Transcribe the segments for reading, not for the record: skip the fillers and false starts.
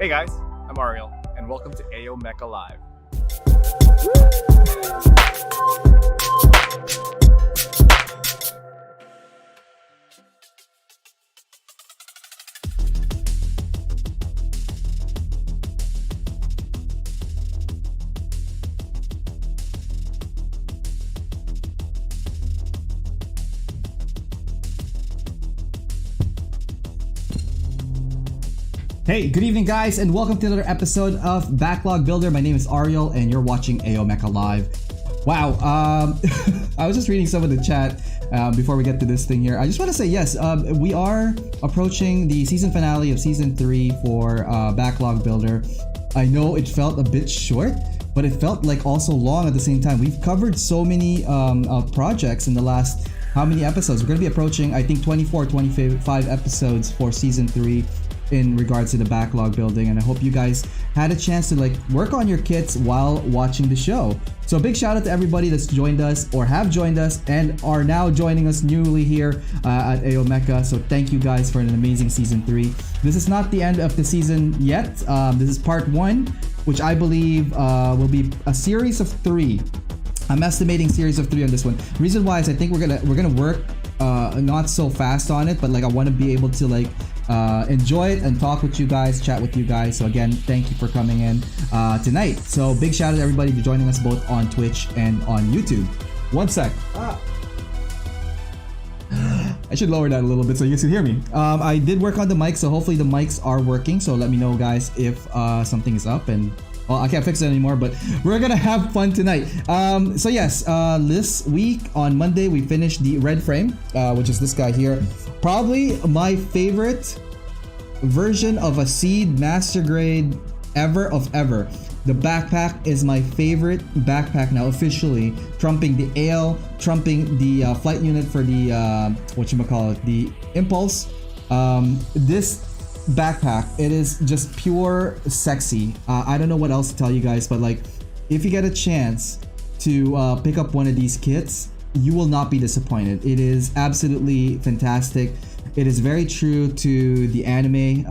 Hey guys, I'm Ariel, and welcome to AO Mecha Live. Hey, good evening guys, and welcome to another episode of Backlog Builder. My name is Ariel, and you're watching AO Mecha Live. Wow, I was just reading some of the chat before we get to this thing here. I just want to say yes, we are approaching the season finale of Season 3 for Backlog Builder. I know it felt a bit short, but it felt like also long at the same time. We've covered so many projects in the last, how many episodes? We're going to be approaching, I think, 24, 25 episodes for Season 3. In regards to the backlog building, and I hope you guys had a chance to like work on your kits while watching the show. So a big shout out to everybody that's joined us or have joined us and are now joining us newly here at AO Mecha. So thank you guys for an amazing Season 3. This is not the end of the season yet. This is part 1, which I believe will be a series of 3. I'm estimating series of 3 on this one. Reason why is I think we're gonna work not so fast on it, but like I want to be able to like enjoy it and talk with you guys, chat with you guys. So again, thank you for coming in tonight. So big shout out to everybody for joining us both on Twitch and on YouTube. One sec. I should lower that a little bit so you guys can hear me. I did work on the mic, so hopefully the mics are working. So let me know guys if something is up, and well, I can't fix it anymore, but we're gonna have fun tonight. So yes, this week on Monday we finished the red frame, which is this guy here. Probably my favorite version of a Seed Master Grade ever. The backpack is my favorite backpack now, officially trumping the Ale, trumping the flight unit for the whatchamacallit, the Impulse. This backpack, it is just pure sexy. I don't know what else to tell you guys, but like if you get a chance to pick up one of these kits, you will not be disappointed. It is absolutely fantastic. It is very true to the anime,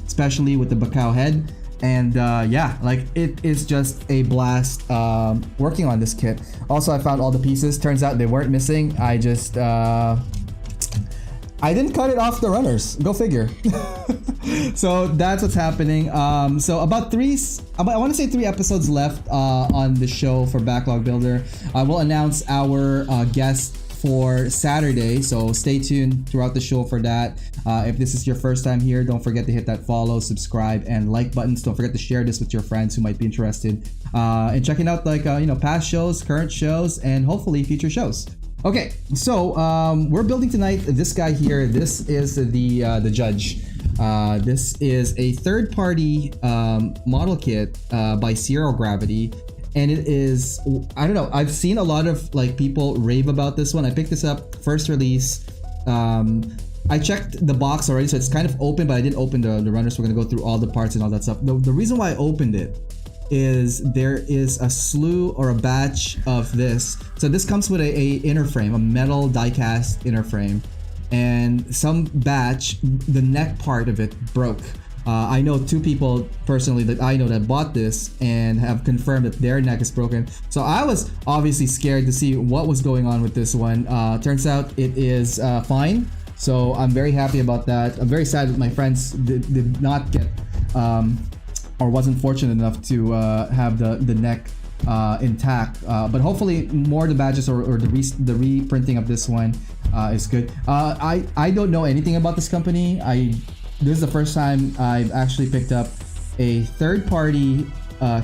especially with the Bakao head, and yeah, like it is just a blast working on this kit. Also, I found all the pieces. Turns out they weren't missing. I just I didn't cut it off the runners. Go figure. So that's what's happening. So about I want to say 3 episodes left on the show for Backlog Builder. I will announce our guest for Saturday, so stay tuned throughout the show for that. If this is your first time here, don't forget to hit that follow, subscribe, and like buttons. Don't forget to share this with your friends who might be interested in checking out like past shows, current shows, and hopefully future shows. Okay, so we're building tonight this guy here. This is the judge. This is a third-party model kit by Zero Gravity, and it is, I don't know, I've seen a lot of like people rave about this one. I picked this up first release. I checked the box already, so it's kind of open, but I didn't open the runners. We're gonna go through all the parts and all that stuff. The reason why I opened it is there is a slew or a batch of this. So this comes with a inner frame, a metal die-cast inner frame, and some batch, the neck part of it broke. I know 2 people personally that I know that bought this and have confirmed that their neck is broken. So I was obviously scared to see what was going on with this one. Turns out it is fine. So I'm very happy about that. I'm very sad that my friends did not get or wasn't fortunate enough to have the neck intact, but hopefully more of the badges or the reprinting of this one is good. I don't know anything about this company. This is the first time I've actually picked up a third-party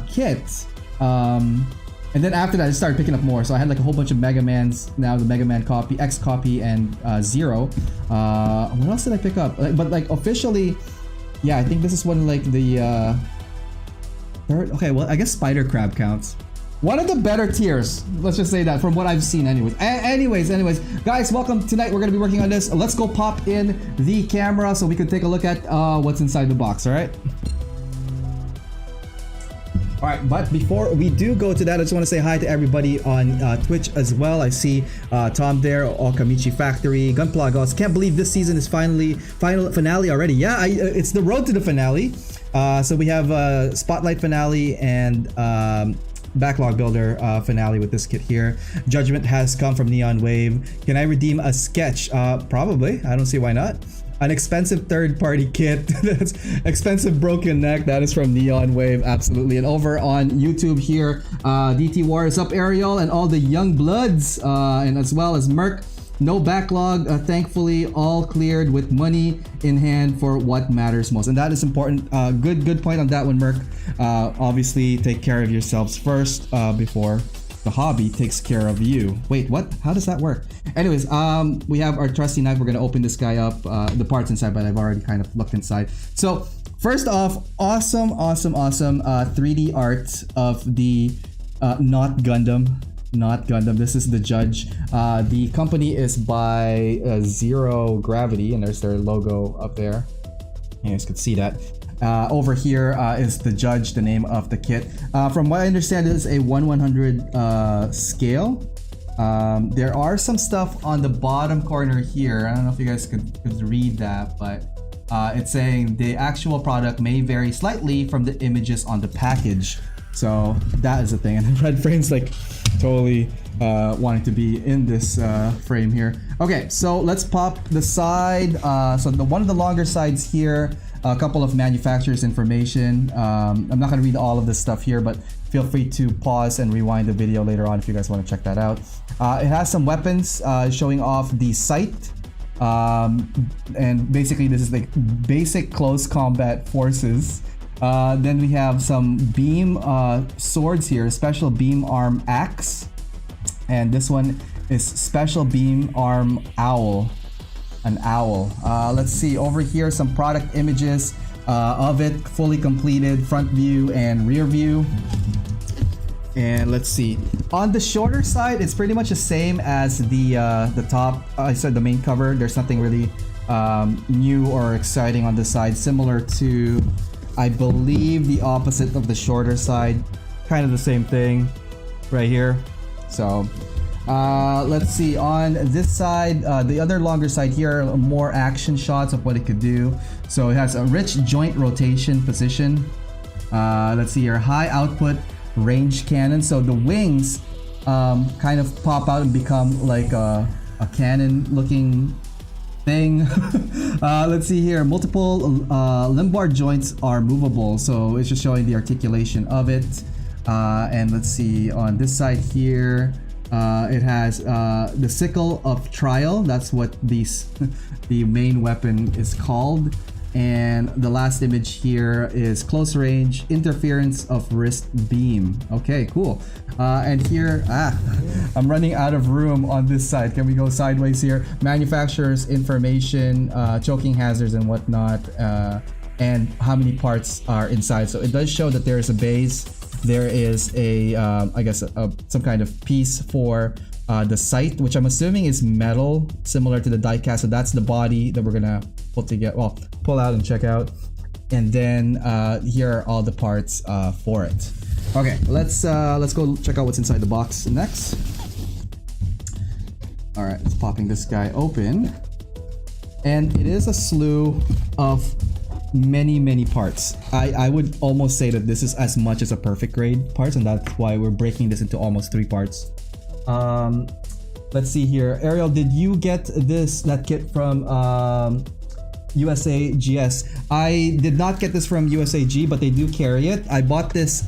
kit, and then after that I started picking up more. So I had like a whole bunch of Mega Mans now, the Mega Man copy, X copy, and Zero. What else did I pick up? But like officially, yeah, I think this is one like the third. Okay, well I guess Spider Crab counts. One of the better tiers, let's just say that, from what I've seen anyways. Anyways, guys, welcome. Tonight we're gonna be working on this. Let's go pop in the camera so we can take a look at what's inside the box, all right? All right, but before we do go to that, I just want to say hi to everybody on Twitch as well. I see Tom there, Okamichi Factory, Gunpla Gods. Can't believe this season is final finale already. Yeah, it's the road to the finale. So we have Spotlight finale and Backlog Builder finale with this kit here. Judgment has come from Neon Wave. Can I redeem a sketch? Probably. I don't see why not. An expensive third-party kit. That's expensive broken neck. That is from Neon Wave, absolutely. And over on YouTube here, DT War is up, Ariel, and all the young bloods, and as well as Merc. No backlog, thankfully, all cleared with money in hand for what matters most, and that is important. Good point on that one, Merc. Obviously, take care of yourselves first before the hobby takes care of you. Wait, what? How does that work? Anyways, we have our trusty knife. We're gonna open this guy up. The parts inside, but I've already kind of looked inside. So first off, awesome 3D art of the not Gundam. This is the Judge. The company is by Zero Gravity, and there's their logo up there. You guys could see that. Over here is the Judge, the name of the kit. From what I understand, it is a 1/100 scale. There are some stuff on the bottom corner here. I don't know if you guys could read that, but it's saying the actual product may vary slightly from the images on the package. So that is the thing. And the red frame's like totally wanting to be in this frame here. Okay, so let's pop the side. So one of the longer sides here, a couple of manufacturer's information. I'm not going to read all of this stuff here, but feel free to pause and rewind the video later on if you guys want to check that out. It has some weapons showing off the sight. And basically this is like basic close combat forces. Then we have some beam swords here, special beam arm axe. And this one is special beam arm owl. An owl. Let's see over here, some product images of it, fully completed, front view and rear view. And let's see, on the shorter side, it's pretty much the same as the top. I said the main cover. There's nothing really new or exciting on this side, similar to, I believe, the opposite of the shorter side. Kind of the same thing right here. So let's see, on this side, the other longer side here, more action shots of what it could do. So it has a rich joint rotation position. Let's see here, high output range cannon. So the wings kind of pop out and become like a cannon looking thing. Let's see here, multiple lumbar joints are movable, so it's just showing the articulation of it. And let's see, on this side here, it has the sickle of trial. That's what the main weapon is called. And the last image here is close range interference of wrist beam. Okay, cool. And here, I'm running out of room on this side. Can we go sideways here? Manufacturer's information, choking hazards and whatnot, and how many parts are inside. So it does show that there is a base. There is a, I guess, some kind of piece for the sight, which I'm assuming is metal, similar to the die cast. So that's the body that we're gonna pull out and check out. And then here are all the parts for it. Okay, let's go check out what's inside the box next. All right, let's popping this guy open, and it is a slew of many parts. I would almost say that this is as much as a perfect grade parts, and that's why we're breaking this into almost 3 parts. Let's see here, Ariel, did you get that kit from USAGS? I did not get this from USAG, but they do carry it. I bought this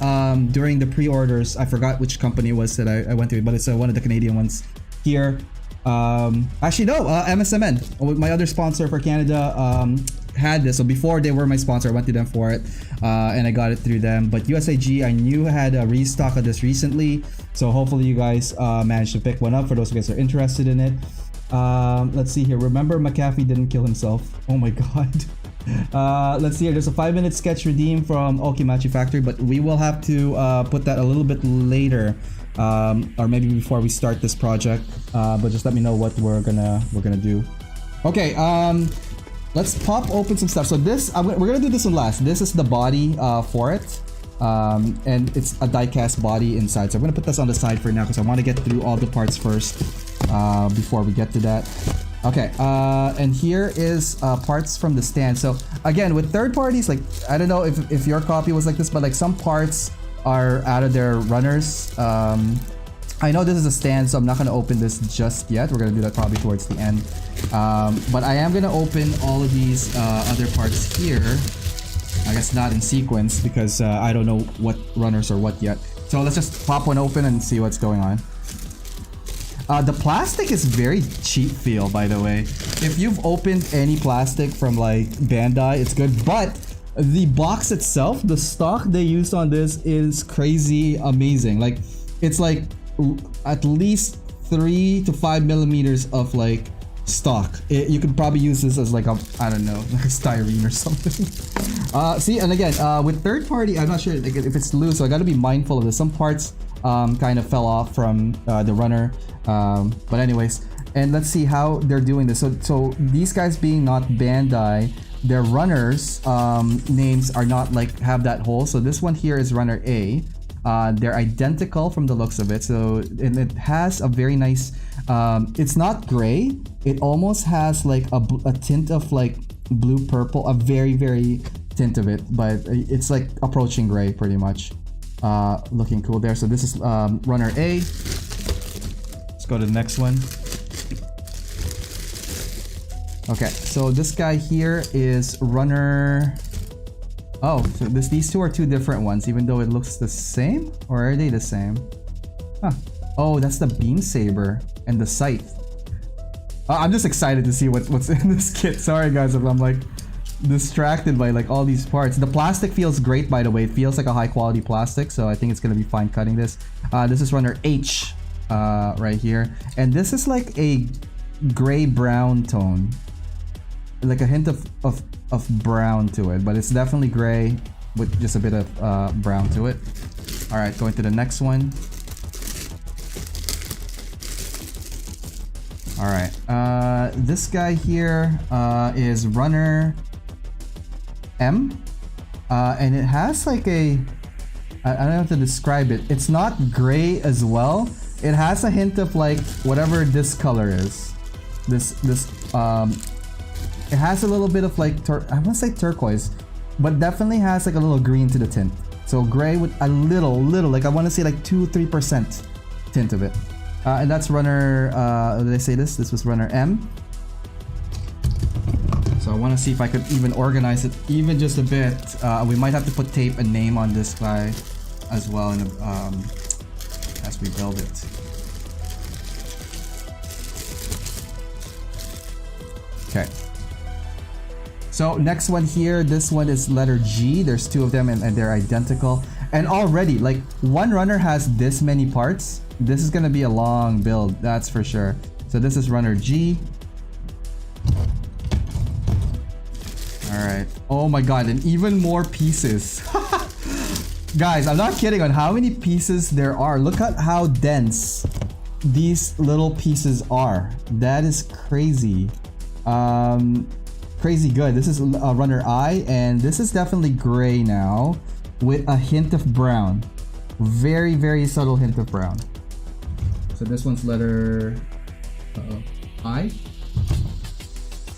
during the pre-orders. I forgot which company it was that I went to, but it's one of the Canadian ones here. Actually no, MSMN, my other sponsor for Canada, had this. So before they were my sponsor, I went to them for it, and I got it through them. But USAG, I knew had a restock of this recently, so hopefully you guys managed to pick one up for those of you guys who are interested in it. Let's see here, remember McAfee didn't kill himself. Oh my god. Let's see here, there's a 5-minute sketch redeem from Okamichi Factory, but we will have to put that a little bit later, or maybe before we start this project, but just let me know what we're gonna do. Okay, let's pop open some stuff. So this, we're gonna do this one last. This is the body for it. and it's a die-cast body inside. So I'm gonna put this on the side for now because I want to get through all the parts first before we get to that. Okay, and here is parts from the stand. So again, with third parties, like I don't know if your copy was like this, but like some parts are out of their runners. I know this is a stand, so I'm not gonna open this just yet. We're gonna do that probably towards the end. But I am gonna open all of these other parts here. I guess not in sequence because I don't know what runners are what yet. So let's just pop one open and see what's going on. The plastic is very cheap feel, by the way. If you've opened any plastic from like Bandai, it's good. But the box itself, the stock they used on this is crazy amazing. Like it's like at least 3 to 5 millimeters of like stock. You could probably use this as like a, I don't know, like a styrene or something. See, and again, with third party, I'm not sure like, if it's loose, so I gotta be mindful of this. Some parts kind of fell off from the runner. But anyways, and let's see how they're doing this. So these guys being not Bandai, their runners names are not like have that hole. So this one here is runner A. They're identical from the looks of it. So and it has a very nice it's not gray, it almost has like a tint of like blue purple, a very tint of it, but it's like approaching gray pretty much. Looking cool there. So this is runner A. Let's go to the next one. Okay, so this guy here is runner. Oh, so these two are two different ones, even though it looks the same, or are they the same? Huh. Oh, that's the beam saber and the scythe. I'm just excited to see what's in this kit. Sorry guys if I'm like distracted by like all these parts. The plastic feels great, by the way. It feels like a high quality plastic, so I think it's gonna be fine cutting this. This is runner H right here, and this is like a gray brown tone, like a hint of brown to it, but it's definitely gray with just a bit of brown to it. All right, going to the next one. All right, this guy here is runner M, and it has like a, I don't know how to describe it. It's not gray as well. It has a hint of like whatever this color is. It has a little bit of like, I want to say turquoise, but definitely has like a little green to the tint. So gray with a little, like I want to say like 2-3% tint of it. And that's runner, did I say this? This was runner M. So I want to see if I could even organize it even just a bit. We might have to put tape and name on this guy as well as we build it. Okay. So next one here, this one is letter G. There's two of them and they're identical. And already, like one runner has this many parts. This is gonna be a long build, that's for sure. So this is runner G. All right. Oh my god, and even more pieces. Guys, I'm not kidding on how many pieces there are. Look at how dense these little pieces are. That is crazy. Crazy good. This is runner I, and this is definitely gray now with a hint of brown. Very subtle hint of brown. So this one's letter I.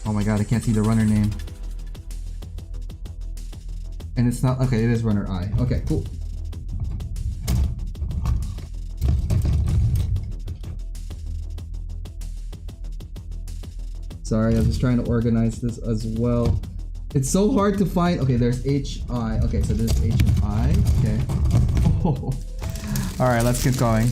Oh my god, I can't see the runner name. And it's not, okay, it is runner I. Okay, cool. Sorry, I'm just trying to organize this as well. It's so hard to find. Okay, there's H-I. Okay, so there's H and I. Okay. Oh. All right, let's keep going.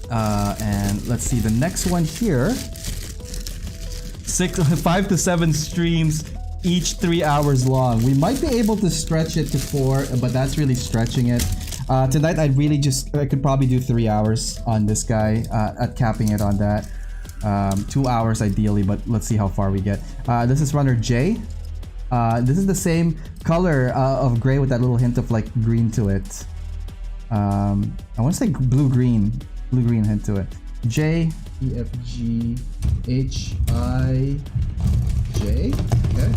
And let's see the next one here. 5 to 7 streams, each 3 hours long. We might be able to stretch it to 4, but that's really stretching it. Tonight, I could probably do 3 hours on this guy at capping it on that. 2 hours ideally, but let's see how far we get. This is runner J. This is the same color of gray with that little hint of like green to it. I want to say blue-green hint to it. J, E, F, G, H, I, J. Okay.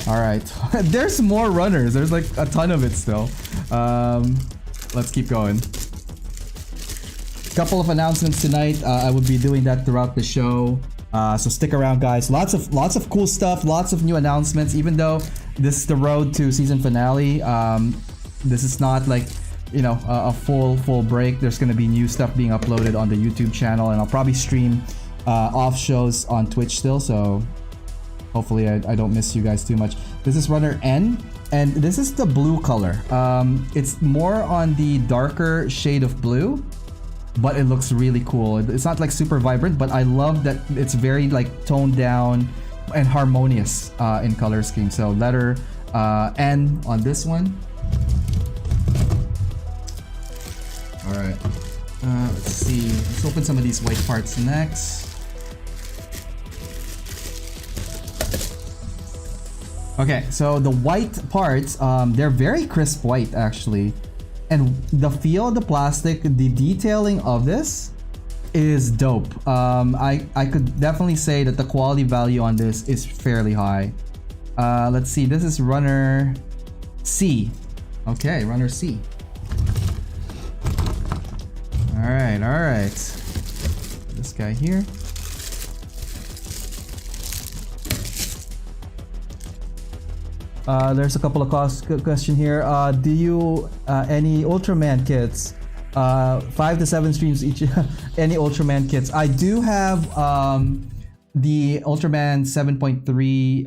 All right, there's more runners. There's like a ton of it still. Let's keep going. Couple of announcements tonight. I will be doing that throughout the show. So stick around, guys. Lots of cool stuff. Lots of new announcements. Even though this is the road to season finale, this is not like, you know, a full break. There's gonna be new stuff being uploaded on the YouTube channel, and I'll probably stream off shows on Twitch still. So hopefully I don't miss you guys too much. This is runner N, and this is the blue color. It's more on the darker shade of blue, but it looks really cool. It's not like super vibrant, but I love that it's very like toned down and harmonious in color scheme. So letter N on this one. All right, let's see. Let's open some of these white parts next. Okay, so the white parts, they're very crisp white actually. And the feel of the plastic, the detailing of this is dope. I could definitely say that the quality value on this is fairly high. Let's see, this is runner C. Okay, runner C. All right. This guy here. There's a couple of question here. Do you any Ultraman kits? 5 to 7 streams each. Any Ultraman kits? I do have the Ultraman 7.3,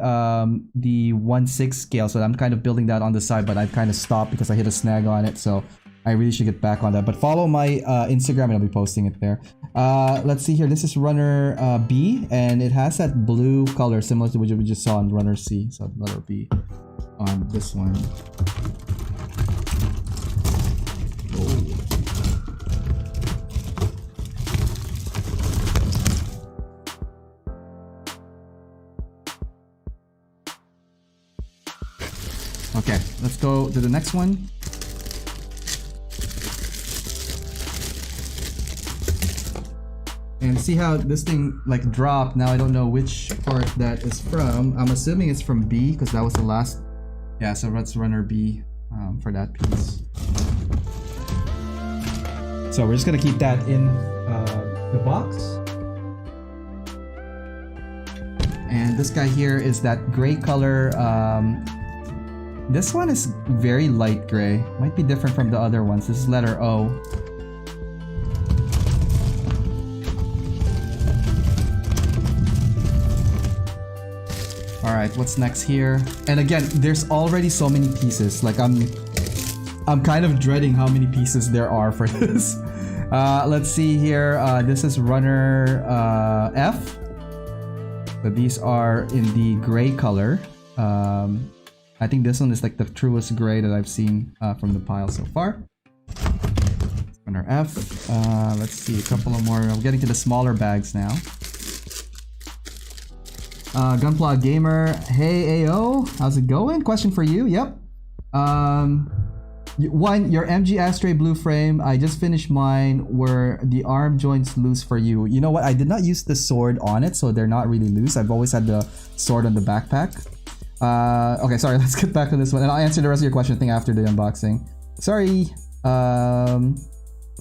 the 1/6 scale. So I'm kind of building that on the side, but I've kind of stopped because I hit a snag on it. So I really should get back on that. But follow my Instagram and I'll be posting it there. Let's see here. This is runner B, and it has that blue color similar to what we just saw on runner C. So letter B on this one. Oh. Okay, let's go to the next one. And see how this thing like dropped. Now I don't know which part that is from. I'm assuming it's from B because that was the last. Yeah, so let's runner B for that piece. So we're just gonna keep that in the box. And this guy here is that gray color. This one is very light gray. Might be different from the other ones. This is letter O. All right, what's next here? And again, there's already so many pieces. Like I'm kind of dreading how many pieces there are for this. Let's see here. This is runner F. But these are in the gray color. I think this one is like the truest gray that I've seen from the pile so far. Runner F. Let's see, a couple of more. I'm getting to the smaller bags now. Gunpla Gamer, hey AO, how's it going? Question for you. Yep. One, your MG Astray blue frame. I just finished mine. Were the arm joints loose for you? You know what? I did not use the sword on it, so they're not really loose. I've always had the sword on the backpack. Okay, sorry. Let's get back to this one, and I'll answer the rest of your question thing after the unboxing. Sorry.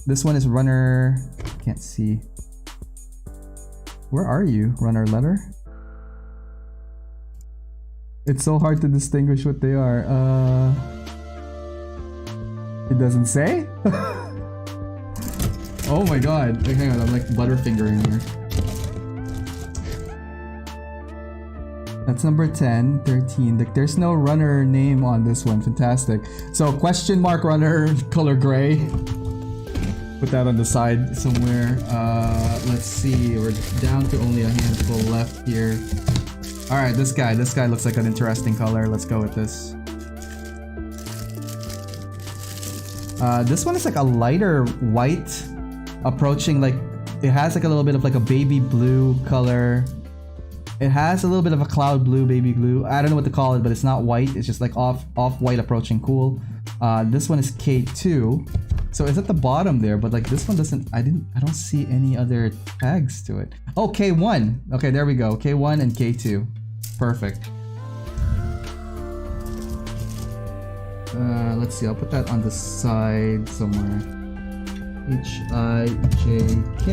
This one is runner. Can't see. Where are you? Runner letter. It's so hard to distinguish what they are. It doesn't say? Oh my god. Wait, hang on, I'm like butterfingering here. That's number 10, 13. Like, there's no runner name on this one. Fantastic. So question mark runner, color gray. Put that on the side somewhere. Let's see. We're down to only a handful left here. Alright, this guy looks like an interesting color. Let's go with this. This one is like a lighter white, approaching like, it has like a little bit of like a baby blue color. It has a little bit of a cloud blue, baby blue. I don't know what to call it, but it's not white. It's just like off-white approaching cool. This one is K2. So it's at the bottom there, but like this one doesn't, I don't see any other tags to it. Oh, K1. Okay, there we go. K1 and K2. Perfect. Let's see, I'll put that on the side somewhere. HIJK.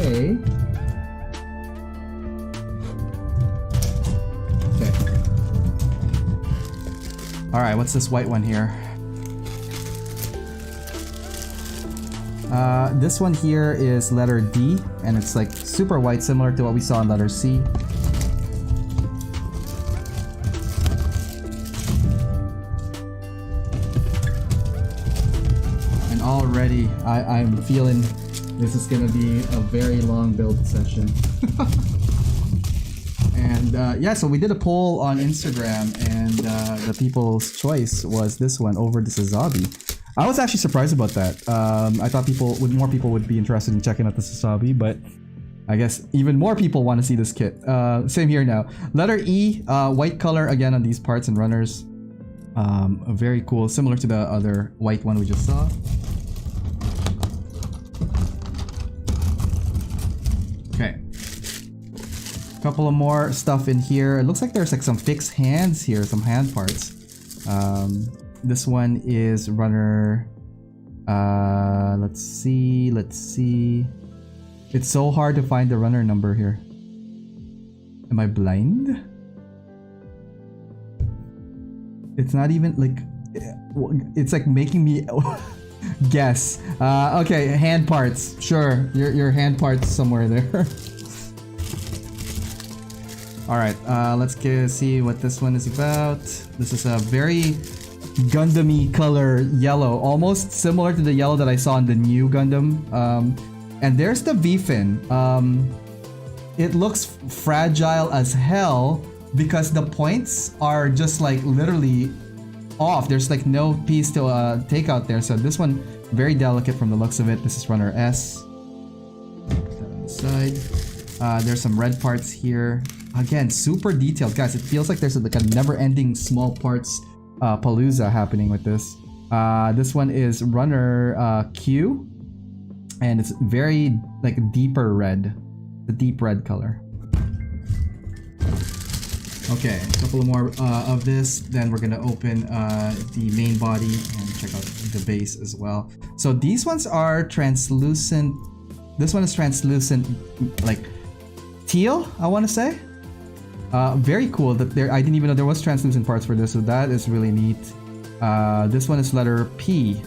Okay. Alright, what's this white one here? This one here is letter D, and it's like super white, similar to what we saw in letter C. And already, I'm feeling this is gonna be a very long build session. And yeah, so we did a poll on Instagram, and the people's choice was this one over the Sazabi. I was actually surprised about that. I thought more people would be interested in checking out the Sazabi, but I guess even more people want to see this kit. Same here now. Letter E, white color again on these parts and runners. Very cool, similar to the other white one we just saw. Okay. Couple of more stuff in here. It looks like there's like some fixed hands here, some hand parts. This one is runner. Let's see. It's so hard to find the runner number here. Am I blind? It's not even like, it's like making me guess. Okay, hand parts. Sure, your hand parts somewhere there. All right, let's see what this one is about. This is a very Gundam-y color yellow, almost similar to the yellow that I saw in the new Gundam. And there's the V-fin. It looks fragile as hell because the points are just like literally off. There's like no piece to take out there. So this one, very delicate from the looks of it. This is runner S. Put that on the side. There's some red parts here. Again, super detailed, guys. It feels like there's like a never-ending small parts palooza happening with this. This one is runner Q, and it's very like deeper red, the deep red color. Okay, a couple more of this, then we're gonna open the main body and check out the base as well. So these ones are translucent. This one is translucent, like teal, I want to say. Very cool that there. I didn't even know there was translucent parts for this, so that is really neat. This one is letter P.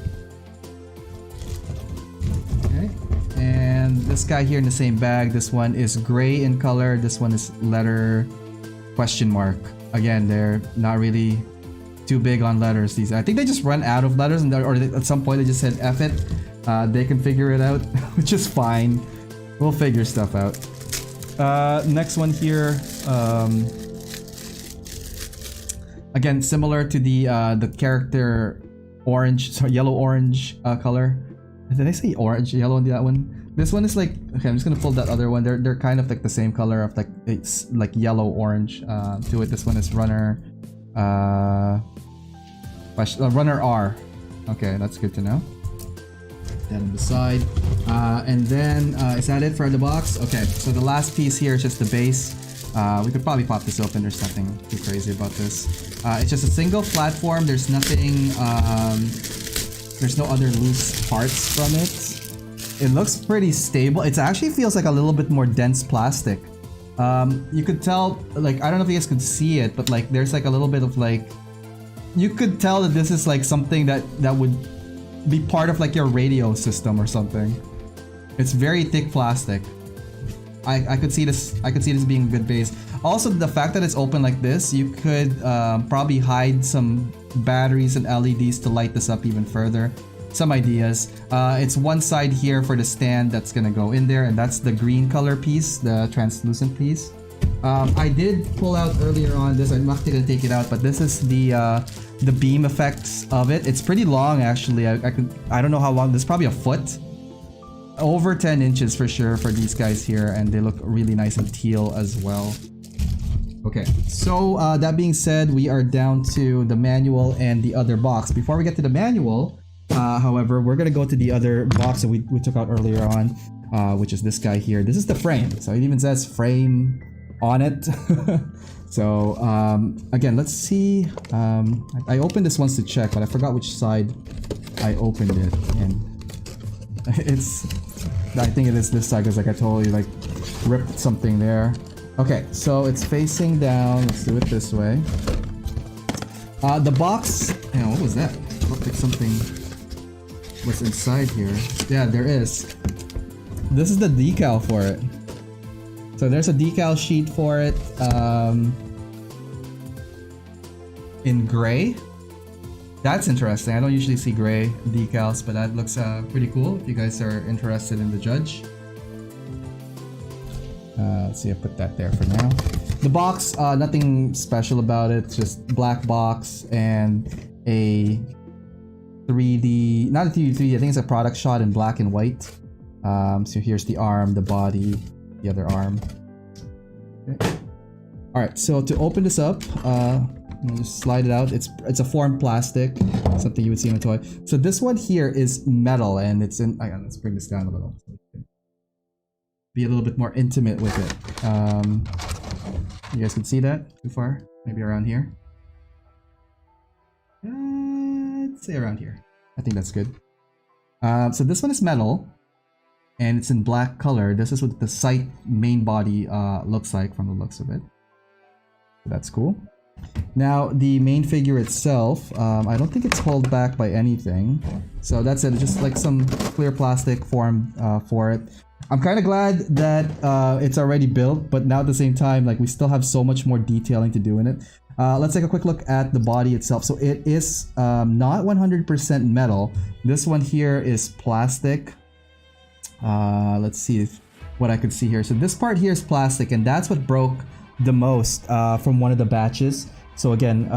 Okay, and this guy here in the same bag. This one is gray in color. This one is letter question mark. Again, they're not really too big on letters. These, I think they just run out of letters, and or at some point they just said F it. They can figure it out, which is fine. We'll figure stuff out. Next one here, again similar to the character orange, so yellow orange color. Did I say orange yellow on that one? This one is like, okay, I'm just gonna pull that other one. They're kind of like the same color of like, it's like yellow orange to it. This one is runner runner R. Okay, that's good to know. That on the side, and then is that it for the box? Okay, so the last piece here is just the base. We could probably pop this open. There's nothing too crazy about this. It's just a single platform. There's nothing, there's no other loose parts from it. It looks pretty stable. It actually feels like a little bit more dense plastic. You could tell, like, I don't know if you guys could see it, but like there's like a little bit of like, you could tell that this is like something that would be part of like your radio system or something. It's very thick plastic. I could see this. I could see this being a good base. Also, the fact that it's open like this, you could probably hide some batteries and LEDs to light this up even further. Some ideas. It's one side here for the stand that's gonna go in there, and that's the green color piece, the translucent piece. I did pull out earlier on this. I'm not gonna take it out, but this is the beam effects of it. It's pretty long actually. I don't know how long. This is probably a foot. Over 10 inches for sure for these guys here, and they look really nice and teal as well. Okay, so that being said, we are down to the manual and the other box. Before we get to the manual, however, we're gonna go to the other box that we took out earlier on, which is this guy here. This is the frame. So it even says frame on it. So again, let's see. I opened this once to check, but I forgot which side I opened it, and it's, I think it is this side because like I totally like ripped something there. Okay, so it's facing down. Let's do it this way. The box, hang on, what was that? It looked like something was inside here. Yeah, there is. This is the decal for it. So there's a decal sheet for it in gray. That's interesting. I don't usually see gray decals, but that looks pretty cool if you guys are interested in the Judge. Let's see, I put that there for now. The box, nothing special about it. It's just black box and a 3D, not a 3D, I think it's a product shot in black and white. So here's the arm, the body, the other arm. Okay. All right, so to open this up, just slide it out. It's a formed plastic, something you would see in a toy. So this one here is metal, and it's in. Hang on, let's bring this down a little. So we can be a little bit more intimate with it. You guys can see that too far? Maybe around here. Let's say around here. I think that's good. So this one is metal, and it's in black color. This is what the sight main body looks like from the looks of it. So that's cool. Now the main figure itself, I don't think it's held back by anything. So that's it, just like some clear plastic form for it. I'm kind of glad that it's already built, but now at the same time, like we still have so much more detailing to do in it. Let's take a quick look at the body itself. So it is not 100% metal. This one here is plastic. Let's see what I could see here. So this part here is plastic, and that's what broke the most from one of the batches. So again,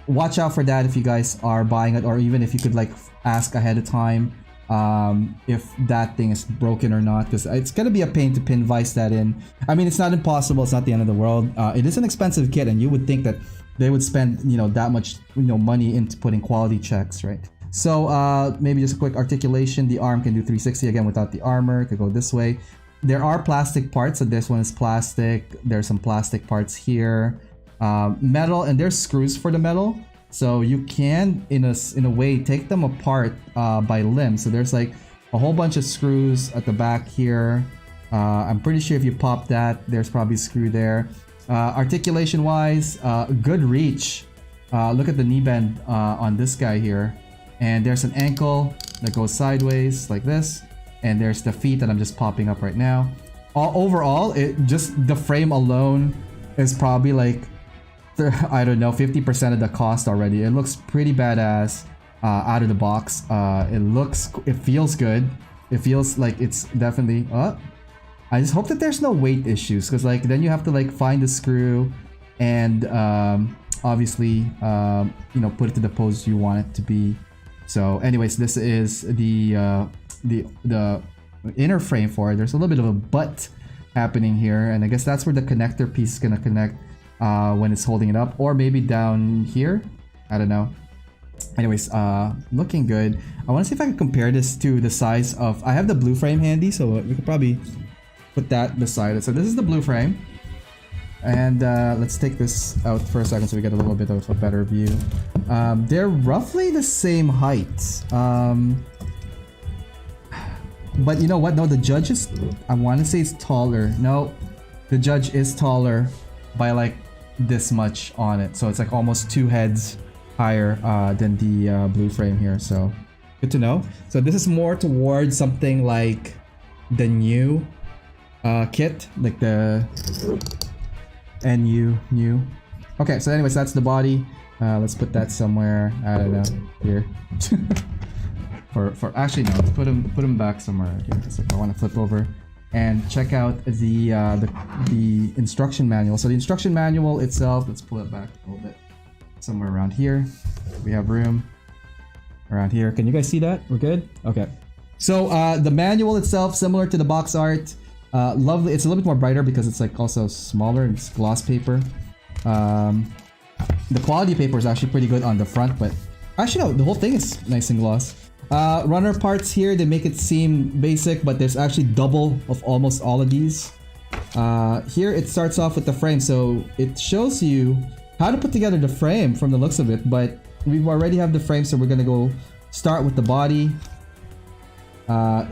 watch out for that if you guys are buying it, or even if you could like ask ahead of time if that thing is broken or not, because it's gonna be a pain to pin vise that in. I mean, it's not impossible, it's not the end of the world. It is an expensive kit, and you would think that they would spend, you know, that much, you know, money into putting quality checks, right? So maybe just a quick articulation. The arm can do 360 again without the armor. It could go this way. There are plastic parts, so this one is plastic. There's some plastic parts here, metal, and there's screws for the metal. So you can, in a way, take them apart by limb. So there's like a whole bunch of screws at the back here. I'm pretty sure if you pop that, there's probably a screw there. Articulation-wise, good reach. Look at the knee bend on this guy here. And there's an ankle that goes sideways like this. And there's the feet that I'm just popping up right now. Overall, the frame alone is probably like, I don't know, 50% of the cost already. It looks pretty badass out of the box. It feels good. It feels like it's definitely. I just hope that there's no weight issues, because like then you have to like find the screw and obviously you know, put it to the pose you want it to be. So, anyways, this is the inner frame for it. There's a little bit of a butt happening here, and I guess that's where the connector piece is gonna connect when it's holding it up, or maybe down here. I don't know. Anyways, looking good. I want to see if I can compare this to the size of. I have the blue frame handy, so we could probably put that beside it. So this is the blue frame, and let's take this out for a second so we get a little bit of a better view. They're roughly the same height. But you know what? No, the Judge is. I want to say it's taller. No, the Judge is taller by like this much on it. So it's like almost 2 heads higher than the blue frame here. So good to know. So this is more towards something like the new kit, like the NU new. Okay, so anyways, that's the body. Let's put that somewhere. I don't know, here. For actually no, let's put him back somewhere here. So I want to flip over and check out the instruction manual. So the instruction manual itself, let's pull it back a little bit, somewhere around here. We have room around here. Can you guys see that? We're good. Okay. So the manual itself, similar to the box art, lovely. It's a little bit more brighter because it's like also smaller. It's gloss paper. The quality paper is actually pretty good on the front, but actually no, the whole thing is nice and gloss. Runner parts here, they make it seem basic, but there's actually double of almost all of these. Here it starts off with the frame, so it shows you how to put together the frame from the looks of it, but we already have the frame, so we're gonna go start with the body.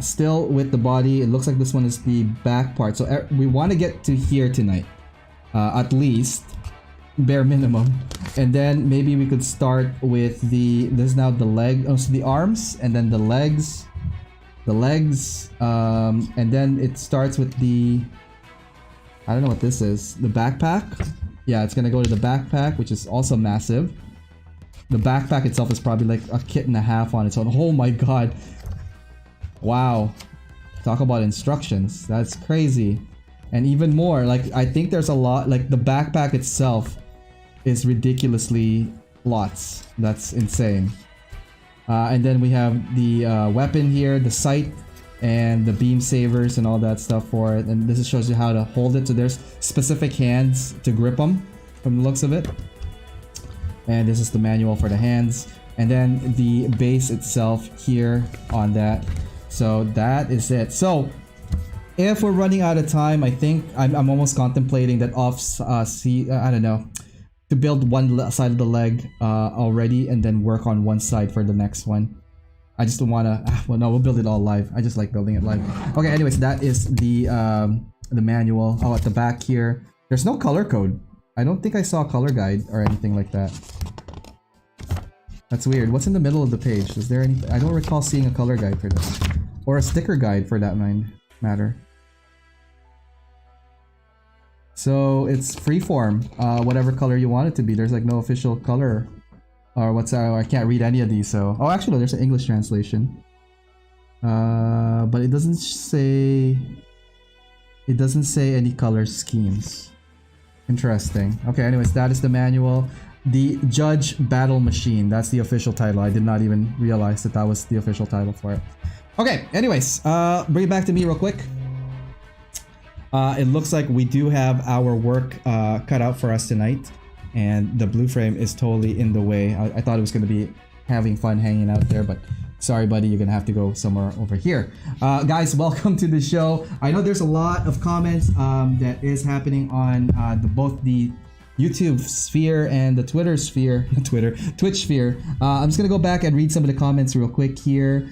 Still with the body, it looks like this one is the back part, so we want to get to here tonight, at least, bare minimum, and then maybe we could start with this is now the leg, so the arms, and then the legs, and then it starts with the, I don't know what this is, the backpack. Yeah, it's gonna go to the backpack, which is also massive. The backpack itself is probably like a kit and a half on its own. Oh my god. Wow. Talk about instructions. That's crazy. And even more, like, I think there's a lot, like the backpack itself is ridiculously lots. That's insane. And then we have the weapon here, the sight, and the beam savers and all that stuff for it. And this shows you how to hold it. So there's specific hands to grip them from the looks of it. And this is the manual for the hands. And then the base itself here on that. So that is it. So if we're running out of time, I think I'm almost contemplating that I don't know, to build one side of the leg already and then work on one side for the next one. I just don't want to, well no, we'll build it all live. I just like building it live. Okay, anyways, that is the manual. Oh, at the back here, there's no color code. I don't think I saw a color guide or anything like that. That's weird. What's in the middle of the page? Is there any? I don't recall seeing a color guide for this. Or a sticker guide for that matter. So it's freeform, whatever color you want it to be. There's like no official color. Or I can't read any of these, so... Oh, actually, there's an English translation. But it doesn't say... It doesn't say any color schemes. Interesting. Okay, anyways, that is the manual. The Judge Battle Machine. That's the official title. I did not even realize that was the official title for it. Okay, anyways, bring it back to me real quick. It looks like we do have our work cut out for us tonight. And the blue frame is totally in the way. I thought it was going to be having fun hanging out there, but sorry buddy, you're going to have to go somewhere over here. Guys, welcome to the show. I know there's a lot of comments that is happening on both the YouTube sphere and the Twitter sphere, Twitch sphere. I'm just going to go back and read some of the comments real quick here.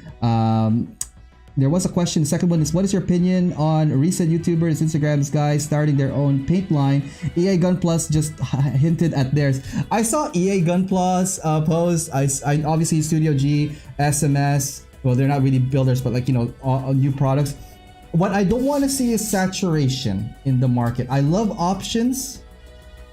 There was a question. The second one is, what is your opinion on recent YouTubers, Instagrams, guys starting their own paint line? EA Gunpla just hinted at theirs. I saw EA Gunpla's post. I obviously Studio G, SMS. Well, they're not really builders, but like, you know, all new products. What I don't want to see is saturation in the market. I love options.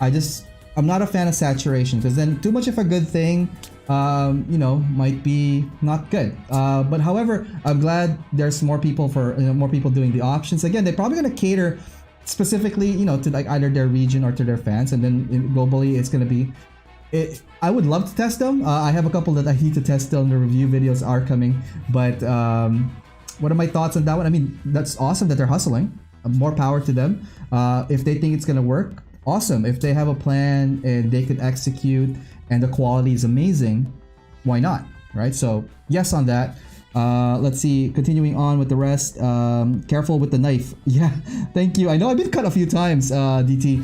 I'm not a fan of saturation, because then too much of a good thing, you know, might be not good. But however, I'm glad there's more people more people doing the options. Again, they're probably gonna cater specifically, you know, to like either their region or to their fans, and then globally it's gonna be. I would love to test them. I have a couple that I need to test still, and the review videos are coming. But what are my thoughts on that one? I mean, that's awesome that they're hustling. More power to them. If they think it's gonna work, awesome. If they have a plan and they could execute and the quality is amazing, why not, right? So yes on that. Let's see, continuing on with the rest. Careful with the knife. Yeah, thank you. I know I've been cut a few times, DT.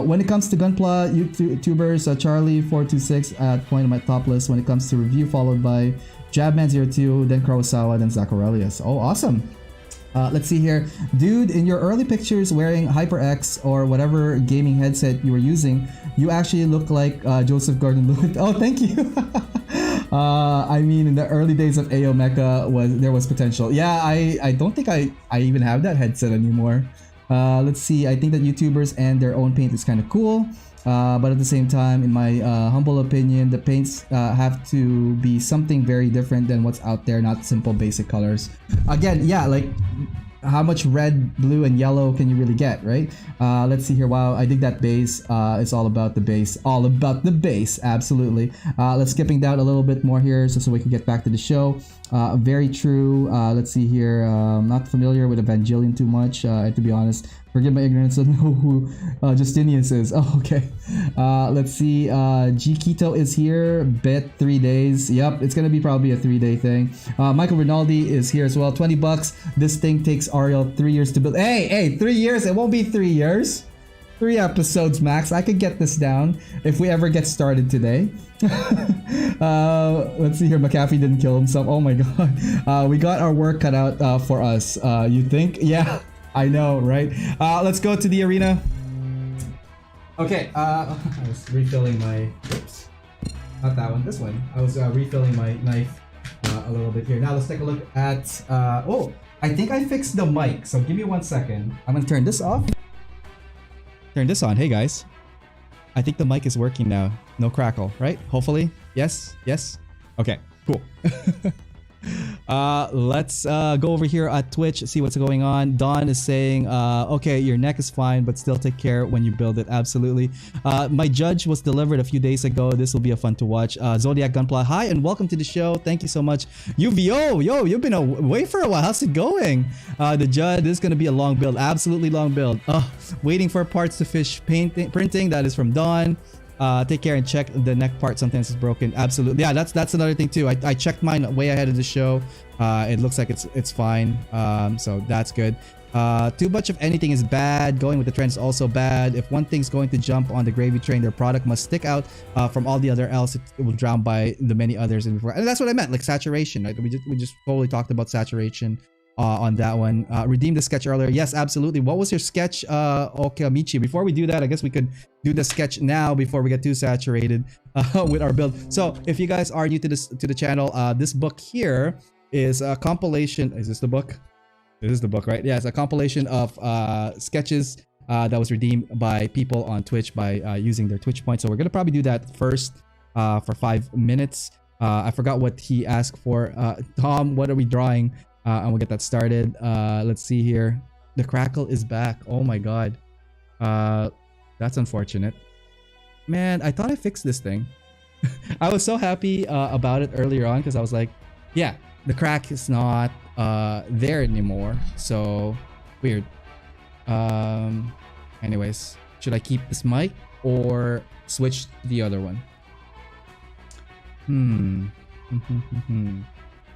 When it comes to Gunpla YouTubers, Charlie426 at point of my top list when it comes to review, followed by Jabman02, then Kurosawa, then Zacharelius. Oh, awesome. Let's see here. Dude, in your early pictures wearing HyperX or whatever gaming headset you were using, you actually look like Joseph Gordon-Levitt. Oh, thank you. I mean, in the early days of AO Mecha, there was potential. Yeah, I don't think I even have that headset anymore. Let's see. I think that YouTubers and their own paint is kind of cool. But at the same time, in my humble opinion, the paints have to be something very different than what's out there, not simple basic colors. Again, yeah, like how much red, blue, and yellow can you really get, right? Let's see here. Wow, I dig that base. It's all about the base. All about the base, absolutely. Let's skipping down a little bit more here so we can get back to the show. Very true. Let's see here. Not familiar with Evangelion too much, to be honest. Forgive my ignorance. I don't know who Justinius is. Oh, okay. Let's see. G Keto is here. Bet 3 days. Yep, it's gonna be probably a 3-day thing. Michael Rinaldi is here as well. $20. This thing takes Ariel 3 years to build. Hey, 3 years? It won't be 3 years. 3 episodes max. I could get this down if we ever get started today. Let's see here. McAfee didn't kill himself. Oh my god. We got our work cut out for us. You think? Yeah. I know, right? Let's go to the arena. Okay, I was refilling my... Oops. Not that one, this one. I was refilling my knife a little bit here. Now let's take a look at... oh, I think I fixed the mic. So give me 1 second. I'm gonna turn this off. Turn this on. Hey guys. I think the mic is working now. No crackle, right? Hopefully. Yes? Yes? Okay, cool. Let's go over here at Twitch, see what's going on. Don is saying, okay, your neck is fine, but still take care when you build it. Absolutely. My judge was delivered a few days ago. This will be a fun to watch. Zodiac Gunpla, hi and welcome to the show. Thank you so much. UVO, yo, you've been away for a while. How's it going? The judge, this is gonna be a long build. Absolutely long build. Waiting for parts to finish printing. That is from Don. Take care and check the neck part. Sometimes it's broken. Absolutely. Yeah, that's another thing too. I checked mine way ahead of the show. It looks like it's fine. So that's good. Too much of anything is bad. Going with the trend is also bad. If one thing's going to jump on the gravy train, their product must stick out from all the other else. It will drown by the many others. And that's what I meant, like saturation. Right? We just totally talked about saturation on that one. Redeem the sketch earlier. Yes, absolutely. What was your sketch, Okamichi? Before we do that, I guess we could do the sketch now before we get too saturated with our build. So if you guys are new to the channel, this book here is a compilation. Is this the book? This is the book, right? Yeah, it's a compilation of sketches that was redeemed by people on Twitch by using their Twitch points. So we're gonna probably do that first for 5 minutes. I forgot what he asked for. Tom, what are we drawing? And we'll get that started. Let's see here. The crackle is back. Oh my god. That's unfortunate. Man, I thought I fixed this thing. I was so happy about it earlier on because I was like, yeah, the crack is not there anymore. So weird. Anyways, should I keep this mic or switch to the other one?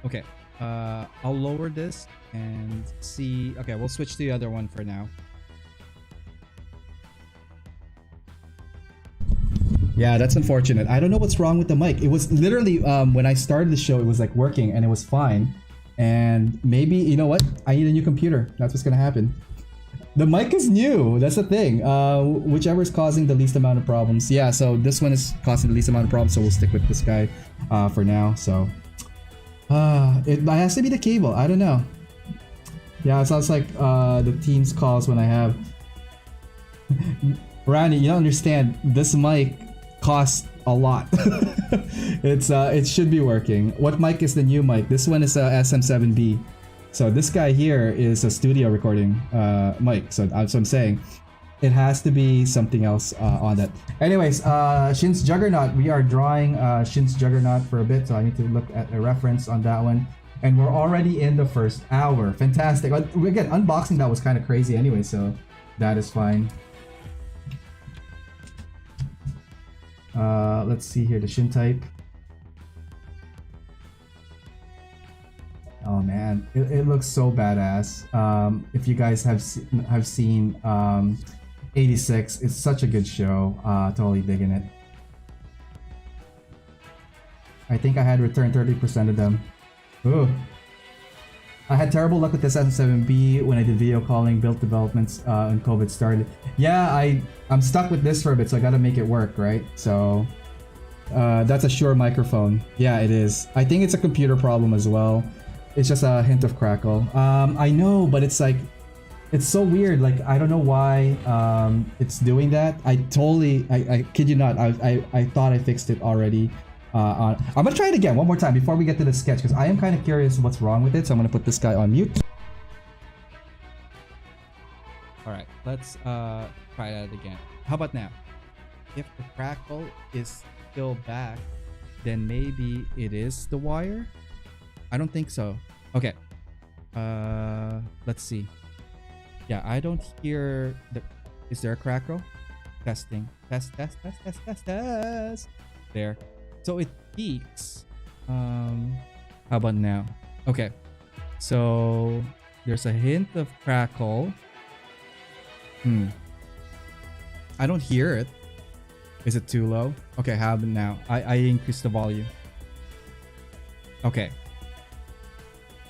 Okay. I'll lower this and see. Okay, we'll switch to the other one for now. Yeah, that's unfortunate. I don't know what's wrong with the mic. It was literally when I started the show, it was like working and it was fine. And maybe, you know what? I need a new computer. That's what's gonna happen. The mic is new. That's the thing. Whichever is causing the least amount of problems. Yeah, so this one is causing the least amount of problems, so we'll stick with this guy for now. So it has to be the cable. I don't know. Yeah, it sounds like the team's calls when I have Randy, you don't understand. This mic costs a lot. It should be working. What mic is the new mic? This one is a SM7B. So this guy here is a studio recording mic. So that's what I'm saying. It has to be something else on that. Anyways, Shin's Juggernaut. We are drawing Shin's Juggernaut for a bit, so I need to look at a reference on that one. And we're already in the first hour. Fantastic. Again, unboxing that was kind of crazy anyway, so that is fine. Let's see here, the Shin type. Oh man, it looks so badass. If you guys have seen 86, it's such a good show. Totally digging it. I think I had returned 30% of them. Ooh. I had terrible luck with this SM7B when I did video calling, built developments when COVID started. Yeah, I'm stuck with this for a bit, so I gotta make it work, right? So that's a Shure microphone. Yeah, it is. I think it's a computer problem as well. It's just a hint of crackle. I know, but it's like, it's so weird. Like, I don't know why it's doing that. I kid you not, I thought I fixed it already. I'm gonna try it again one more time before we get to the sketch, because I am kind of curious what's wrong with it. So I'm gonna put this guy on mute. All right, let's try that again. How about now? If the crackle is still back, then maybe it is the wire. I don't think so. Okay. Let's see. Yeah, I don't hear the. Is there a crackle? Testing. Test, test, test, test, test, test. There. So it peaks. How about now? Okay. So there's a hint of crackle. I don't hear it. Is it too low? Okay, how about now? I increased the volume. Okay.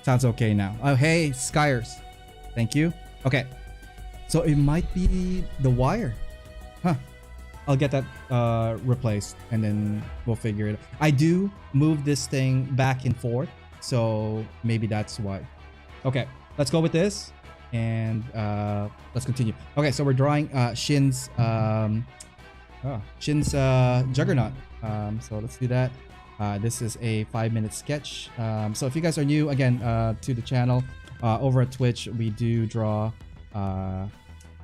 Sounds okay now. Oh, hey, Skyers. Thank you. Okay. So it might be the wire. Huh. I'll get that replaced and then we'll figure it out. I do move this thing back and forth, so maybe that's why. Okay, let's go with this and let's continue. Okay, so we're drawing Shin's Juggernaut. So let's do that. This is a 5-minute sketch. So if you guys are new again to the channel, over at Twitch, we do draw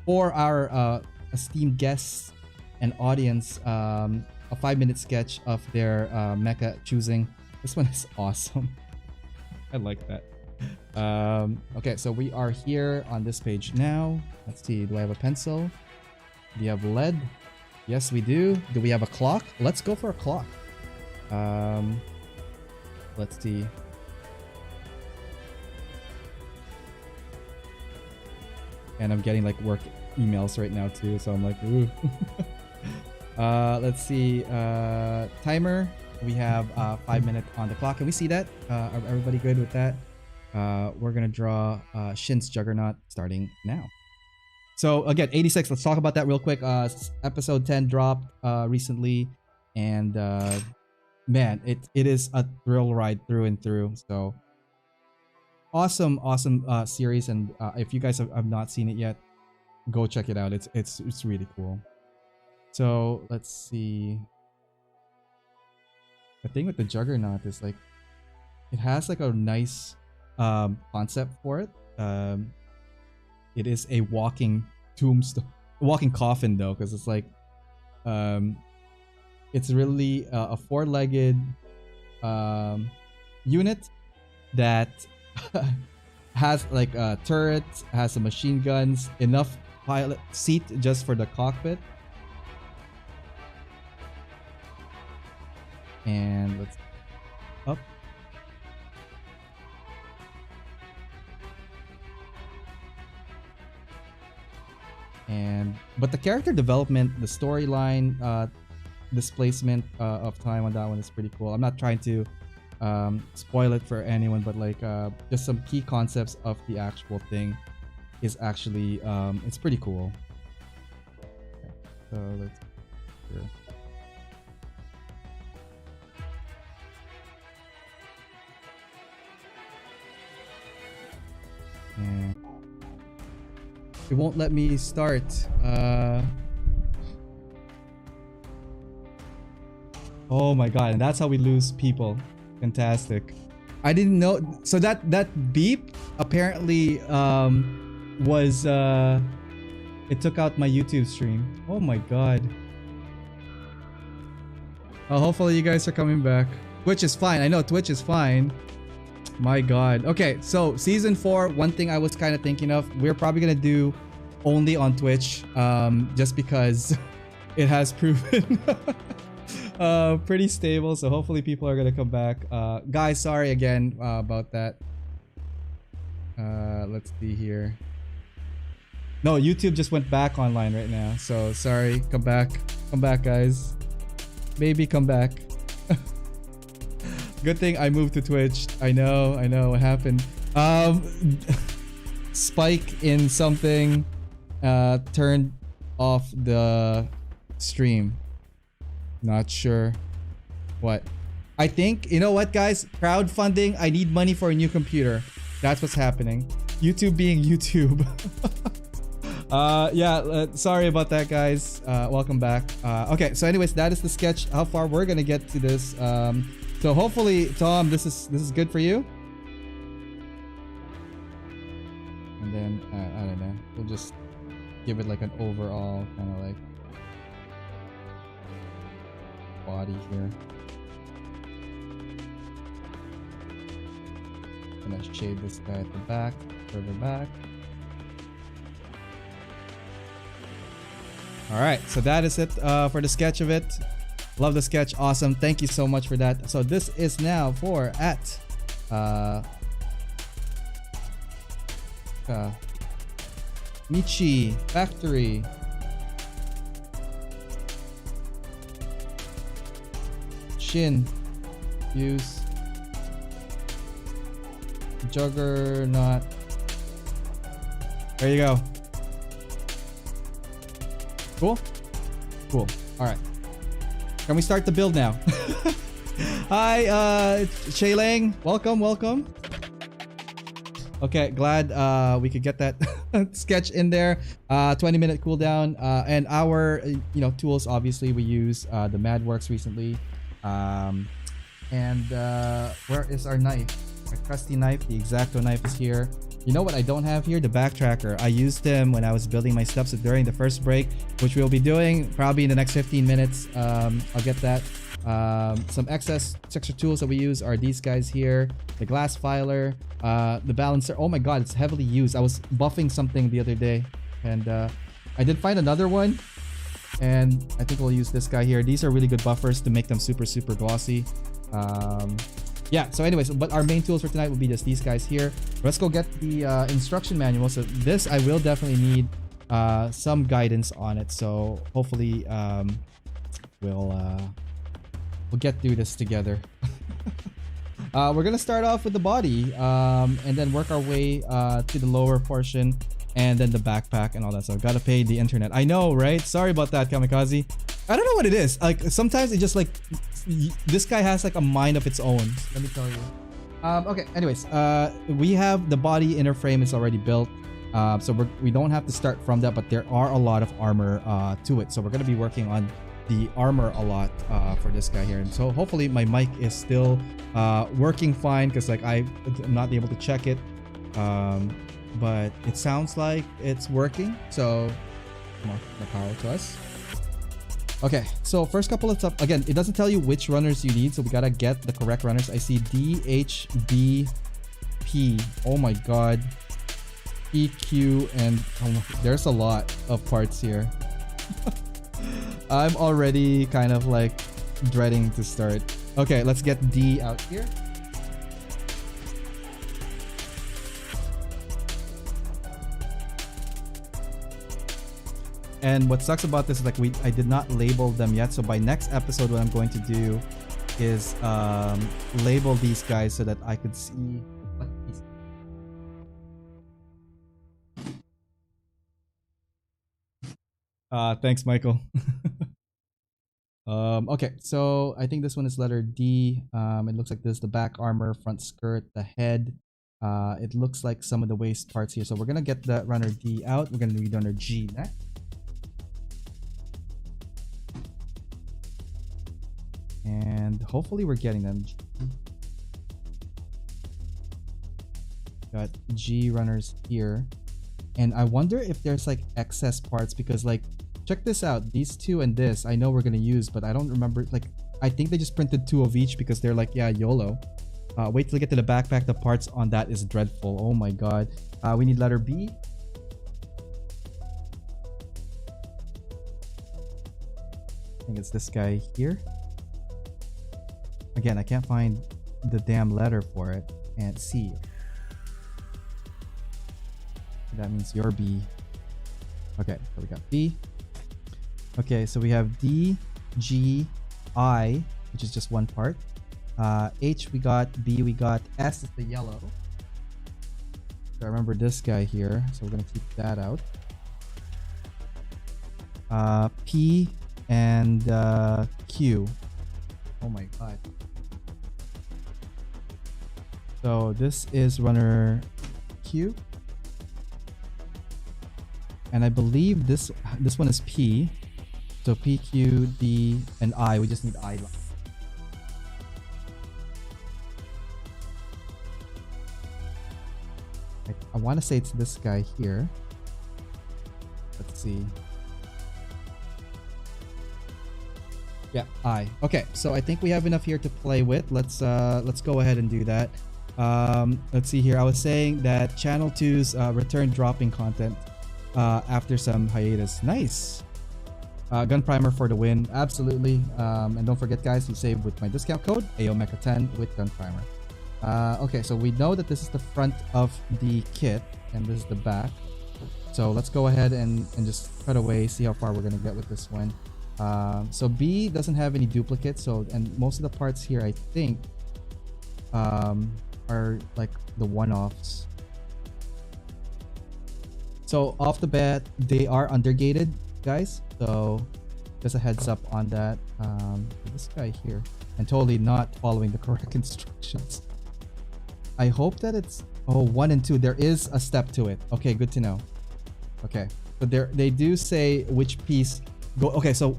for our esteemed guests and audience a 5-minute sketch of their mecha choosing. This one is awesome. I like that. Okay, so we are here on this page now. Let's see, do I have a pencil? Do you have lead? Yes, we do. Do we have a clock? Let's go for a clock. Let's see. And I'm getting like work emails right now too, so I'm like, ooh. Let's see. Timer. We have 5 minutes on the clock. Can we see that? Are everybody good with that? We're gonna draw Shin's Juggernaut starting now. So again, 86. Let's talk about that real quick. Episode 10 dropped recently, and man, it is a thrill ride through and through. So awesome series, and if you guys have not seen it yet, go check it out. It's really cool. So let's see. The thing with the Juggernaut is like it has like a nice concept for it. It is a walking tombstone, walking coffin though, because it's like it's really a 4-legged unit that has like a turret, has some machine guns, enough pilot seat just for the cockpit. And let's up. But the character development, the storyline, displacement of time on that one is pretty cool. I'm not trying to spoil it for anyone, but like just some key concepts of the actual thing is actually it's pretty cool. Okay, so let's sure. And it won't let me start. Oh my god, and that's how we lose people. Fantastic. I didn't know. So that beep apparently was it took out my YouTube stream. Oh my god. Hopefully you guys are coming back. Twitch is fine. I know Twitch is fine. My god. Okay, so season 4, one thing I was kind of thinking of, we're probably gonna do only on Twitch, just because it has proven pretty stable. So hopefully people are gonna come back. Guys, sorry again about that. Let's see here. No, YouTube just went back online right now, so sorry. Come back, guys. Maybe come back. Good thing I moved to Twitch. I know what happened. Spike in something turned off the stream. Not sure what. I think, you know what guys? Crowdfunding. I need money for a new computer. That's what's happening. YouTube being YouTube. Yeah, sorry about that guys. Welcome back. Okay, so anyways, that is the sketch. How far we're gonna get to this. So hopefully, Tom, this is good for you. And then I don't know. We'll just give it like an overall kind of like body here. I'm gonna shade this guy at the back, further back. All right, so that is it for the sketch of it. Love the sketch, awesome. Thank you so much for that. So this is now for at Michi Factory. Shin use Juggernaut. There you go. Cool? Cool. Alright. Can we start the build now? Hi, Shaylang. Welcome, welcome. Okay, glad we could get that sketch in there. 20-minute cooldown. And our tools, obviously we use the MadWorks recently. And where is our knife? Our trusty knife, the X-Acto knife is here. You know what I don't have here? The backtracker. I used them when I was building my stuff, so during the first break, which we'll be doing probably in the next 15 minutes. I'll get that. Some extra tools that we use are these guys here. The glass filer, the balancer. Oh my god, it's heavily used. I was buffing something the other day, and I did find another one. And I think we'll use this guy here. These are really good buffers to make them super glossy. Yeah, so anyways, but our main tools for tonight will be just these guys here. Let's go get the instruction manual. So this I will definitely need some guidance on it. So hopefully we'll get through this together. We're gonna start off with the body and then work our way to the lower portion and then the backpack and all that stuff. Gotta pay the internet. I know, right? Sorry about that, Kamikaze. I don't know what it is. Like sometimes it just like this guy has like a mind of its own. Let me tell you. Okay. Anyways, we have the body inner frame is already built. So we don't have to start from that, but there are a lot of armor to it. So we're gonna be working on the armor a lot for this guy here. And so hopefully my mic is still working fine because like I'm not able to check it. But it sounds like it's working. So more power to us. Okay, so first couple of stuff. Again, it doesn't tell you which runners you need, so we gotta get the correct runners. I see D, H, B, P. Oh my god. E, Q, and there's a lot of parts here. I'm already kind of like dreading to start. Okay, let's get D out here. And what sucks about this is like I did not label them yet. So by next episode, what I'm going to do is label these guys so that I could see what these. Thanks, Michael. Okay, so I think this one is letter D. It looks like this: the back armor, front skirt, the head. It looks like some of the waist parts here. So we're gonna get the runner D out. We're gonna need runner G next. And hopefully we're getting them. Got G runners here. And I wonder if there's like excess parts because like, check this out. These two and this, I know we're going to use, but I don't remember. Like, I think they just printed 2 of each because they're like, yeah, YOLO. Wait till we get to the backpack. The parts on that is dreadful. Oh my god. We need letter B. I think it's this guy here. Again, I can't find the damn letter for it. And C. That means your B. Okay, so we got B. Okay, so we have D, G, I, which is just one part. H we got, B we got, S is the yellow. So I remember this guy here, so we're gonna keep that out. P and Q. Oh my god. So this is runner Q. And I believe this one is P. So P, Q, D, and I. We just need I. I want to say it's this guy here. Let's see. Yeah, I. Okay, so I think we have enough here to play with. Let's go ahead and do that. Let's see here. I was saying that Channel 2's return dropping content after some hiatus. Nice. Gunprimer for the win, absolutely. And don't forget, guys, you save with my discount code AOMECHA10 with Gunprimer. Okay, so we know that this is the front of the kit and this is the back. So let's go ahead and just cut away, see how far we're gonna get with this one. So B doesn't have any duplicates, and most of the parts here, I think, are like the one-offs. So off the bat, they are undergated, guys. So just a heads up on that. This guy here, and totally not following the correct instructions. I hope that it's 1 and 2. There is a step to it. Okay, good to know. Okay, but they do say which piece go. Okay, so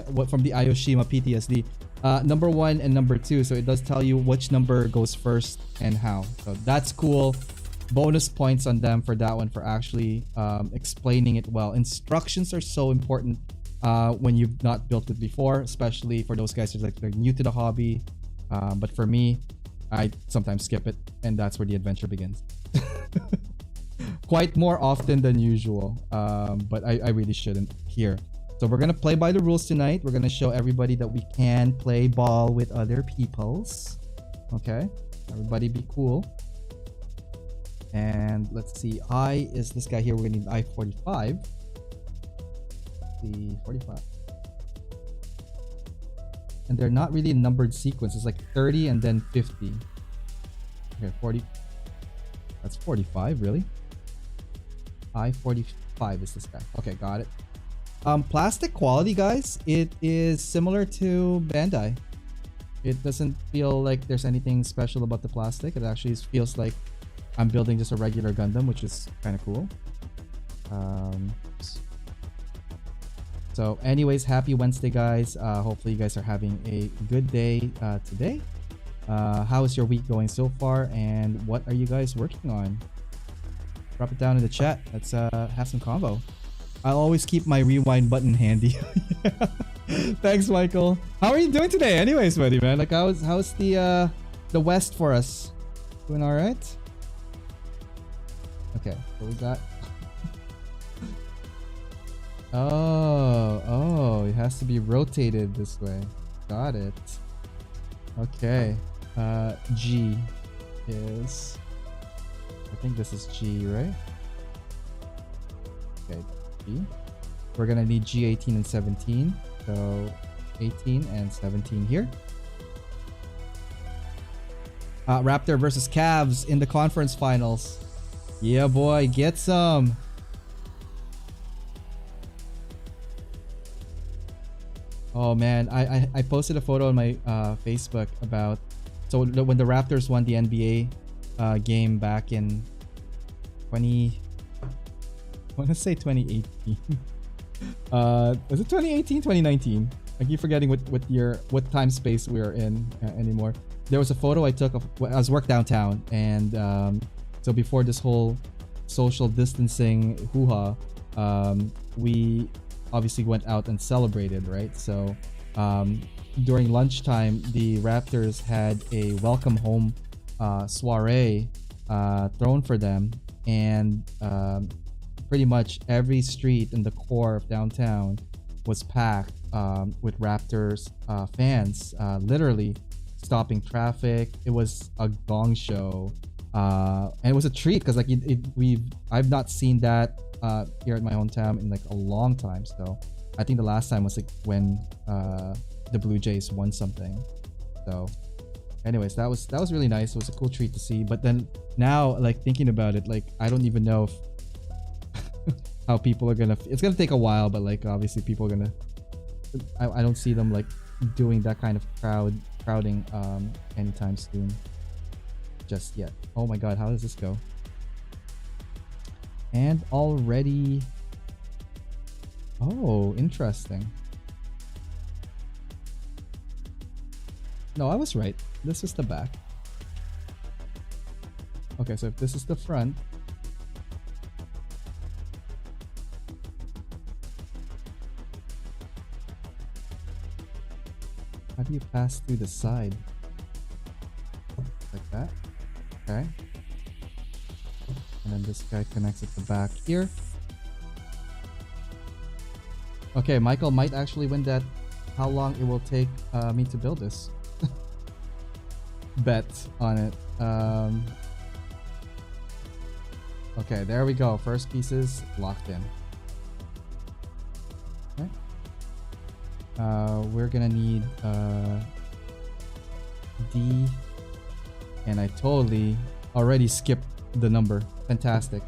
what from the Ayoshima PTSD, number 1 and number 2. So it does tell you which number goes first and how. So that's cool. Bonus points on them for that one, for actually explaining it well. Instructions are so important when you've not built it before, especially for those guys who they're new to the hobby. But for me, I sometimes skip it, and that's where the adventure begins. Quite more often than usual, but I really shouldn't here. So we're gonna play by the rules tonight. We're gonna show everybody that we can play ball with other peoples. Okay, everybody be cool. And let's see, I is this guy here. We're gonna need I-45. The 45. And they're not really in numbered sequence. It's like 30 and then 50. Okay, 40. That's 45, really? I-45 is this guy. Okay, got it. Plastic quality, guys, it is similar to Bandai. It doesn't feel like there's anything special about the plastic. It actually feels like I'm building just a regular Gundam, which is kind of cool. So anyways, happy Wednesday, guys. Hopefully you guys are having a good day today. How is your week going so far, and what are you guys working on? Drop it down in the chat. Let's have some convo. I'll always keep my rewind button handy. Yeah. Thanks, Michael. How are you doing today anyways, buddy, man? Like, how's the West for us? Doing all right? Okay, what was that? Oh, it has to be rotated this way. Got it. Okay. G is, I think this is G, right? Okay, G. We're gonna need G18 and 17. So 18 and 17 here. Raptor versus Cavs in the conference finals. Yeah, boy, get some. Oh man, I posted a photo on my Facebook about, so when the Raptors won the NBA game back in I want to say 2018. Was it 2018, 2019? I keep forgetting what time space we are in anymore. There was a photo I took of, I was work downtown, and so before this whole social distancing hoo-ha, we obviously went out and celebrated, right? So during lunchtime, the Raptors had a welcome home soiree thrown for them, and pretty much every street in the core of downtown was packed with Raptors fans, literally stopping traffic. It was a gong show, and it was a treat because like I've not seen that here at my hometown in like a long time. So I think the last time was like when the Blue Jays won something. So anyways, that was really nice. It was a cool treat to see. But then now, like thinking about it, like I don't even know if how people are gonna, it's gonna take a while, but like obviously people are gonna, I don't see them like doing that kind of crowding anytime soon just yet. Oh my god, how does this go? And already, oh, interesting. No, I was right. This is the back. Okay, so if this is the front, how do you pass through the side? Like that. Okay. And then this guy connects at the back here. Okay, Michael might actually win that. How long it will take me to build this? Bet on it. Okay, there we go. First pieces locked in. Okay. We're gonna need D, and I totally already skipped the number. Fantastic.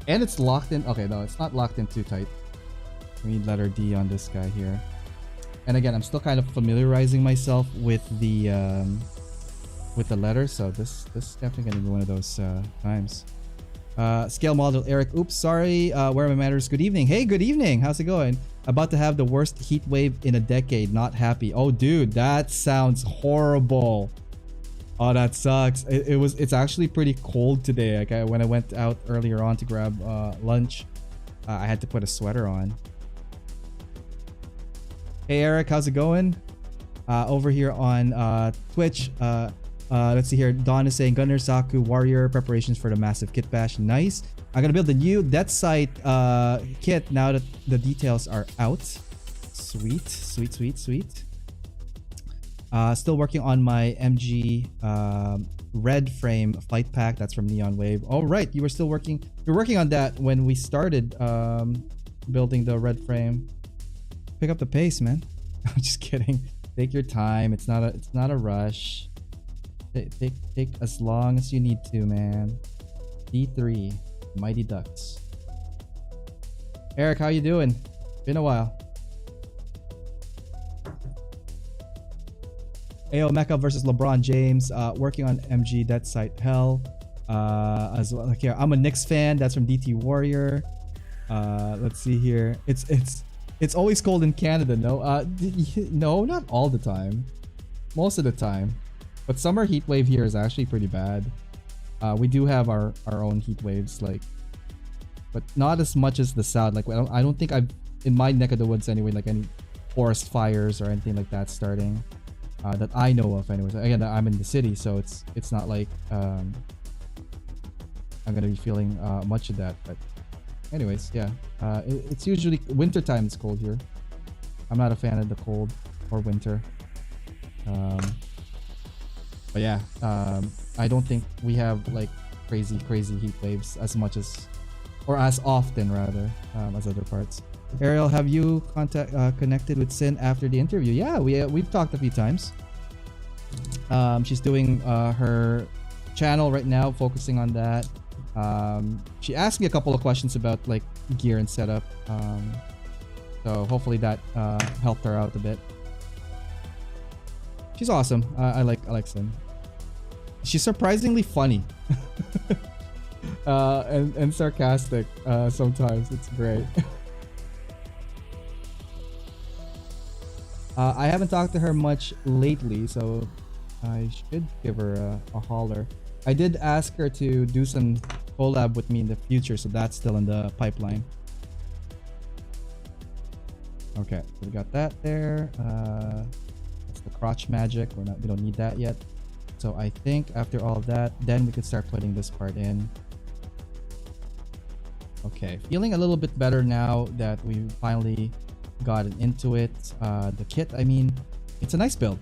And it's locked in. Okay, no, it's not locked in too tight. We need letter D on this guy here. And again, I'm still kind of familiarizing myself with the letters, so this is definitely gonna be one of those times. Scale model Eric. Oops, sorry. Where are my matters? Good evening. Hey, good evening. How's it going? About to have the worst heat wave in a decade. Not happy. Oh, dude, that sounds horrible. Oh, that sucks. It's actually pretty cold today. Like when I went out earlier on to grab lunch, I had to put a sweater on. Hey Eric, how's it going? Over here on Twitch. Let's see here. Don is saying Gunner Saku Warrior preparations for the massive kit bash. Nice. I'm gonna build the new Death Sight kit now that the details are out. Sweet, sweet, sweet, sweet. Still working on my MG red frame flight pack. That's from Neon Wave. All right, you were still working. You're working on that when we started building the red frame. Pick up the pace, man. I'm just kidding. Take your time. It's not a rush. Take as long as you need to, man. D3, Mighty Ducks. Eric, how you doing? Been a while. AO Mecha versus LeBron James. Working on MG Dead Sight Hell. As well. Like here, I'm a Knicks fan. That's from DT Warrior. Let's see here. It's always cold in Canada, no? No, not all the time. Most of the time. But summer heat wave here is actually pretty bad. We do have our own heat waves, like, but not as much as the south. Like I don't think I've in my neck of the woods anyway, like any forest fires or anything like that starting that I know of. Anyways, again, I'm in the city, so it's not like I'm gonna be feeling much of that. But anyways, yeah, it's usually winter time. It's cold here. I'm not a fan of the cold or winter. But yeah, I don't think we have like crazy heat waves as much as, or as often rather, as other parts. Ariel, have you connected with Sin after the interview? Yeah, we've talked a few times. She's doing her channel right now, focusing on that. She asked me a couple of questions about like gear and setup. So hopefully that helped her out a bit. She's awesome. I like Sin. She's surprisingly funny and sarcastic sometimes. It's great. I haven't talked to her much lately, so I should give her a holler. I did ask her to do some collab with me in the future, so that's still in the pipeline. Okay, so we got that there. The crotch magic, we don't need that yet. So I think after all of that, then we could start putting this part in. Okay, feeling a little bit better now that we finally gotten into it. The kit, I mean, it's a nice build.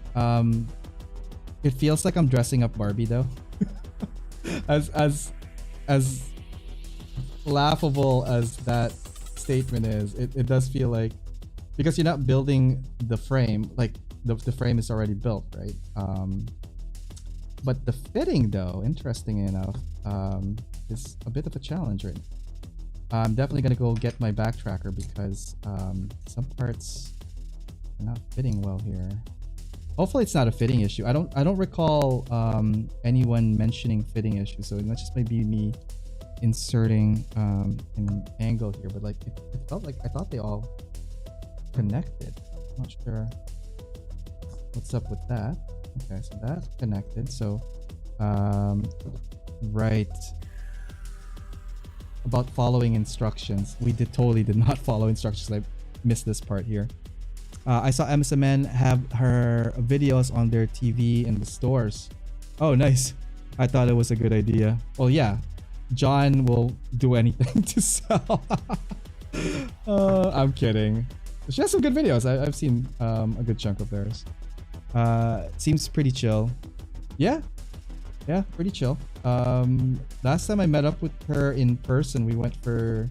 It feels like I'm dressing up Barbie though. as laughable as that statement is, it does feel like, because you're not building the frame, like the frame is already built, right? But the fitting though, interesting enough, is a bit of a challenge right now. I'm definitely gonna go get my backtracker because some parts are not fitting well here. Hopefully it's not a fitting issue. I don't recall anyone mentioning fitting issues, so that just might be me inserting an angle here, but like it felt like I thought they all connected. I'm not sure what's up with that. Okay, so that's connected. So right, about following instructions, we totally did not follow instructions. I missed this part here. I saw MSMN have her videos on their TV in the stores. Oh, nice. I thought it was a good idea. Well, yeah, John will do anything to sell. I'm kidding. She has some good videos. I've seen a good chunk of theirs. Seems pretty chill. Yeah, yeah, pretty chill. Last time I met up with her in person, we went for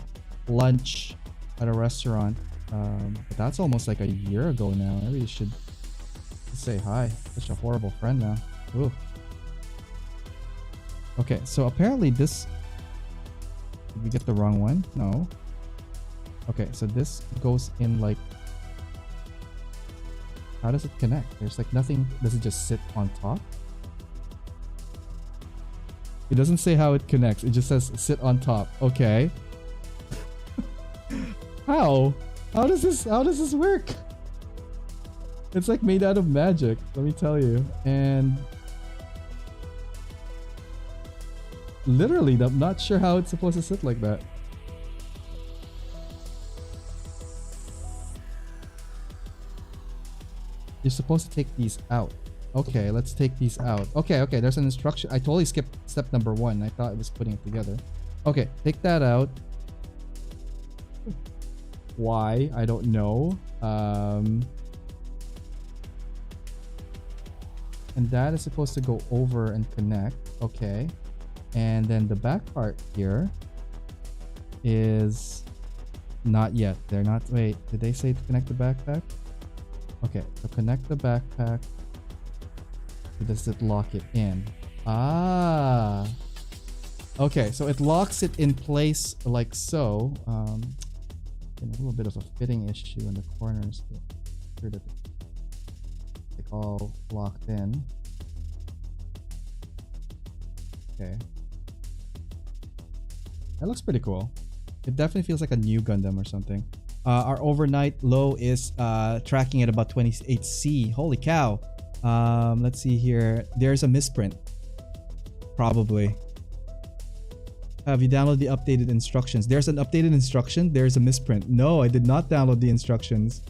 lunch at a restaurant. But that's almost like a year ago now. I really should say hi. Such a horrible friend now. Ooh. Okay, so apparently this... Did we get the wrong one? No. Okay, so this goes in like... How does it connect? There's like nothing... Does it just sit on top? It doesn't say how it connects. It just says sit on top. Okay. How? How does this work? It's like made out of magic, let me tell you. And literally, I'm not sure how it's supposed to sit like that. You're supposed to take these out. Okay, let's take these out. Okay, there's an instruction. I totally skipped step number 1. I thought it was putting it together. Okay, take that out. Why? I don't know. And that is supposed to go over and connect. Okay. And then the back part here is not yet. They're not... Wait, did they say to connect the backpack? Okay, so connect the backpack. Does it lock it in? Ah. Okay, so it locks it in place like so. A little bit of a fitting issue in the corners. Sure that it's all locked in. Okay. That looks pretty cool. It definitely feels like a new Gundam or something. Our overnight low is tracking at about 28C. Holy cow. Let's see here. There's a misprint. Probably. Have you downloaded the updated instructions? There's an updated instruction. There's a misprint. No, I did not download the instructions.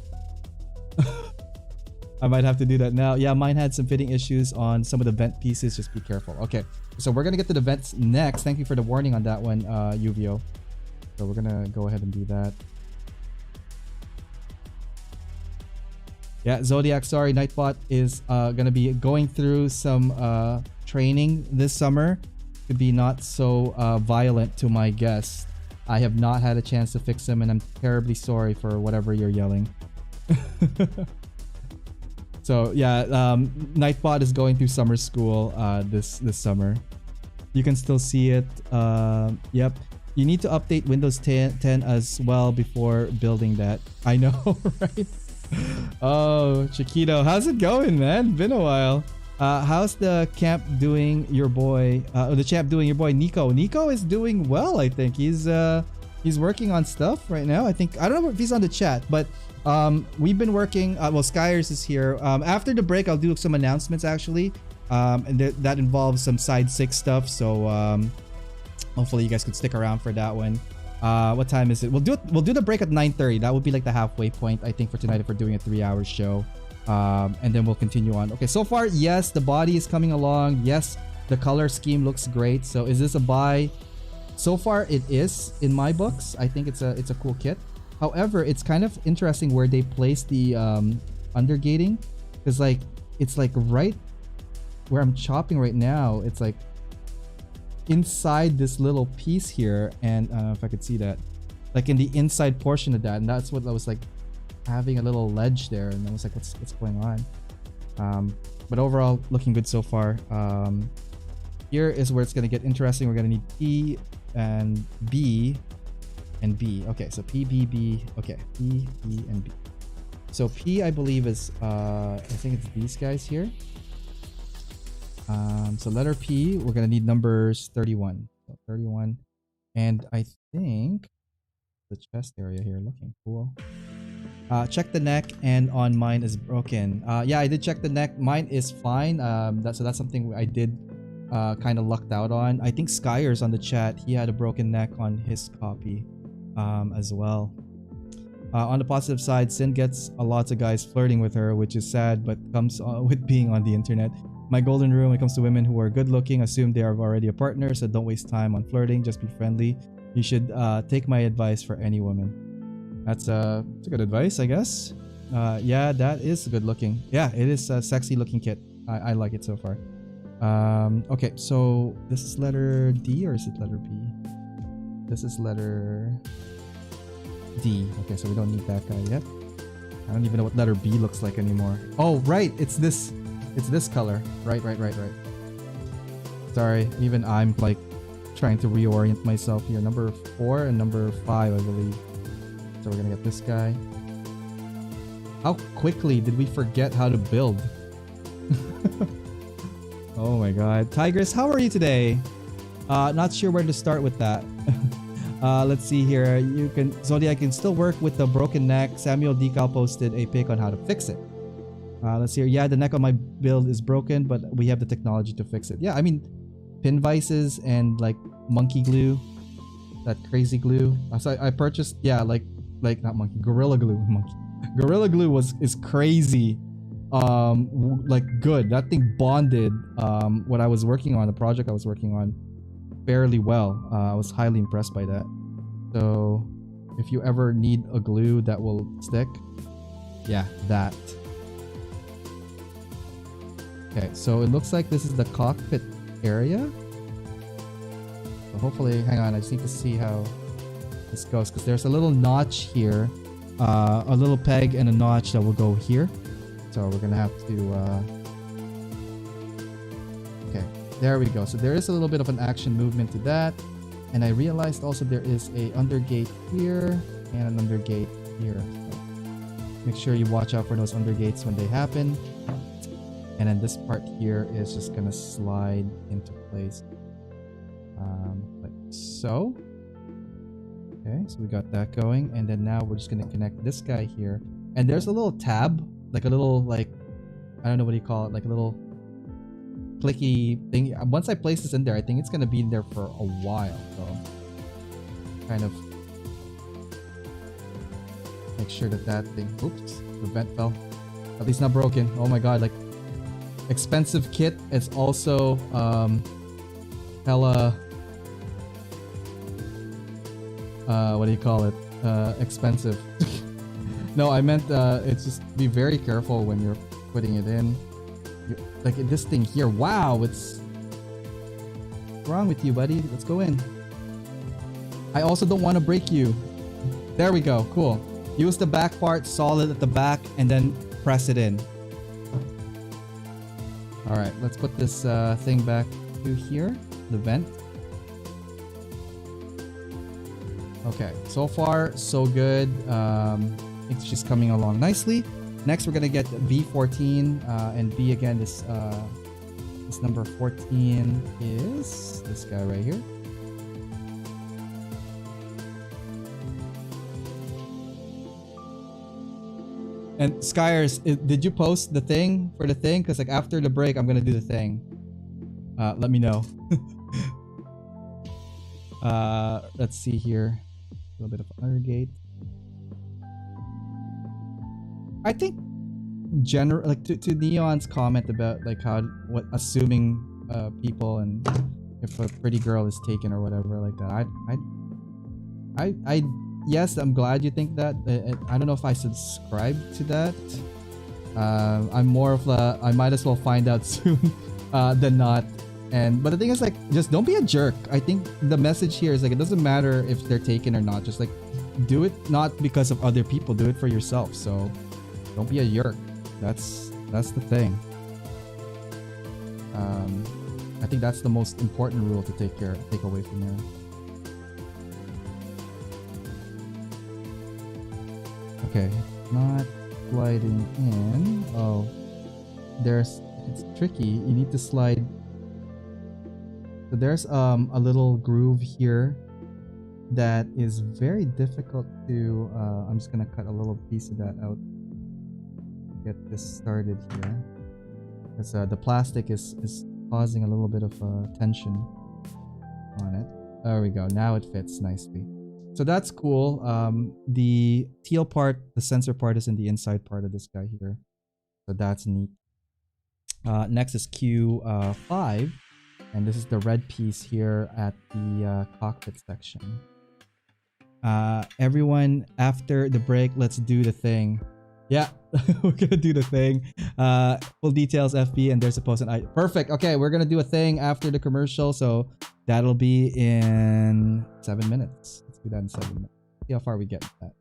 I might have to do that now. Yeah, mine had some fitting issues on some of the vent pieces. Just be careful. Okay, so we're gonna get to the vents next. Thank you for the warning on that one, Uvio. So we're gonna go ahead and do that. Yeah, Zodiac, sorry, Nightbot is gonna be going through some training this summer to be not so violent to my guests. I have not had a chance to fix him, and I'm terribly sorry for whatever you're yelling. So yeah, Nightbot is going through summer school this summer. You can still see it. Yep. You need to update Windows 10 as well before building that. I know, right? Oh, Chiquito, how's it going, man? Been a while. How's the camp doing your boy? The champ doing your boy Nico? Nico is doing well, I think. He's working on stuff right now. I don't know if he's on the chat, but we've been working. Well, Skyers is here. After the break, I'll do some announcements actually, and that involves some side 6 stuff. So hopefully you guys could stick around for that one. What time is it? We'll do the break at 9:30. That would be like the halfway point, I think, for tonight if we're doing a 3-hour show. And then we'll continue on. Okay, so far, yes, the body is coming along. Yes, the color scheme looks great. So is this a buy? So far, it is in my books. I think it's a cool kit. However, it's kind of interesting where they place the undergating, because like it's like right where I'm chopping right now. It's like inside this little piece here, and I don't know if I could see that, like in the inside portion of that, and that's what I was like having a little ledge there, and I was like, what's going on? But overall, looking good so far. Here is where it's gonna get interesting. We're gonna need P and B and B. Okay, so P, B, B. Okay, P, B, and B. So P, I believe, is I think it's these guys here. So letter P, we're gonna need numbers 31. So 31, and I think the chest area here looking cool. Check the neck, and on mine is broken. Yeah, I did check the neck. Mine is fine. So that's something I did kind of lucked out on. I think Skyers on the chat, he had a broken neck on his copy as well. On the positive side, Sin gets a lot of guys flirting with her, which is sad, but comes with being on the internet. My golden rule when it comes to women who are good looking, assume they are already a partner, so don't waste time on flirting, just be friendly. You should take my advice for any woman. That's it's a good advice, I guess. Yeah, that is good looking. Yeah, it is a sexy looking kit. I like it so far. Okay, so this is letter D or is it letter B? This is letter D. Okay, so we don't need that guy yet. I don't even know what letter B looks like anymore. Oh, right, it's this color. Right. Sorry, even I'm like trying to reorient myself here. Number 4 and number 5, I believe. So we're gonna get this guy. How quickly did we forget how to build? Oh my god. Tigress, how are you today? Not sure where to start with that. Let's see here. You can Zodiac can still work with the broken neck. Samuel Decal posted a pic on how to fix it. Let's see here. Yeah, the neck on my build is broken, but we have the technology to fix it. Yeah, I mean, pin vices and like monkey glue, that crazy glue. So I purchased, yeah, like not monkey, gorilla glue. Monkey, gorilla glue is crazy. Like good. That thing bonded what I was working on, the project I was working on, fairly well. I was highly impressed by that. So if you ever need a glue that will stick, yeah, that. Okay, so it looks like this is the cockpit area. So hopefully, hang on, I just need to see how this goes, because there's a little notch here, a little peg and a notch that will go here. So we're gonna have to okay, there we go. So there is a little bit of an action movement to that, and I realized also there is a undergate here and an undergate here. So make sure you watch out for those undergates when they happen. And then this part here is just gonna slide into place, like so. Okay, so we got that going, and then now we're just gonna connect this guy here. And there's a little tab, like a little, like, I don't know what do you call it, like a little clicky thing. Once I place this in there, I think it's gonna be in there for a while. So kind of make sure that that thing, oops, the vent fell. At least not broken. Oh my god, like expensive kit. It's also hella what do you call it, expensive. No, I meant it's just be very careful when you're putting it in. Like this thing here, wow, what's wrong with you, buddy? Let's go in. I also don't want to break you. There we go, cool. Use the back part solid at the back and then press it in. Alright, let's put this thing back to here, the vent. Okay, so far so good. It's just coming along nicely. Next we're gonna get B14 and B again. This number 14 is this guy right here. And Skyers, did you post the thing for the thing? Because like after the break, I'm gonna do the thing. Let me know. Let's see here. A little bit of undergate. I think general, like to Neon's comment about like how what assuming people and if a pretty girl is taken or whatever like that. I yes, I'm glad you think that. I don't know if I subscribe to that. I'm more of a I might as well find out soon than not. But the thing is, like, just don't be a jerk. I think the message here is like it doesn't matter if they're taken or not. Just like do it not because of other people. Do it for yourself. So don't be a yerk. That's the thing. I think that's the most important rule to take away from here. Okay, not sliding in. Oh, it's tricky. You need to slide. So there's a little groove here that is very difficult to. I'm just gonna cut a little piece of that out. Get this started here, because the plastic is causing a little bit of tension on it. There we go. Now it fits nicely. So that's cool. The teal part, the sensor part, is in the inside part of this guy here. So that's neat. Next is Q5. And this is the red piece here at the cockpit section. Everyone, after the break, let's do the thing. Yeah, we're gonna do the thing. Full details FB, and there's a post. And perfect. Okay, we're gonna do a thing after the commercial, so that'll be in 7 minutes. Let's do that in 7 minutes. See how far we get with that.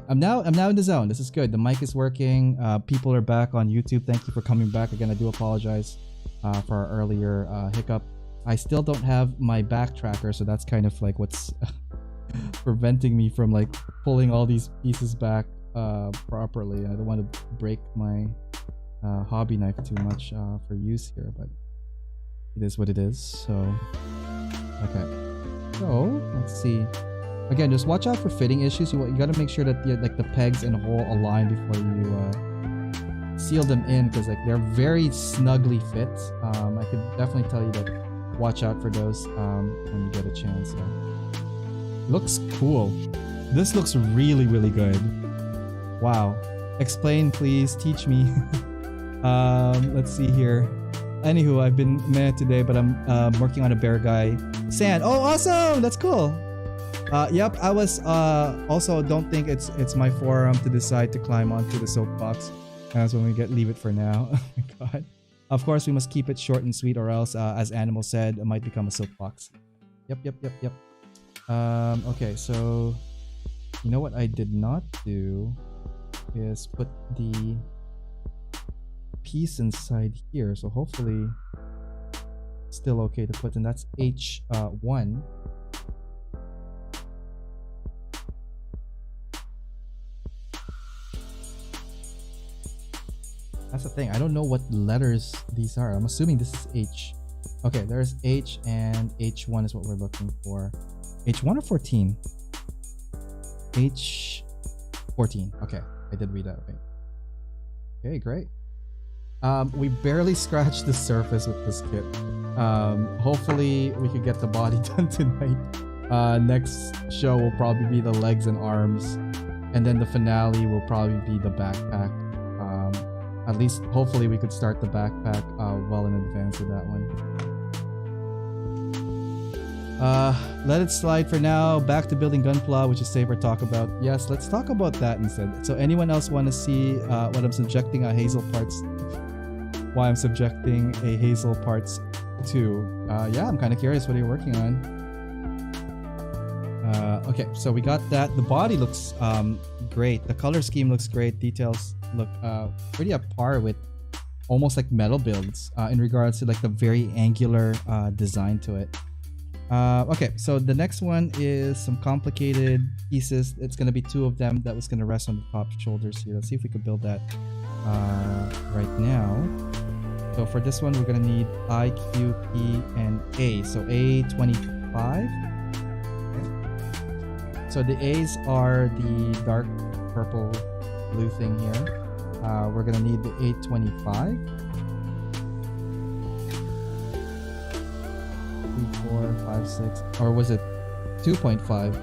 I'm now in the zone. This is good. The mic is working. People are back on YouTube. Thank you for coming back again. I do apologize for our earlier hiccup. I still don't have my back tracker, so that's kind of like what's preventing me from like pulling all these pieces back properly. I don't want to break my hobby knife too much for use here, but it is what it is. So okay, so let's see. Again, just watch out for fitting issues. You got to make sure that the pegs and hole align before you seal them in, because like they're very snugly fit. I could definitely tell you that watch out for those when you get a chance. Looks cool. This looks really, really good. Wow. Explain, please. Teach me. Let's see here. Anywho, I've been meh today, but I'm working on a bear guy. Sand. Oh, awesome! That's cool. Yep, I was also don't think it's my forum to decide to climb onto the soapbox. That's when we leave it for now. Oh my god. Of course, we must keep it short and sweet, or else, as Animal said, it might become a soapbox. Yep. Okay, so you know what I did not do is put the piece inside here. So hopefully, still okay to put in. That's H1. That's the thing. I don't know what letters these are. I'm assuming this is H. Okay, there's H, and H1 is what we're looking for. H1 or 14? H14. Okay, I did read that right. Okay, great. We barely scratched the surface with this kit. Hopefully we could get the body done tonight. Next show will probably be the legs and arms, and then the finale will probably be the backpack. At least, hopefully, we could start the backpack well in advance of that one. Let it slide for now. Back to building Gunpla, which is safer talk about. Yes, let's talk about that instead. So, anyone else want to see what I'm subjecting a Hazel parts? Why I'm subjecting a Hazel parts to? Yeah, I'm kind of curious what you're working on. Okay, so we got that. The body looks great. The color scheme looks great. Details look pretty at par with almost like metal builds in regards to like the very angular design to it. Okay, so the next one is some complicated pieces. It's going to be 2 of them that was going to rest on the top shoulders here. Let's see if we could build that right now. So for this one, we're going to need I, Q, P, and A. So A25. So the A's are the dark purple blue thing here. We're gonna need the 825. 3, 4, 5, 6, or was it 2.5?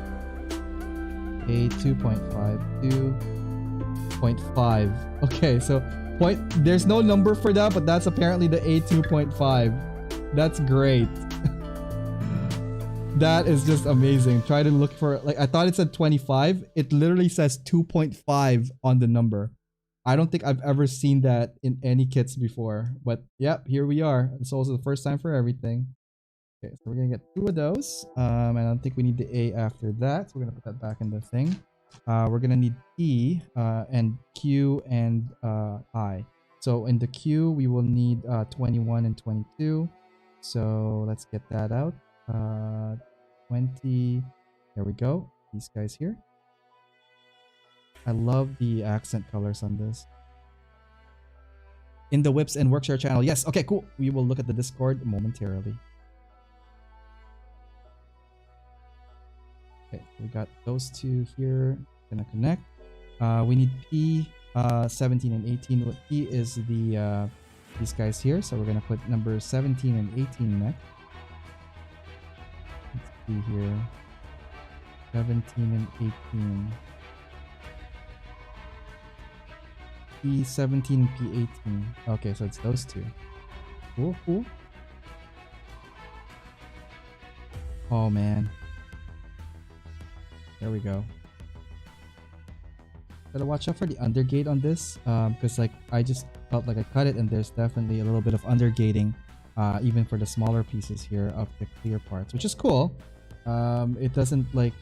A 2.5, 2.5. Okay, so there's no number for that, but that's apparently the A 2.5. That's great. That is just amazing. Try to look for, like, I thought it said 25. It literally says 2.5 on the number. I don't think I've ever seen that in any kits before. But yep, here we are. It's also the first time for everything. Okay, so we're gonna get 2 of those. And I don't think we need the A after that. So we're gonna put that back in the thing. We're gonna need E and Q and I. So in the Q, we will need 21 and 22. So let's get that out. 20. There we go. These guys here. I love the accent colors on this. In the Whips and Workshare channel. Yes. Okay, cool. We will look at the Discord momentarily. Okay, we got those 2 here. Gonna connect. We need P 17 and 18. What P is the these guys here. So we're gonna put number 17 and 18 next. Let's see here. 17 and 18. P17, P18. Okay, so it's those 2. Cool, cool. Oh man. There we go. Gotta watch out for the undergate on this, because like I just felt like I cut it and there's definitely a little bit of undergating, even for the smaller pieces here of the clear parts, which is cool. It doesn't like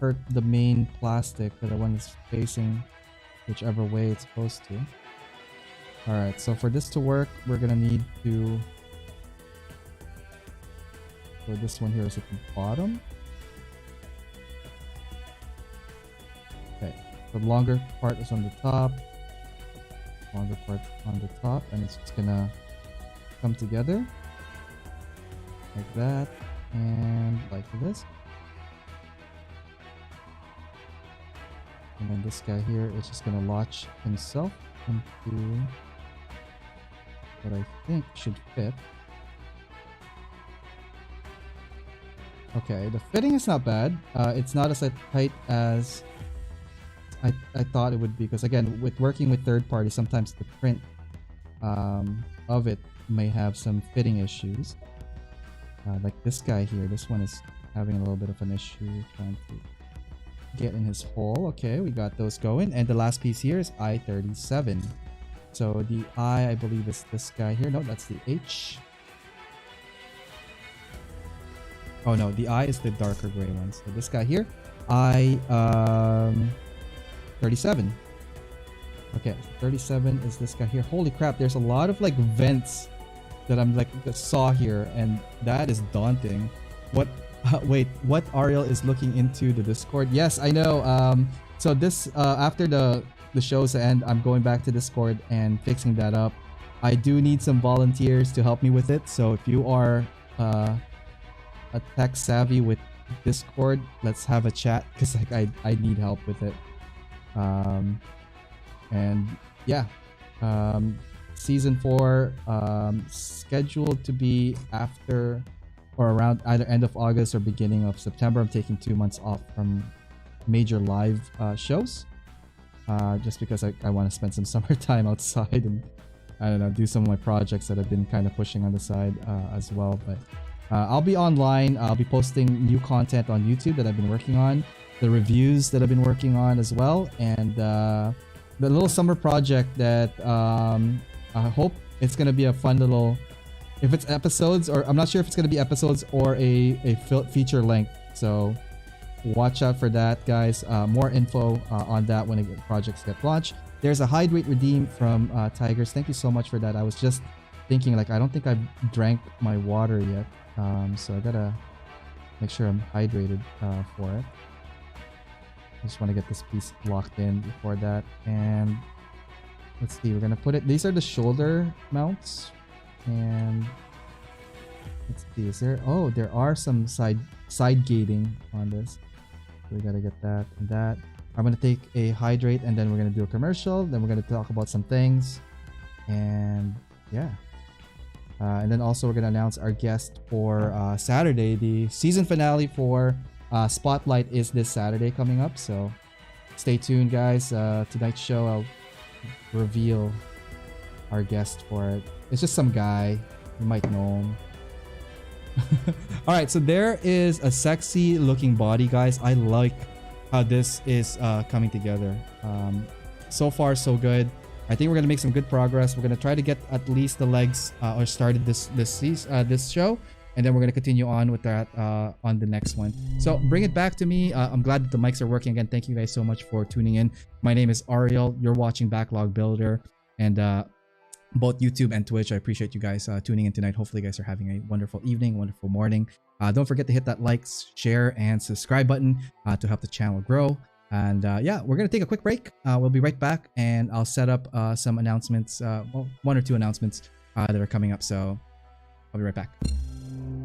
hurt the main plastic that the one is facing whichever way it's supposed to. Alright, so for this to work, we're gonna need to... So this one here is at the bottom. Okay, the longer part is on the top. Longer part on the top, and it's just gonna come together. Like that, and like this. And then this guy here is just gonna latch himself into what I think should fit. Okay, the fitting is not bad. It's not as tight as I thought it would be, because again, with working with third party, sometimes the print of it may have some fitting issues. Like this guy here, this one is having a little bit of an issue trying to get in his hole. Okay, we got those going. And the last piece here is I-37. So the I believe is this guy here. No, that's the H. Oh no, the I is the darker gray one. So this guy here, I-37. Okay, so 37 is this guy here. Holy crap, there's a lot of like vents that I'm like saw here, and that is daunting. What? Wait, what? Ariel is looking into the Discord. Yes, I know. So this after the show's end, I'm going back to Discord and fixing that up. I do need some volunteers to help me with it. So if you are a tech savvy with Discord, let's have a chat, because like I need help with it. And yeah, season 4 scheduled to be after or around either end of August or beginning of September. I'm taking 2 months off from major live shows, just because I want to spend some summertime outside and I don't know, do some of my projects that I've been kind of pushing on the side as well. But I'll be online. I'll be posting new content on YouTube that I've been working on, the reviews that I've been working on as well, and the little summer project that I hope it's gonna be a fun little, if it's episodes, or I'm not sure if it's gonna be episodes or a feature length. So watch out for that, guys. More info on that when projects get launched. There's a hydrate redeem from Tigers. Thank you so much for that. I was just thinking, like, I don't think I've drank my water yet, so I gotta make sure I'm hydrated for it. I just want to get this piece locked in before that. And let's see, we're gonna put it, these are the shoulder mounts, and let's see, is there, oh, there are some side gating on this, so we gotta get that and that. I'm gonna take a hydrate, and then we're gonna do a commercial, then we're gonna talk about some things, and yeah, and then also we're gonna announce our guest for Saturday. The season finale for Spotlight is this Saturday coming up, so stay tuned, guys. Tonight's show, I'll reveal our guest for it. It's just some guy, you might know him. All right, so there is a sexy looking body, guys. I like how this is coming together. So far so good. I think we're gonna make some good progress. We're gonna try to get at least the legs or started this show, and then we're gonna continue on with that on the next one. So bring it back to me. I'm glad that the mics are working again. Thank you guys so much for tuning in. My name is Ariel. You're watching Backlog Builder, and both YouTube and Twitch. I appreciate you guys tuning in tonight. Hopefully you guys are having a wonderful evening, wonderful morning. Don't forget to hit that like, share, and subscribe button to help the channel grow. And yeah, we're gonna take a quick break. We'll be right back, and I'll set up some announcements, well, 1 or 2 announcements that are coming up. So I'll be right back.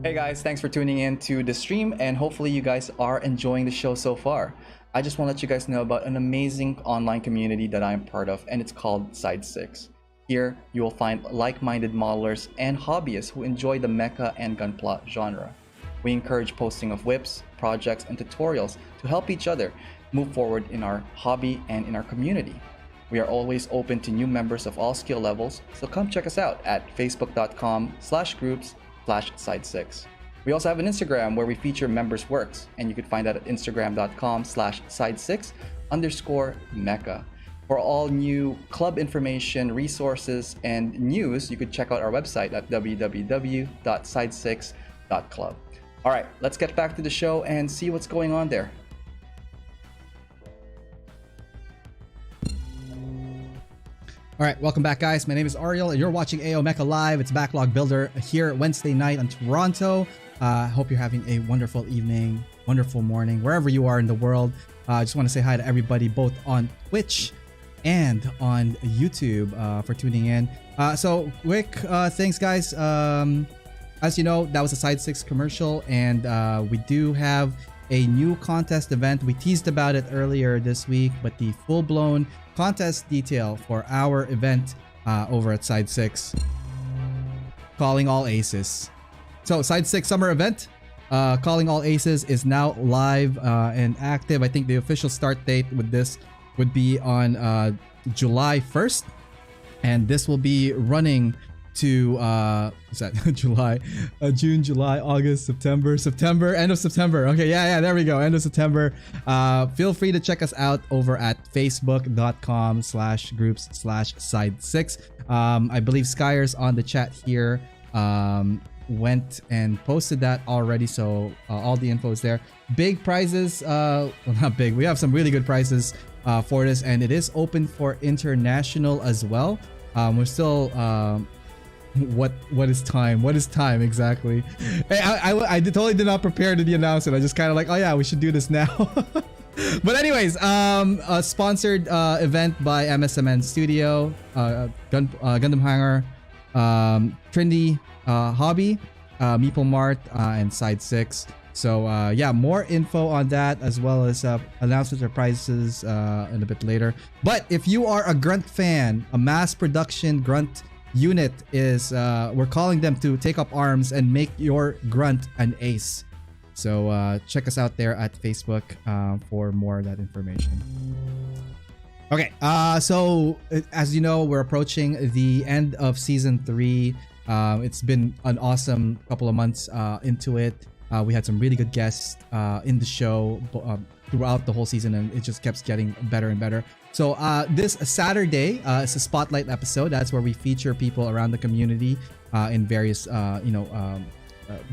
Hey guys, thanks for tuning in to the stream, and hopefully you guys are enjoying the show so far. I just want to let you guys know about an amazing online community that I'm part of, and it's called Side 6. Here, you will find like-minded modelers and hobbyists who enjoy the mecha and gunpla genre. We encourage posting of whips, projects, and tutorials to help each other move forward in our hobby and in our community. We are always open to new members of all skill levels, so come check us out at facebook.com/groups/side6. We also have an Instagram where we feature members' works, and you can find that at instagram.com/side6_mecha. For all new club information, resources, and news, you could check out our website at www.side6.club. All right, let's get back to the show and see what's going on there. All right, welcome back, guys. My name is Ariel, and you're watching AO Mecha Live. It's Backlog Builder here Wednesday night in Toronto. Hope you're having a wonderful evening, wonderful morning, wherever you are in the world. I just want to say hi to everybody, both on Twitch and on YouTube, for tuning in. So quick thanks, guys. As you know, that was a Side 6 commercial, and we do have a new contest event. We teased about it earlier this week, but the full-blown contest detail for our event over at Side 6, Calling All Aces. So Side 6 summer event, Calling All Aces, is now live and active. I think the official start date with this would be on July 1st, and this will be running to what's that? July, June, July, August, September, end of September. Okay, yeah, there we go, end of September. Feel free to check us out over at facebook.com/groups/side6. I believe Skyers on the chat here went and posted that already, so all the info is there. Big prizes, well, not big, we have some really good prizes for this, and it is open for international as well. We're still what is time exactly? Hey, I totally did not prepare to the announcement. I just kind of like, oh yeah, we should do this now. But anyways, a sponsored event by MSMN Studio, Gundam Hanger, Trendy Hobby, Meeple Mart, and Side 6. So yeah, more info on that, as well as announcements or prizes in a bit later. But if you are a Grunt fan, a mass production Grunt unit is, we're calling them to take up arms and make your Grunt an ace. So check us out there at Facebook for more of that information. Okay, so as you know, we're approaching the end of season 3. It's been an awesome couple of months into it. We had some really good guests in the show throughout the whole season, and it just kept getting better and better. So this Saturday is a spotlight episode. That's where we feature people around the community in various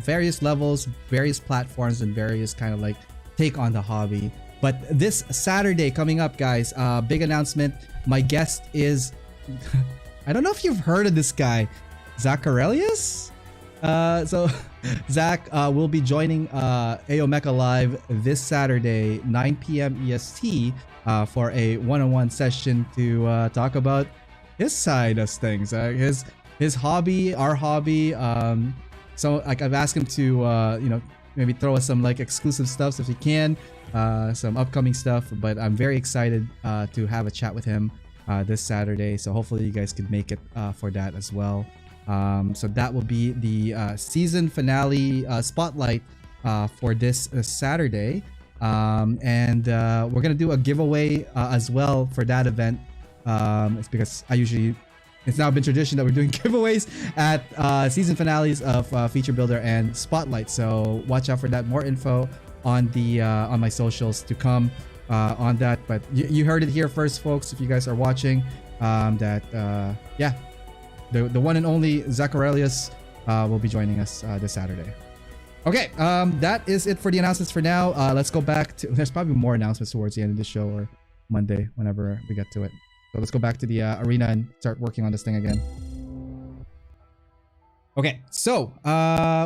various levels, various platforms, and various kind of like take on the hobby. But this Saturday coming up, guys, big announcement. My guest is I don't know if you've heard of this guy, Zacharelius. So Zach will be joining AO Mecha Live this Saturday, 9 p.m. EST, for a one-on-one session to talk about his side of things, his hobby, our hobby. So like I've asked him to maybe throw us some like exclusive stuff if he can, some upcoming stuff. But I'm very excited to have a chat with him this Saturday. So hopefully you guys could make it for that as well. So that will be the season finale spotlight for this Saturday, and we're gonna do a giveaway as well for that event. It's because it's now been tradition that we're doing giveaways at season finales of Feature Builder and Spotlight. So watch out for that. More info on the on my socials to come on that. But you heard it here first, folks. If you guys are watching, yeah. The one and only Zacharelius will be joining us this Saturday. Okay, that is it for the announcements for now. Let's go back to... There's probably more announcements towards the end of the show, or Monday, whenever we get to it. So let's go back to the arena and start working on this thing again. Okay, so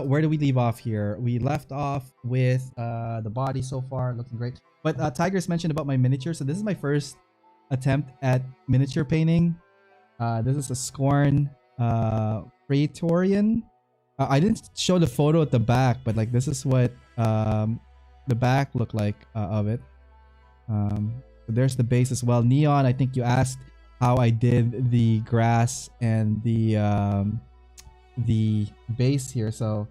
where do we leave off here? We left off with the body so far, looking great. But Tigers mentioned about my miniature. So this is my first attempt at miniature painting. This is a Scorn Praetorian. I didn't show the photo at the back, but like this is what the back looked like of it. So there's the base as well. Neon, I think you asked how I did the grass and the base here, so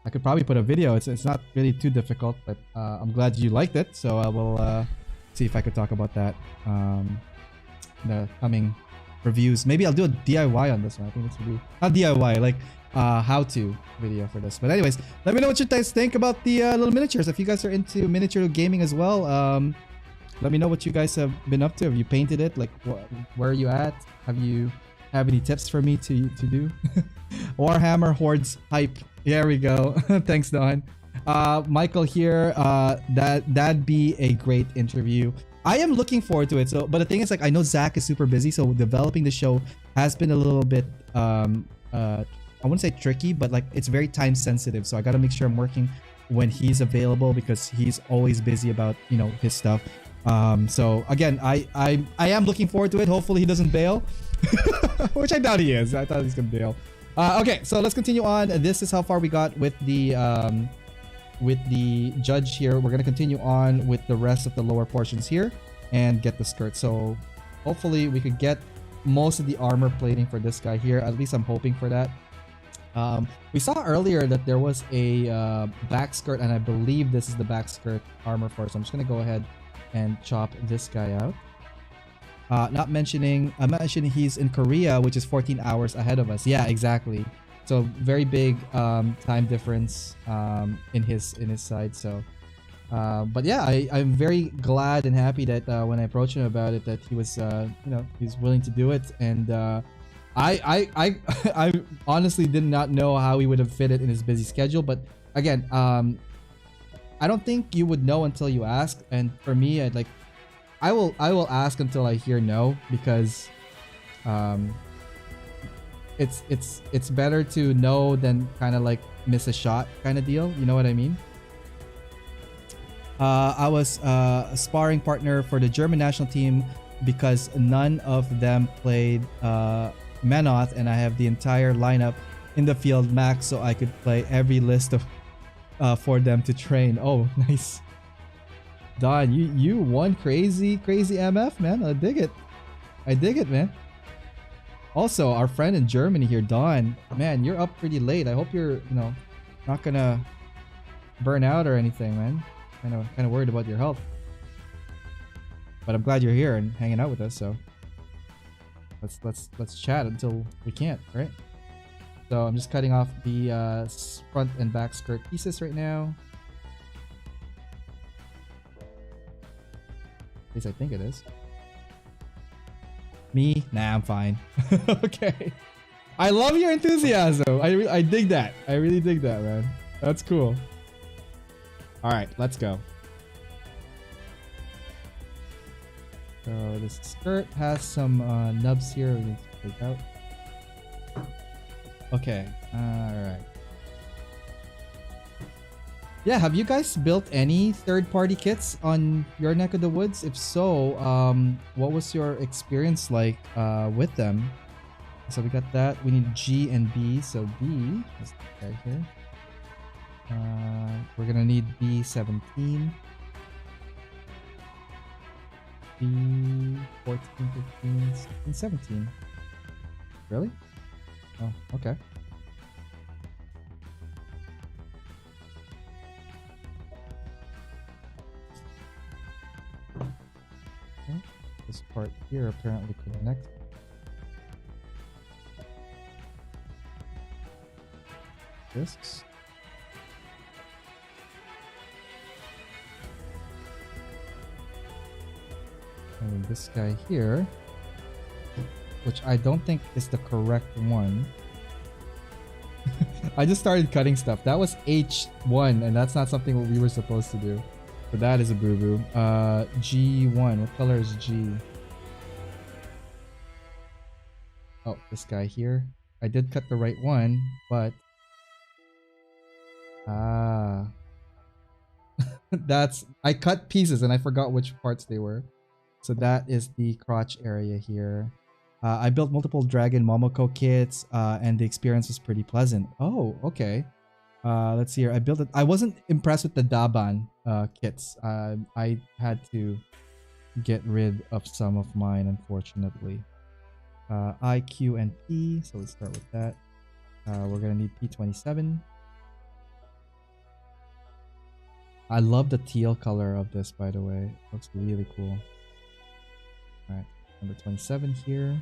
I could probably put a video. It's not really too difficult, but I'm glad you liked it. So I will see if I could talk about that the coming reviews. Maybe I'll do a DIY on this one. I think this will be not DIY, like how-to video for this. But anyways, let me know what you guys think about the little miniatures. If you guys are into miniature gaming as well, let me know what you guys have been up to. Have you painted it? Like, where are you at? Have any tips for me to do? Warhammer Hordes hype. There we go. Thanks, Don. Michael here. That'd be a great interview. I am looking forward to it. So, but the thing is, like, I know Zach is super busy, so developing the show has been a little bit I wouldn't say tricky, but like it's very time sensitive. So I got to make sure I'm working when he's available because he's always busy about, you know, his stuff. So again, I am looking forward to it. Hopefully he doesn't bail, which I doubt he is. I thought he's gonna bail. Okay, so let's continue on. This is how far we got with the judge here. We're gonna continue on with the rest of the lower portions here and get the skirt. So hopefully we could get most of the armor plating for this guy here. At least I'm hoping for that. We saw earlier that there was a back skirt, and I believe this is the back skirt armor for it. So I'm just gonna go ahead and chop this guy out. Not mentioning, I'm mentioning he's in Korea, which is 14 hours ahead of us. Yeah, exactly. So very big time difference in his side. So, but yeah, I'm very glad and happy that when I approached him about it, that he was, you know, he's willing to do it. And I honestly did not know how he would have fit it in his busy schedule. But again, I don't think you would know until you ask. And for me, I will ask until I hear no, because it's better to know than kind of like miss a shot kind of deal. You know what I mean? I was a sparring partner for the German national team because none of them played Menoth, and I have the entire lineup in the field max, so I could play every list of for them to train. Oh, nice. Don, you won crazy MF, man. I dig it, man. Also, our friend in Germany here, Don, man, you're up pretty late. I hope you're, you know, not gonna burn out or anything, man. Kind of worried about your health, but I'm glad you're here and hanging out with us. So let's chat until we can't, right? So I'm just cutting off the front and back skirt pieces right now. At least I think it is. Me? Nah, I'm fine. Okay. I love your enthusiasm. I dig that. I really dig that, man. That's cool. All right, let's go. So this skirt has some nubs here we need to take out. Okay, alright. Yeah, have you guys built any third-party kits on your neck of the woods? If so, what was your experience like with them? So we got that. We need G and B. So B, let's right here. We're gonna need B17. B14, 15, 16, 17. Really? Oh, okay. Okay. This part here apparently connects. Discs. And this guy here, which I don't think is the correct one. I just started cutting stuff. That was H1, and that's not something what we were supposed to do. But that is a boo-boo. G1. What color is G? Oh, this guy here. I did cut the right one, but... that's... I cut pieces, and I forgot which parts they were. So that is the crotch area here. I built multiple Dragon Momoko kits, and the experience was pretty pleasant. Oh, okay. Let's see here. I built it. I wasn't impressed with the Daban kits. I had to get rid of some of mine, unfortunately. I, Q, and P. So let's start with that. We're gonna need P27. I love the teal color of this, by the way. It looks really cool. Alright, number 27 here.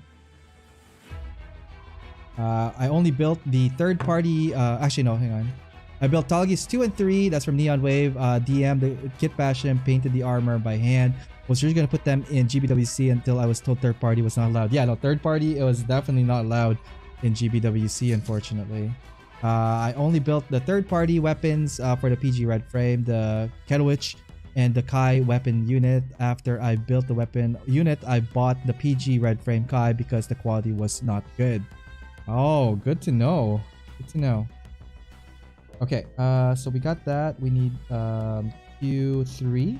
I only built the third party. Actually, no, hang on. I built Talgis 2 and 3. That's from Neon Wave. DM, the kit fashion, painted the armor by hand. Was just going to put them in GBWC until I was told third party was not allowed. Yeah, no, third party, it was definitely not allowed in GBWC, unfortunately. I only built the third party weapons for the PG Red Frame, the Kettlewitch, and the Kai weapon unit. After I built the weapon unit, I bought the PG Red Frame Kai because the quality was not good. Oh, good to know. Good to know. Okay, so we got that. We need Q3.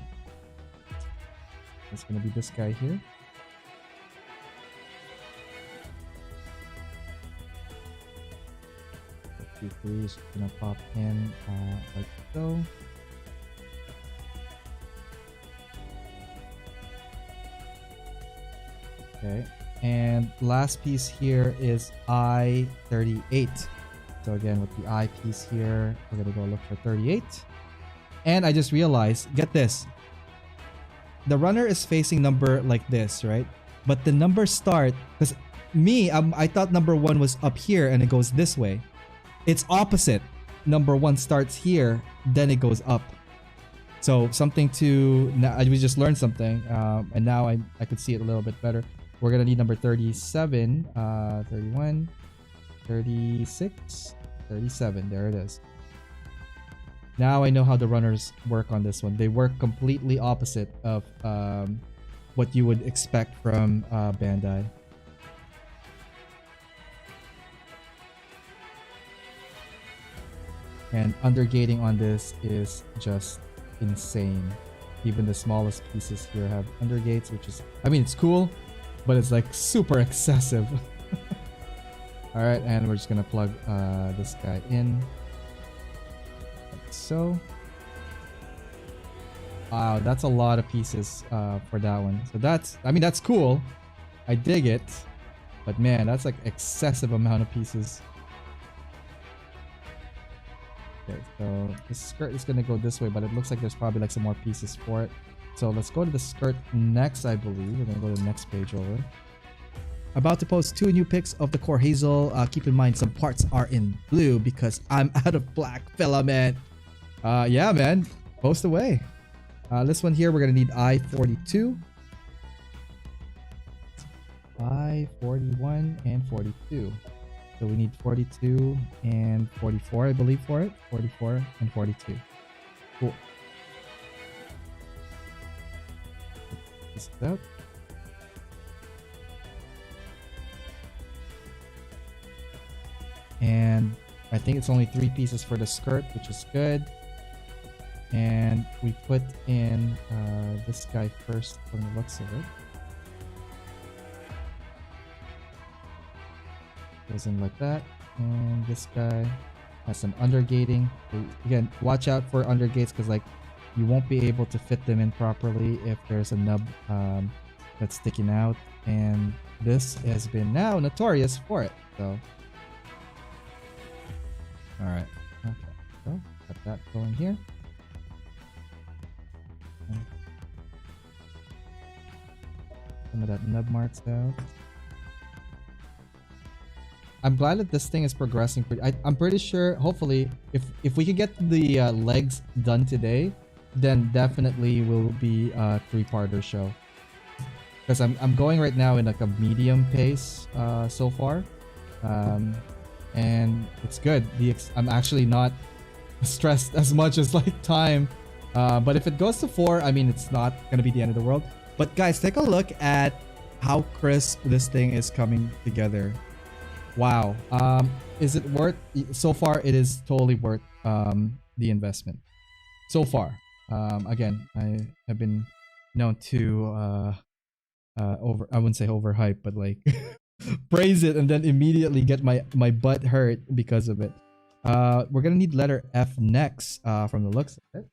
It's gonna be this guy here. Q3 is gonna pop in like so. Okay, and last piece here is I38. So again, with the I piece here, we're gonna go look for 38. And I just realized, get this. The runner is facing number like this, right? But the numbers start, because I thought number 1 was up here and it goes this way. It's opposite. Number 1 starts here, then it goes up. So something to, we just learned something, and now I could see it a little bit better. We're gonna need number 37, 31, 36, 37. There it is. Now I know how the runners work on this one. They work completely opposite of what you would expect from Bandai. And undergating on this is just insane. Even the smallest pieces here have undergates, which is, I mean, it's cool, but it's like super excessive. Alright, and we're just gonna plug this guy in. Like so. Wow, that's a lot of pieces for that one. So that's, I mean, that's cool. I dig it. But man, that's like excessive amount of pieces. Okay, so the skirt is gonna go this way, but it looks like there's probably like some more pieces for it. So let's go to the skirt next, I believe. We're gonna go to the next page over. About to post 2 new pics of the core hazel. Keep in mind some parts are in blue because I'm out of black filament. Yeah, man, post away. This one here, we're gonna need I42, I41, and 42. So we need 42 and 44, I believe, for it. 44 and 42. Cool. This is out. And I think it's only 3 pieces for the skirt, which is good. And we put in this guy first from the looks of it. Goes in like that. And this guy has some undergating. Again, watch out for undergates because like you won't be able to fit them in properly if there's a nub that's sticking out. And this has been now notorious for it. So alright. Okay. So got that going here. Some of that nub marks out. I'm glad that this thing is progressing. I'm pretty sure, hopefully, if we can get the legs done today, then definitely will be a 3-parter show. Because I'm going right now in like a medium pace so far, and it's good. I'm actually not stressed as much as like time, but if it goes to 4, I mean, it's not gonna be the end of the world. But guys, take a look at how crisp this thing is coming together. Wow. Is it worth? So far, it is totally worth the investment. So far. Again, I have been known to I wouldn't say overhype, but like praise it and then immediately get my butt hurt because of it. We're gonna need letter F next from the looks of it.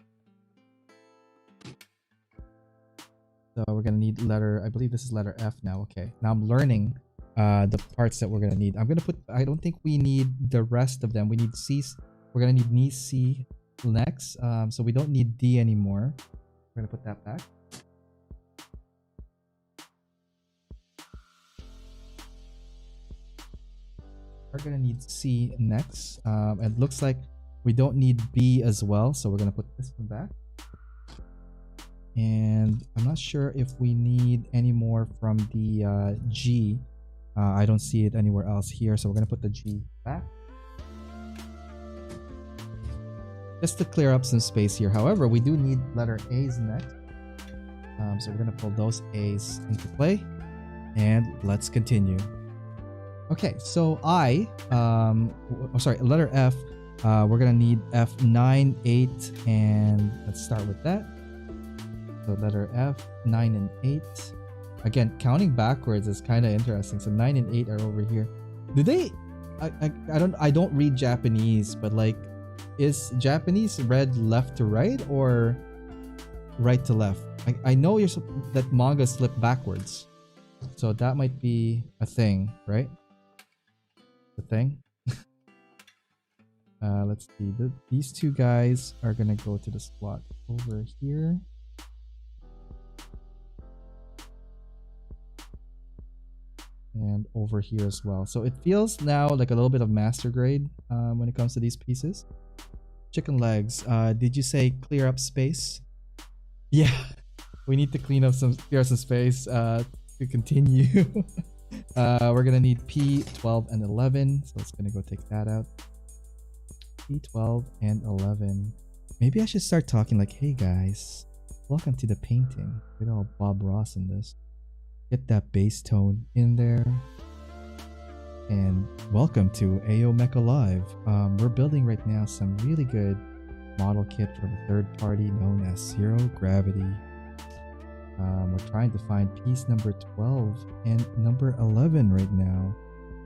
So we're gonna need letter, I believe this is letter F now. Okay, now I'm learning the parts that we're gonna need. I'm gonna put, I don't think we need the rest of them. We need C's. We're gonna need knee C next. So we don't need D anymore. We're gonna put that back. are gonna need C next. It looks like we don't need B as well, so we're gonna put this one back. And I'm not sure if we need any more from the G. I don't see it anywhere else here, so we're gonna put the G back. Just to clear up some space here. However, we do need letter A's next. So we're gonna pull those A's into play. And let's continue. Okay, so letter F. We're gonna need F9, 8, and let's start with that. So letter F, 9 and 8. Again, counting backwards is kind of interesting. So 9 and 8 are over here. Do they? I don't read Japanese, but like, is Japanese read left to right or right to left? I know that manga slip backwards, so that might be a thing, right? The thing. Let's see. These two guys are gonna go to the slot over here. And over here as well. So it feels now like a little bit of master grade when it comes to these pieces. Chicken legs. Did you say clear up space? Yeah, we need to clear some space to continue. We're gonna need P12 and 11, so it's gonna go take that out. P12 and 11. Maybe I should start talking like, hey guys, welcome to the painting. Get all Bob Ross in this. Get that bass tone in there. And welcome to AO Mecha Live. We're building right now some really good model kit from a third party known as Zero Gravity. We're trying to find piece number 12 and number 11 right now.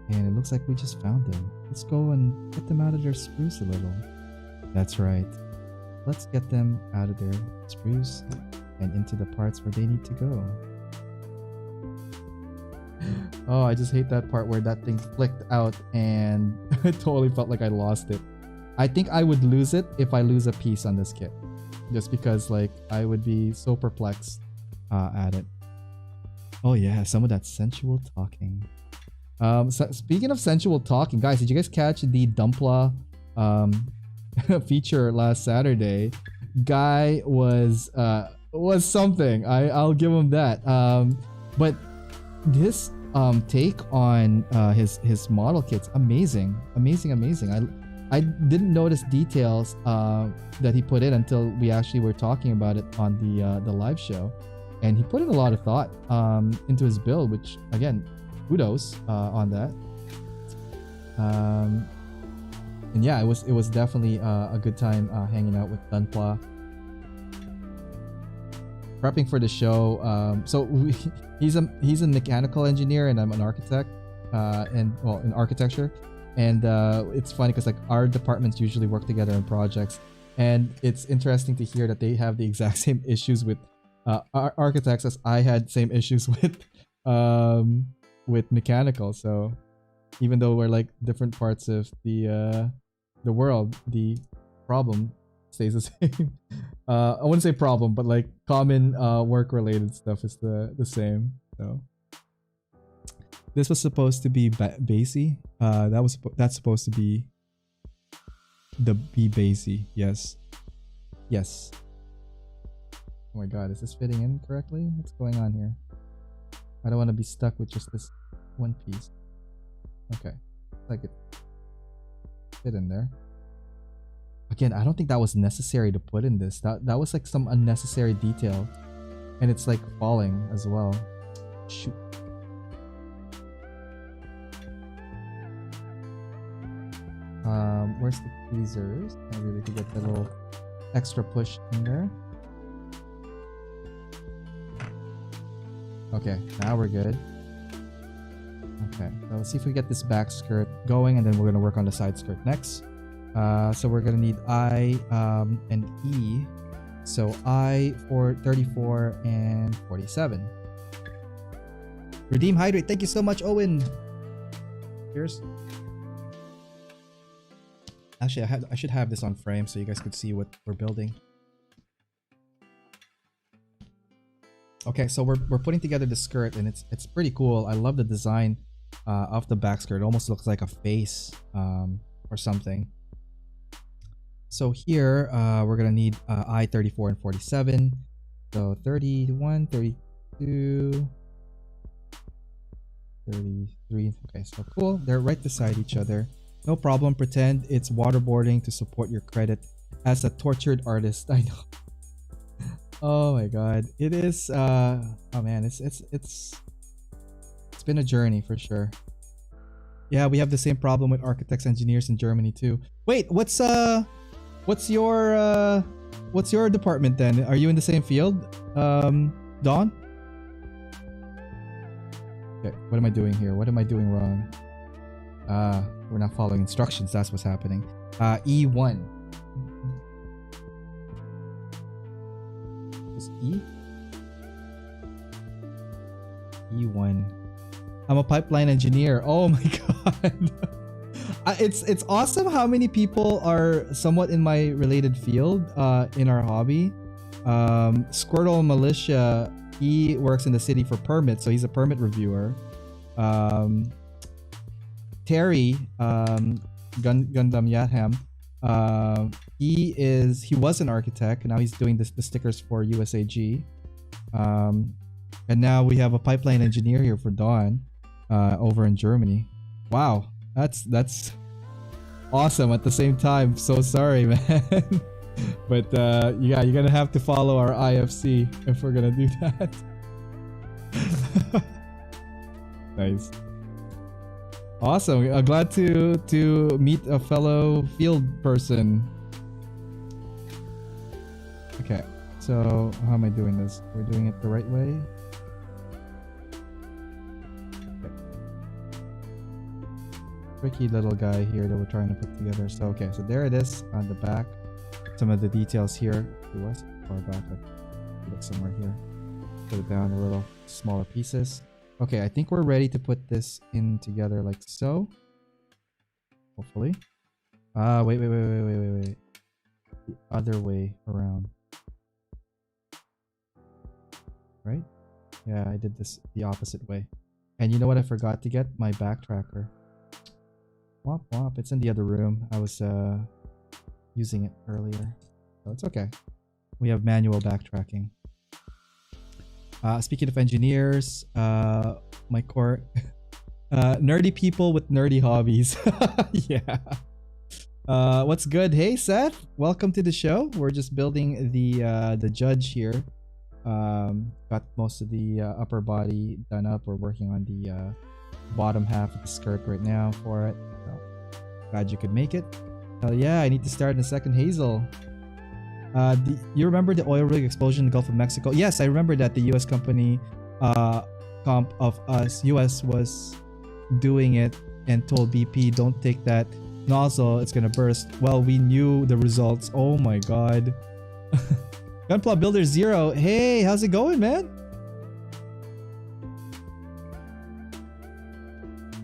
And it looks like we just found them. Let's go and get them out of their spruce a little. That's right. Let's get them out of their spruce and into the parts where they need to go. Oh, I just hate that part where that thing flicked out and it totally felt like I lost it. I think I would lose it if I lose a piece on this kit. Just because like I would be so perplexed at it. Oh yeah, some of that sensual talking. So speaking of sensual talking, guys, did you guys catch the Gunpla feature last Saturday? Guy was something. I'll give him that. But this take on his model kits, amazing. I didn't notice details that he put in until we actually were talking about it on the live show, and he put in a lot of thought into his build, which again, kudos on that. And yeah, it was definitely a good time hanging out with Gunpla, prepping for the show. He's a mechanical engineer and I'm an architect, in architecture. And it's funny because like our departments usually work together in projects, and it's interesting to hear that they have the exact same issues with architects as I had same issues with mechanical. So even though we're like different parts of the world, the problem stays the same. I wouldn't say problem, but like common work related stuff is the same. So this was supposed to be bassy. That's supposed to be the bassy. Yes. Oh my god, is this fitting in correctly? What's going on here? I don't want to be stuck with just this one piece. Okay, like it fit in there. Again, I don't think that was necessary to put in this. That was like some unnecessary detail, and it's like falling as well. Shoot. Where's the tweezers? Maybe we could get the little extra push in there. Okay, now we're good. Okay, so let's see if we get this back skirt going, and then we're gonna work on the side skirt next. So we're gonna need I and E. So I for 34 and 47. Redeem hydrate. Thank you so much, Owen. Cheers. Actually, I should have this on frame so you guys could see what we're building. Okay, so we're putting together the skirt, and it's pretty cool. I love the design of the back skirt. It almost looks like a face or something. So here we're gonna need I-34 and 47. So 31, 32, 33. Okay, so cool. They're right beside each other. No problem. Pretend it's waterboarding to support your credit as a tortured artist. I know. Oh my god. It is oh man, it's been a journey for sure. Yeah, we have the same problem with architects, engineers in Germany too. Wait, what's your department then? Are you in the same field? Dawn? Okay, what am I doing here? What am I doing wrong? We're not following instructions. That's what's happening. E1. Is E? E1. I'm a pipeline engineer. Oh my god. It's awesome how many people are somewhat in my related field in our hobby. Squirtle Militia, he works in the city for permits, so he's a permit reviewer. Terry, Gundam Yatham, he was an architect, and now he's doing the stickers for USAG. And now we have a pipeline engineer here for Dawn over in Germany. Wow, that's awesome at the same time. So sorry, man. But yeah, you're gonna have to follow our IFC if we're gonna do that. Nice. Awesome. Glad to meet a fellow field person. Okay, so how am I doing this? We're doing it the right way. Okay. Tricky little guy here that we're trying to put together. So okay, so there it is on the back. Some of the details here. It was far back. Put it somewhere here. Put it down a little smaller pieces. Okay, I think we're ready to put this in together like so. Hopefully. Wait. The other way around. Right? Yeah, I did this the opposite way. And you know what I forgot to get? My backtracker. Womp womp. It's in the other room. I was using it earlier. So it's okay. We have manual backtracking. Speaking of engineers, my core nerdy people with nerdy hobbies. Yeah. What's good? Hey Seth, welcome to the show. We're just building the judge here. Got most of the upper body done up. We're working on the bottom half of the skirt right now for it. So, glad you could make it. Hell yeah, I need to start in a second Hazel. You remember the oil rig explosion in the Gulf of Mexico? Yes, I remember that the US company comp of us, US was doing it and told BP, don't take that nozzle, it's gonna burst. Well, we knew the results. Oh my god. Gunpla Builder 0, hey, how's it going, man?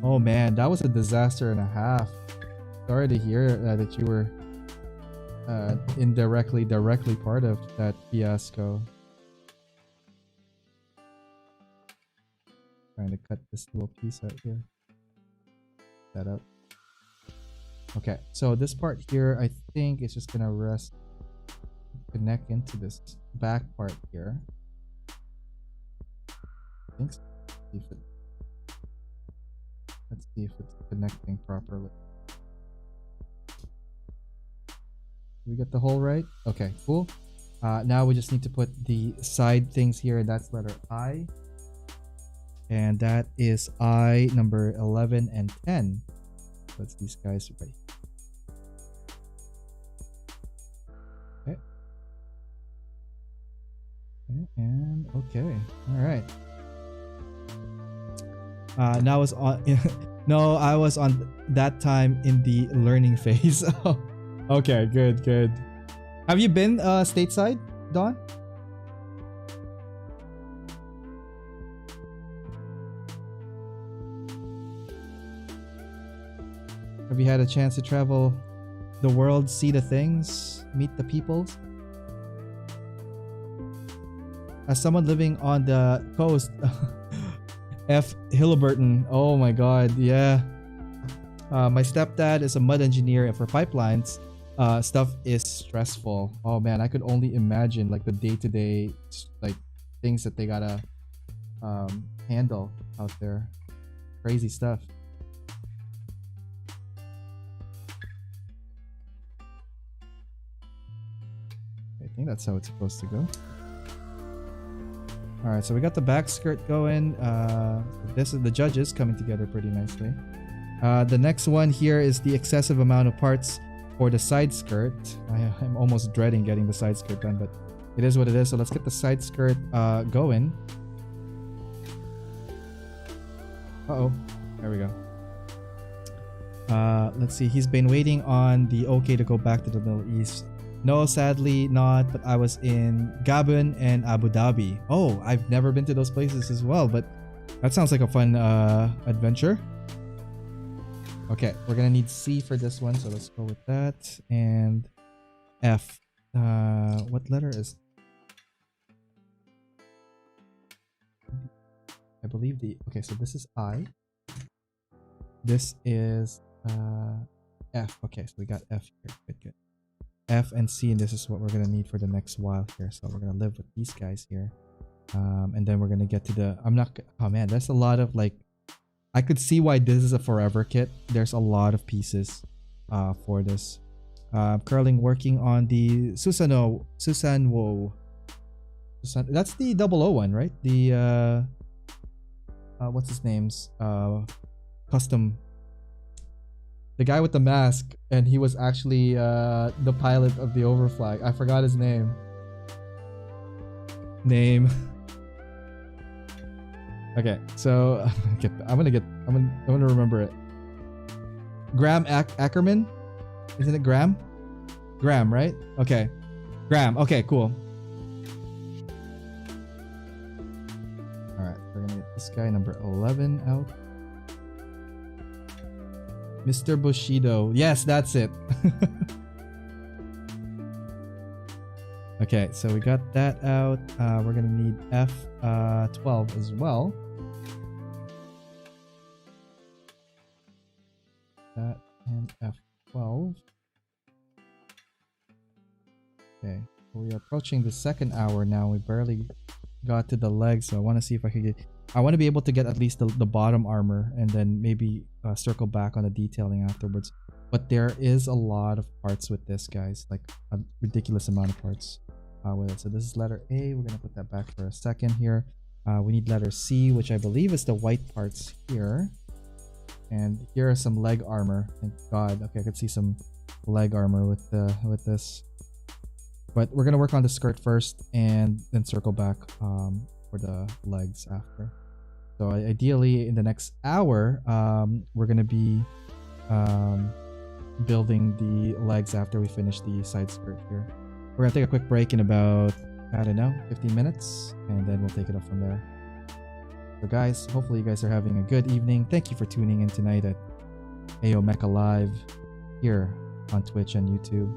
Oh man, that was a disaster and a half. Sorry to hear that you were directly part of that fiasco. Trying to cut this little piece out here. That up. Okay, so this part here, I think is just gonna connect into this back part here. I think so. Let's see if it's connecting properly. We get the hole right? Okay, cool. Now we just need to put the side things here, and that's letter I. And that is I number 11 and 10. Let's these guys right. Okay. And okay. Alright. Now I was on no, I was on that time in the learning phase. Okay, good. Have you been stateside, Dawn? Have you had a chance to travel the world, see the things, meet the peoples? As someone living on the coast, F. Hilleburton. Oh my god, yeah. My stepdad is a mud engineer, and for pipelines, stuff is stressful. Oh man, I could only imagine like the day-to-day like things that they gotta handle out there. Crazy stuff. I think that's how it's supposed to go. All right, so we got the back skirt going. This is the judges coming together pretty nicely. The next one here is the excessive amount of parts for the side skirt. I'm almost dreading getting the side skirt done, but it is what it is. So let's get the side skirt going. Uh-oh, there we go. Let's see, he's been waiting on the okay to go back to the Middle East. No, sadly not, but I was in Gabon and Abu Dhabi. Oh, I've never been to those places as well, but that sounds like a fun adventure. Okay, we're gonna need C for this one, so let's go with that. And F. What letter is... I believe the... Okay, so this is I. This is F. Okay, so we got F here. Good, good. F and C, and this is what we're gonna need for the next while here. So we're gonna live with these guys here, and then we're gonna get to the... I'm not... Oh man, there's a lot of like... I could see why this is a forever kit. There's a lot of pieces for this. Curling working on the Susanwo. That's the 001 one, right? The what's his name's custom... The guy with the mask, and he was actually the pilot of the Overflag. I forgot his name. Okay, so I'm gonna remember it. Graham Ackerman, isn't it Graham? Graham, right? Okay, Graham. Okay, cool. All right, we're gonna get this guy number 11 out. Mr. Bushido. Yes, that's it. Okay, so we got that out. We're gonna need F12 as well. That and F12. Okay, we are approaching the second hour now. We barely got to the legs, so I want to see if I could get... I want to be able to get at least the bottom armor, and then maybe circle back on the detailing afterwards. But there is a lot of parts with this, guys, like a ridiculous amount of parts with it. So this is letter A. We're gonna put that back for a second here. We need letter C, which I believe is the white parts here. And here are some leg armor. Thank God. Okay, I could see some leg armor with this. But we're gonna work on the skirt first, and then circle back for the legs after. So ideally in the next hour, we're gonna be building the legs after we finish the side skirt here. We're gonna take a quick break in about, I don't know, 15 minutes, and then we'll take it up from there. So guys, hopefully you guys are having a good evening. Thank you for tuning in tonight at AO Mecha Live here on Twitch and YouTube.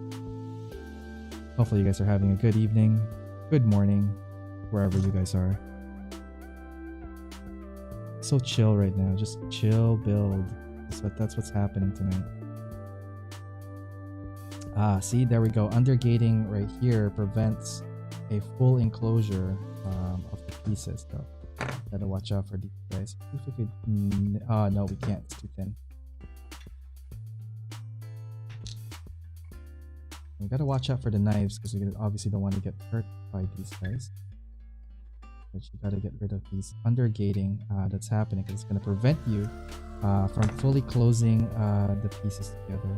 Hopefully you guys are having a good evening, good morning, wherever you guys are. So chill right now, just chill build. That's what's happening tonight. Ah, see, there we go. Undergating right here prevents a full enclosure of the pieces, though. Gotta watch out for these guys. If we could... no, we can't. It's too thin. We gotta watch out for the knives, because we obviously don't want to get hurt by these guys. But you gotta get rid of these undergating that's happening, because it's gonna prevent you from fully closing the pieces together.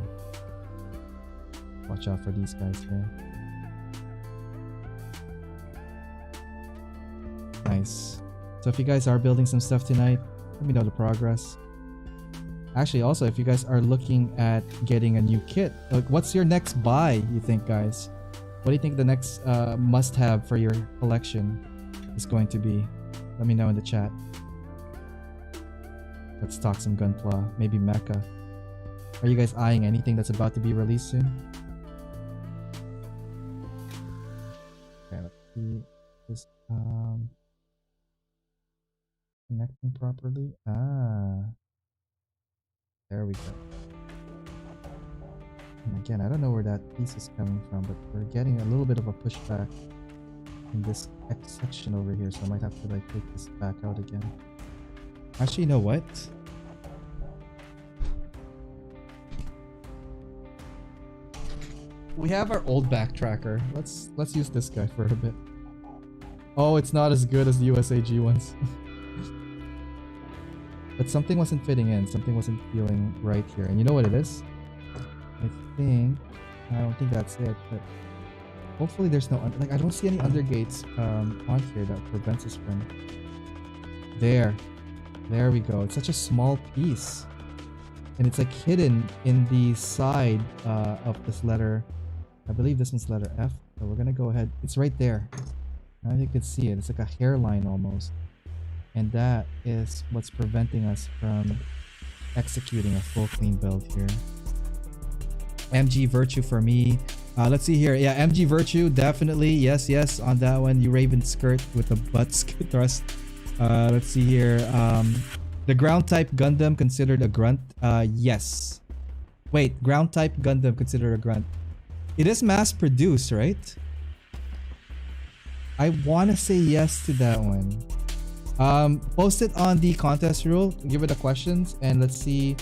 Watch out for these guys here. Nice. So if you guys are building some stuff tonight, let me know the progress. Actually, also, if you guys are looking at getting a new kit, like, what's your next buy, you think, guys? What do you think the next must-have for your collection is going to be? Let me know in the chat. Let's talk some Gunpla, maybe Mecha. Are you guys eyeing anything that's about to be released soon? Okay, let's see this. connecting properly. Ah, there we go. And again, I don't know where that piece is coming from, but we're getting a little bit of a pushback in this X section over here, so I might have to like take this back out again. Actually, you know what? We have our old backtracker. Let's use this guy for a bit. Oh, it's not as good as the USAG ones. But something wasn't fitting in. Something wasn't feeling right here. And you know what it is? I don't think that's it, but hopefully there's no, like I don't see any undergates on here that prevents us from. There we go. It's such a small piece. And it's like hidden in the side of this letter. I believe this one's letter F. So we're gonna go ahead. It's right there. Now you can see it. It's like a hairline almost. And that is what's preventing us from executing a full clean build here. MG Virtue for me. Let's see here. Yeah, MG Virtue, definitely. Yes, on that one. You Raven skirt with the butt thrust. Let's see here. The ground type Gundam considered a grunt? Yes. Wait, ground type Gundam considered a grunt. It is mass produced, right? I want to say yes to that one. Post it on the contest rule. Give it the questions and let's see.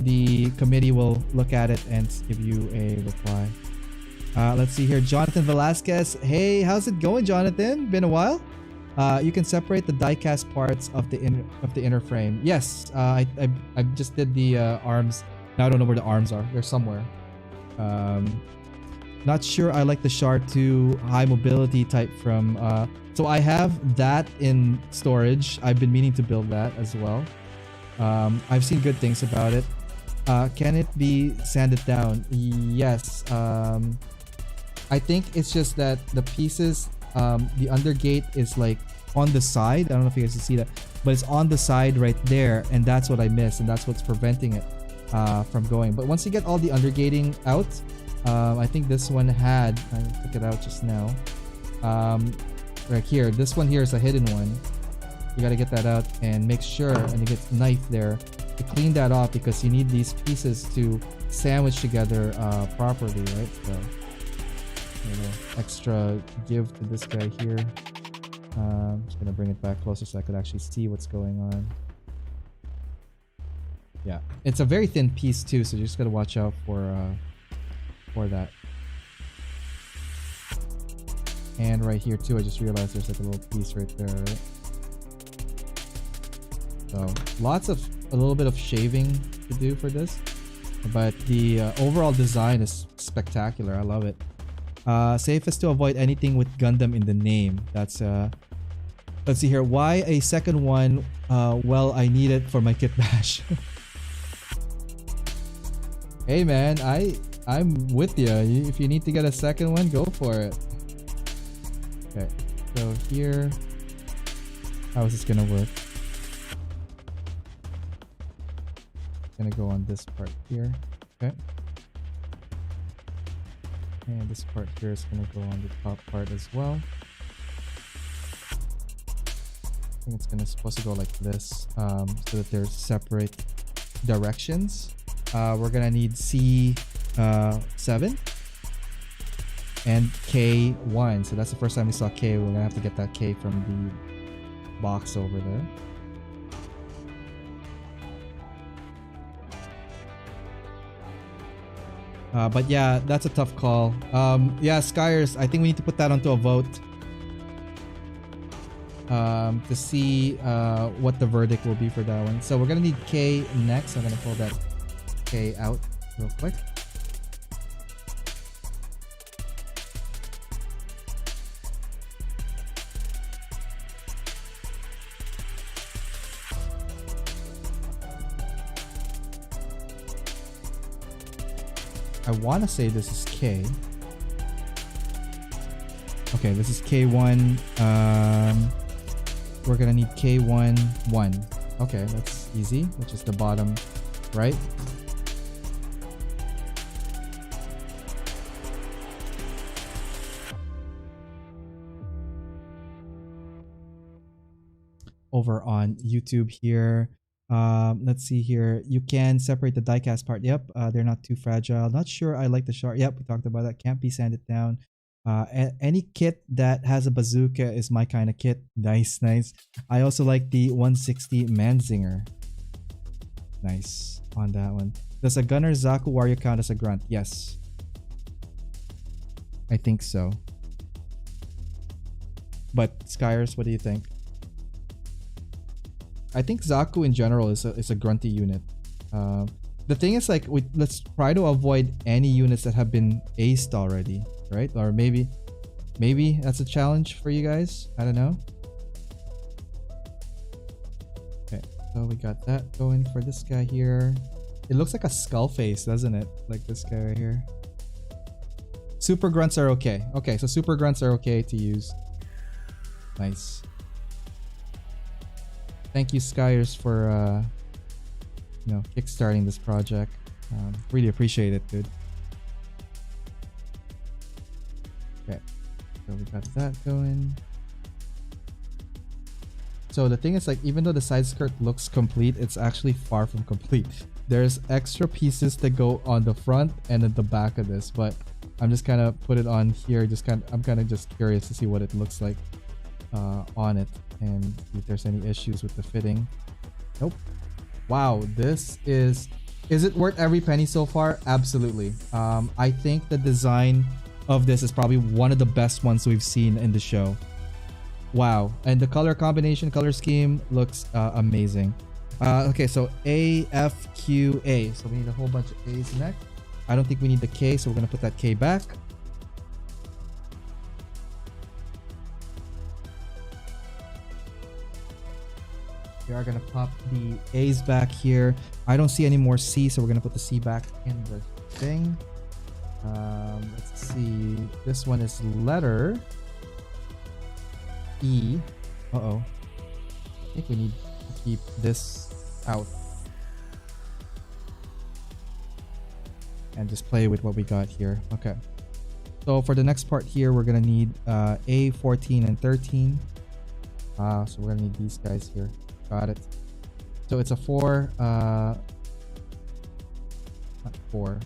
The committee will look at it and give you a reply. Let's see here. Jonathan Velasquez. Hey, how's it going, Jonathan? Been a while? You can separate the die-cast parts of the inner frame. Yes, I just did the arms. Now I don't know where the arms are. They're somewhere. Not sure I like the Shard 2 high mobility type from... so I have that in storage. I've been meaning to build that as well. I've seen good things about it. Can it be sanded down? Yes. I think it's just that the pieces, the undergate is like on the side. I don't know if you guys can see that, but it's on the side right there, and that's what I missed, and that's what's preventing it from going. But once you get all the undergating out, I think this one had, I took it out just now, right here. This one here is a hidden one. You got to get that out and make sure, and you get the knife there to clean that off, because you need these pieces to sandwich together properly, right? So a little extra give to this guy here. I'm just gonna bring it back closer so I could actually see what's going on. Yeah, it's a very thin piece too, so you just gotta watch out for that. And right here too, I just realized there's like a little piece right there, right? So lots of a little bit of shaving to do for this, but the overall design is spectacular. I love it. Safest to avoid anything with Gundam in the name. That's let's see here. Why a second one? Well, I need it for my kit bash. Hey man, I'm with you. If you need to get a second one, go for it. Okay, so here, how is this gonna work? Gonna go on this part here. Okay. And this part here is gonna go on the top part as well. I think it's supposed to go like this, so that there's separate directions. We're gonna need C7 and K1. So that's the first time we saw K. We're gonna have to get that K from the box over there. But yeah, that's a tough call. Yeah, Skyers, I think we need to put that onto a vote to see what the verdict will be for that one. So we're gonna need K next. I'm gonna pull that K out real quick. I want to say this is K. Okay, this is K1. We're gonna need K1 1. Okay, that's easy, which is the bottom right. over on YouTube here. Let's see here. You can separate the diecast part. Yep, they're not too fragile. Not sure I like the shard. Yep, we talked about that. Can't be sanded down. Any kit that has a bazooka is my kind of kit. Nice, nice. I also like the 160 Manzinger. Nice on that one. Does a Gunner Zaku Warrior count as a grunt? Yes. I think so. But Skyers, what do you think? I think Zaku in general is a grunty unit. The thing is, like, let's try to avoid any units that have been aced already, right? Or maybe that's a challenge for you guys. I don't know. Okay, so we got that going for this guy here. It looks like a skull face, doesn't it? Like this guy right here. Super grunts are okay. Okay, so super grunts are okay to use. Nice. Thank you, Skyers, for kickstarting this project. Really appreciate it, dude. Okay, so we got that going. So the thing is, like, even though the side skirt looks complete, it's actually far from complete. There's extra pieces that go on the front and at the back of this, but I'm just kind of put it on here. I'm kind of just curious to see what it looks like on it and if there's any issues with the fitting. Nope. Wow, this is it worth every penny so far? Absolutely. I think the design of this is probably one of the best ones we've seen in the show. Wow, and the color combination, color scheme looks amazing. Okay, so A, F, Q, A. So we need a whole bunch of A's next. I don't think we need the K, so we're gonna put that K back. We are gonna pop the A's back here. I don't see any more C, so we're gonna put the C back in the thing. Let's see. This one is letter E. Uh-oh. I think we need to keep this out. And just play with what we got here. Okay. So for the next part here, we're gonna need A, 14, and 13. So we're gonna need these guys here. Got it. So it's a 4. Not 4.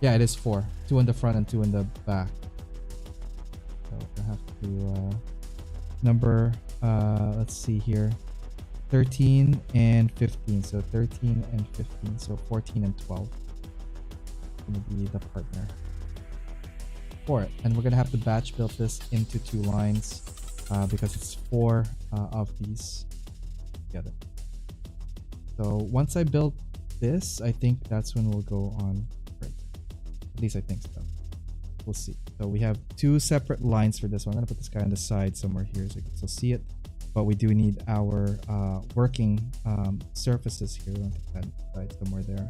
Yeah, it is 4. 2 in the front and 2 in the back. So I have to number. Let's see here. 13 and 15. So 13 and 15. So 14 and 12. Gonna be the partner for it, and we're gonna have to batch build this into 2 lines because it's 4 of these together. So once I build this, I think that's when we'll go on break. At least I think so. We'll see. So we have 2 separate lines for this one. I'm gonna put this guy on the side somewhere here so you can still see it, but we do need our working surfaces here. We'll put that side somewhere there.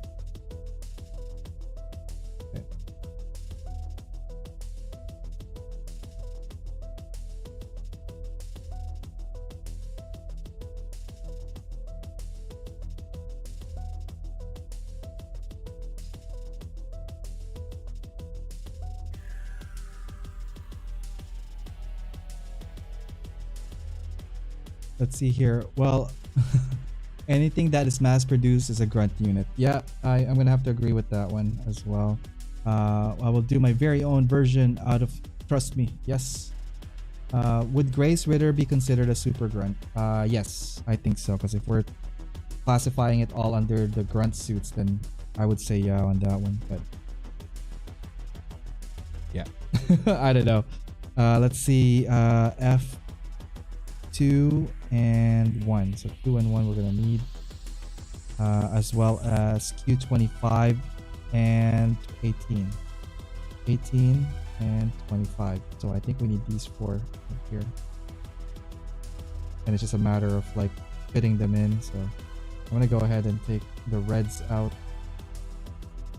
Let's see here. Well, anything that is mass produced is a grunt unit. Yeah, I'm gonna have to agree with that one as well. I will do my very own version out of, trust me. Yes. Would Grace Ritter be considered a super grunt? Yes, I think so, because if we're classifying it all under the grunt suits, then I would say yeah on that one, but yeah. I don't know. Let's see. F 2 and 1. So 2 and 1 we're gonna need, as well as Q25 and 18 and 25. So I think we need these 4 right here, and it's just a matter of like fitting them in. So I'm gonna go ahead and take the reds out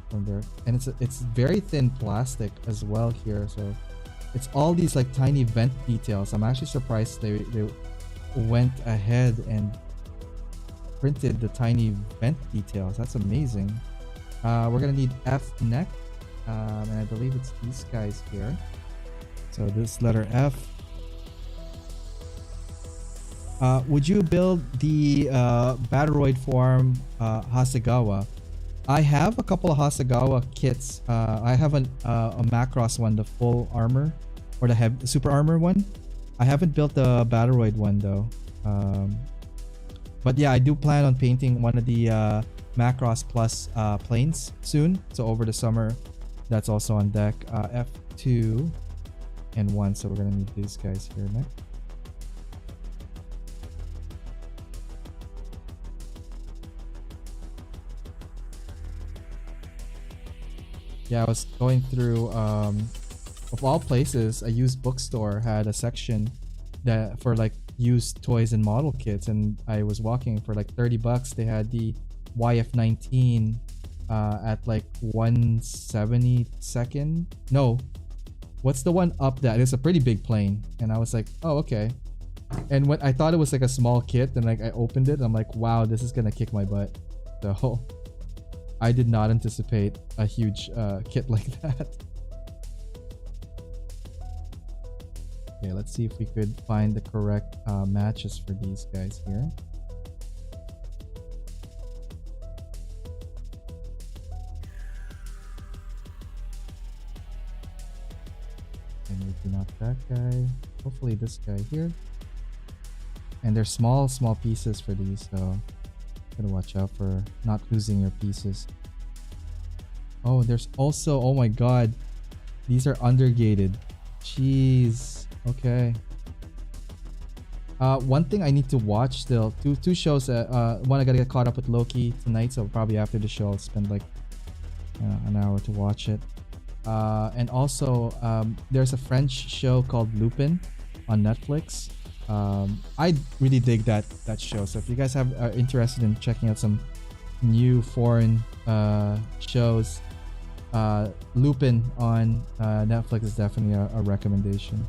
from there, and it's very thin plastic as well here, so it's all these like tiny vent details. I'm actually surprised they went ahead and printed the tiny vent details. That's amazing. We're gonna need F neck, and I believe it's these guys here. So this letter F, Would you build the Battleroid form Hasegawa? I have a couple of Hasegawa kits. I have a Macross one, the full armor, or the super armor one. I haven't built the Battleroid one though. But yeah, I do plan on painting one of the Macross Plus planes soon. So over the summer, that's also on deck. F2 and 1. So we're gonna need these guys here next. Yeah, I was going through, of all places, a used bookstore had a section that for like used toys and model kits, and I was walking for like 30 bucks. They had the YF19 at like 1/72nd. No, what's the one up that? It's a pretty big plane, and I was like, oh, okay. And when I thought it was like a small kit, and like I opened it, I'm like, wow, this is gonna kick my butt. So I did not anticipate a huge kit like that. Okay, let's see if we could find the correct matches for these guys here. And maybe not that guy. Hopefully this guy here. And they're small pieces for these, so gotta watch out for not losing your pieces. Oh, there's also, oh my god, these are undergated. Jeez. Okay. One thing I need to watch still, two shows. One, I gotta get caught up with Loki tonight, so probably after the show I'll spend like an hour to watch it. And also there's a French show called Lupin on Netflix. I really dig that show, so if you guys are interested in checking out some new foreign shows, Lupin on Netflix is definitely a recommendation.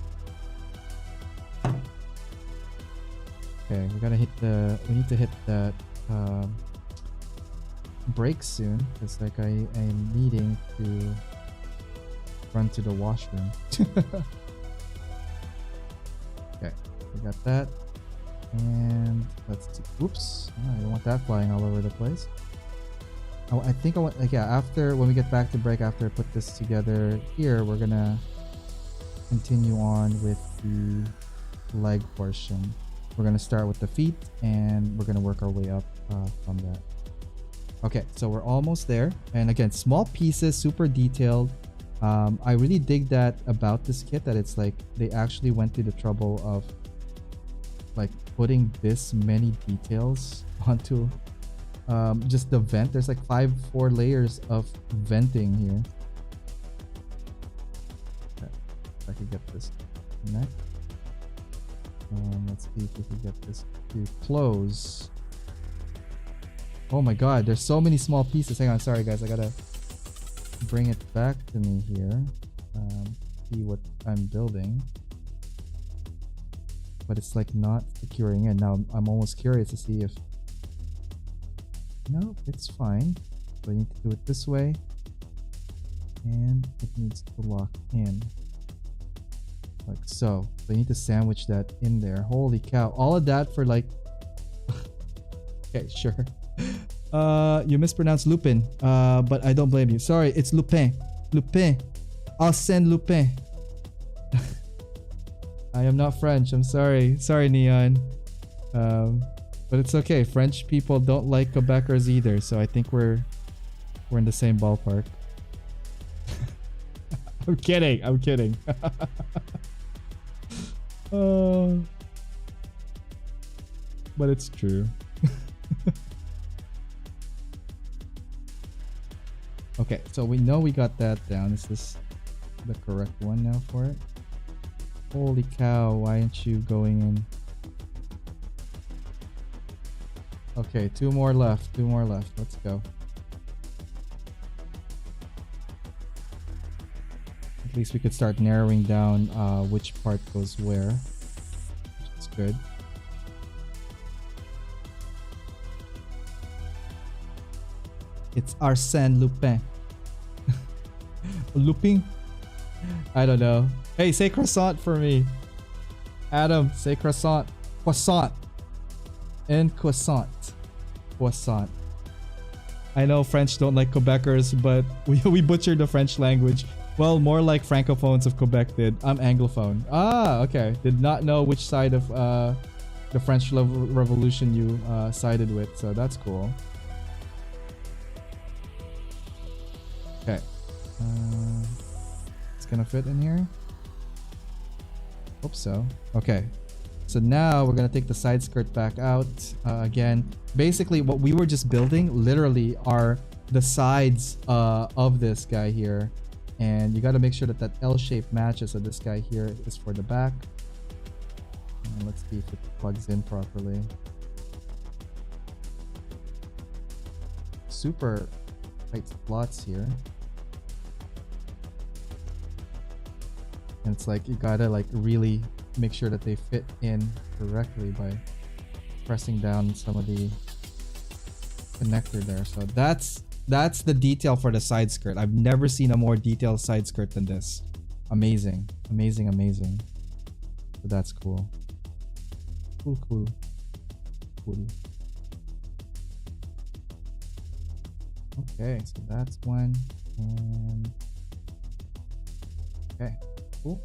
Okay, we need to hit that break soon, because like I'm needing to run to the washroom. Okay, we got that, and let's see. Oops, I don't want that flying all over the place. Oh, I think I want, like, yeah, after, when we get back to break, after I put this together here, we're gonna continue on with the leg portion. We're gonna start with the feet, and we're gonna work our way up from that. Okay, so we're almost there, and again, small pieces, super detailed. I really dig that about this kit, that it's like they actually went through the trouble of like putting this many details onto just the vent. There's like 4 layers of venting here. Okay, if I could get this neck. Let's see if we can get this to close. Oh my god, there's so many small pieces. Hang on, sorry guys, I gotta bring it back to me here. See what I'm building, but it's like not securing in. Now I'm almost curious to see if, no, it's fine. So I need to do it this way, and it needs to lock in like so. So I need to sandwich that in there. Holy cow, all of that for like okay, sure. You mispronounced Lupin, but I don't blame you. Sorry, it's Lupin. Lupin. Arsène Lupin. I am not French. I'm sorry. Sorry, Neon. But it's okay. French people don't like Quebecers either, so I think we're in the same ballpark. I'm kidding. I'm kidding. But it's true. Okay, so we know we got that down. Is this the correct one now for it? Holy cow, why aren't you going in? Okay, 2 more left. 2 more left. Let's go. At least we could start narrowing down which part goes where, which is good. It's Arsène Lupin. Lupin? I don't know. Hey, say croissant for me. Adam, say croissant. Croissant. and croissant. Croissant. I know French don't like Quebecers, but we butchered the French language. Well, more like Francophones of Quebec did. I'm Anglophone. Ah, okay. Did not know which side of the French Revolution you sided with, so that's cool. Okay. It's gonna fit in here. Hope so. Okay. So now we're gonna take the side skirt back out again. Basically, what we were just building literally are the sides of this guy here, and you got to make sure that that L shape matches. So this guy here is for the back. And let's see if it plugs in properly. Super tight slots here. And it's like you gotta like really make sure that they fit in correctly by pressing down some of the connector there. So that's the detail for the side skirt. I've never seen a more detailed side skirt than this. Amazing, amazing, amazing. So that's cool. Cool, cool, cool. Okay, so that's one. And okay, cool.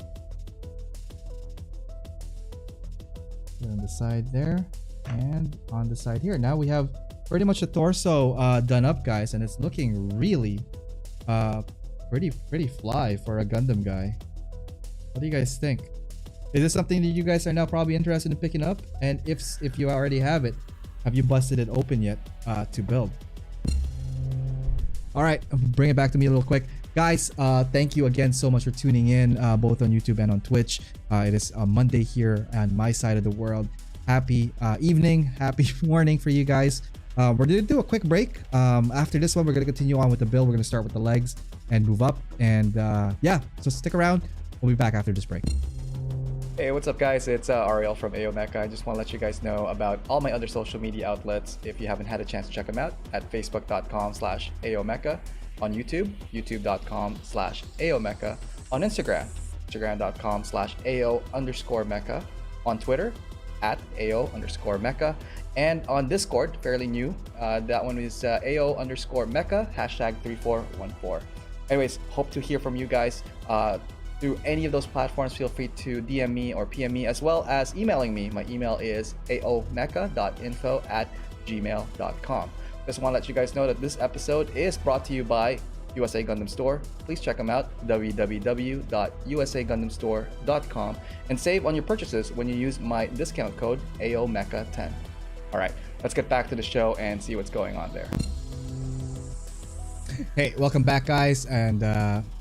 On the side there and on the side here. Now we have pretty much the torso done up, guys, and it's looking really pretty fly for a Gundam guy. What do you guys think? Is this something that you guys are now probably interested in picking up? And if you already have it, have you busted it open yet to build? All right, bring it back to me a little quick. Guys, thank you again so much for tuning in, both on YouTube and on Twitch. It is Monday here on my side of the world. Happy evening, happy morning for you guys. We're gonna do a quick break. After this one, we're gonna continue on with the build. We're gonna start with the legs and move up. And yeah, so stick around. We'll be back after this break. Hey, what's up guys? It's Ariel from AO Mecha. I just want to let you guys know about all my other social media outlets if you haven't had a chance to check them out at facebook.com/AOMecha, on YouTube, youtube.com/AOMecha, on Instagram, instagram.com/AO_Mecha, on Twitter, @AO_Mecha, and on Discord, fairly new. That one is AO_Mecha, #3414. Anyways, hope to hear from you guys. Through any of those platforms, feel free to DM me or PM me, as well as emailing me. My email is aomecha.info@gmail.com. Just want to let you guys know that this episode is brought to you by USA Gundam Store. Please check them out, www.usagundamstore.com, and save on your purchases when you use my discount code AOMecha10. All right, let's get back to the show and see what's going on there. Hey, welcome back, guys, and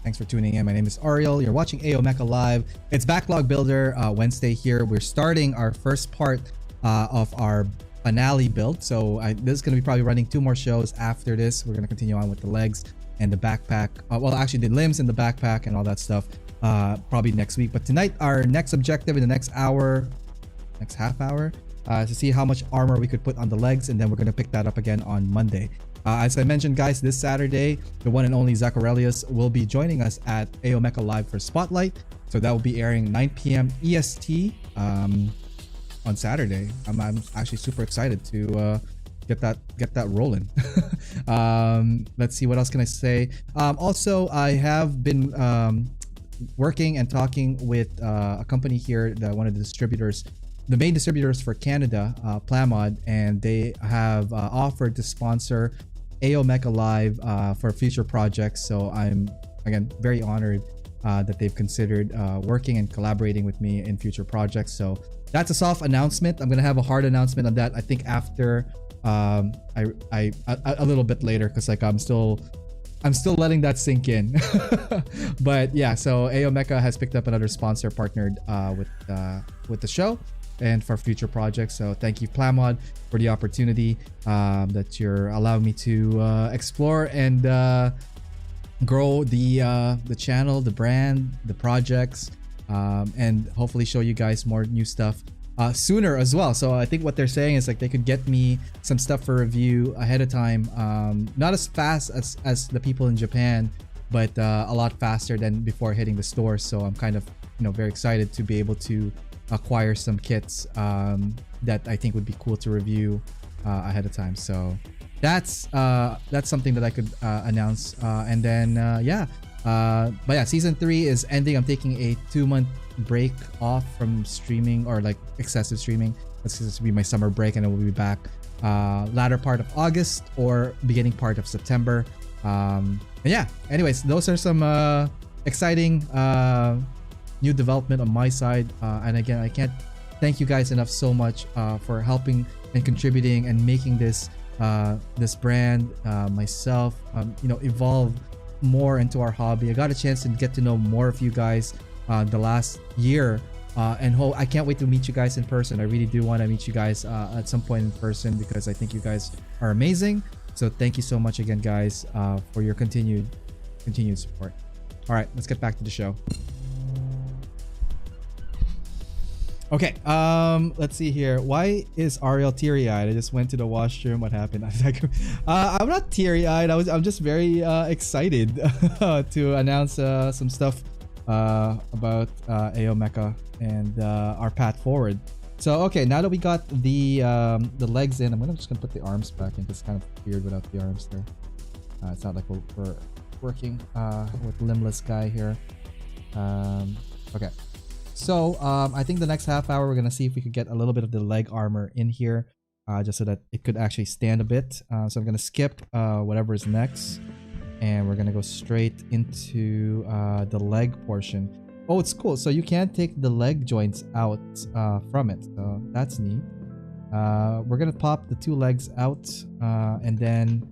thanks for tuning in. My name is Ariel. You're watching AO Mecha Live. It's Backlog Builder Wednesday here. We're starting our first part of our finale build. So this is going to be probably running 2 more shows after this. We're going to continue on with the legs and the backpack. Well, actually the limbs and the backpack and all that stuff probably next week. But tonight, our next objective in the next hour, next half hour, to see how much armor we could put on the legs, and then we're going to pick that up again on Monday. As I mentioned, guys, this Saturday, the one and only Zach Aurelius will be joining us at AO Mecha Live for Spotlight. So that will be airing 9 p.m. EST on Saturday. I'm actually super excited to get that rolling. Let's see, what else can I say? Also, I have been working and talking with a company here, one of the distributors, the main distributors for Canada, Plamod, and they have offered to sponsor AO Mecha Live for future projects. So I'm, again, very honored that they've considered working and collaborating with me in future projects. So that's a soft announcement. I'm gonna have a hard announcement on that, I think, after a little bit later, because like I'm still letting that sink in. But yeah, so AO Mecha has picked up another sponsor partnered with the show and for future projects. So thank you, Plamod, for the opportunity that you're allowing me to explore and grow the channel, the brand, the projects, and hopefully show you guys more new stuff sooner as well. So I think what they're saying is like they could get me some stuff for review ahead of time, not as fast as the people in Japan, but a lot faster than before hitting the store. So I'm kind of very excited to be able to acquire some kits that I think would be cool to review ahead of time. So that's something that I could announce. And then but yeah, season 3 is ending. I'm taking a 2-month break off from streaming, or like excessive streaming. This will be my summer break, and then we'll be back latter part of August or beginning part of September. And yeah, anyways, those are some exciting new development on my side. And again, I can't thank you guys enough so much for helping and contributing and making this this brand, myself, evolve more into our hobby. I got a chance to get to know more of you guys the last year, and I can't wait to meet you guys in person. I really do want to meet you guys at some point in person, because I think you guys are amazing. So thank you so much again, guys, for your continued support. All right, let's get back to the show. Okay, let's see here. Why is Ariel teary-eyed? I just went to the washroom. What happened? I'm not teary-eyed. I'm just very excited to announce some stuff about AO Mecha and our path forward. So okay, now that we got the legs in, I'm just gonna put the arms back in. It's kind of weird without the arms there. It's not like we're working with limbless guy here. Okay. So I think the next half hour we're gonna see if we could get a little bit of the leg armor in here, just so that it could actually stand a bit. So I'm gonna skip whatever is next, and we're gonna go straight into the leg portion. Oh, it's cool. So you can take the leg joints out from it. So that's neat. We're gonna pop the 2 legs out, and then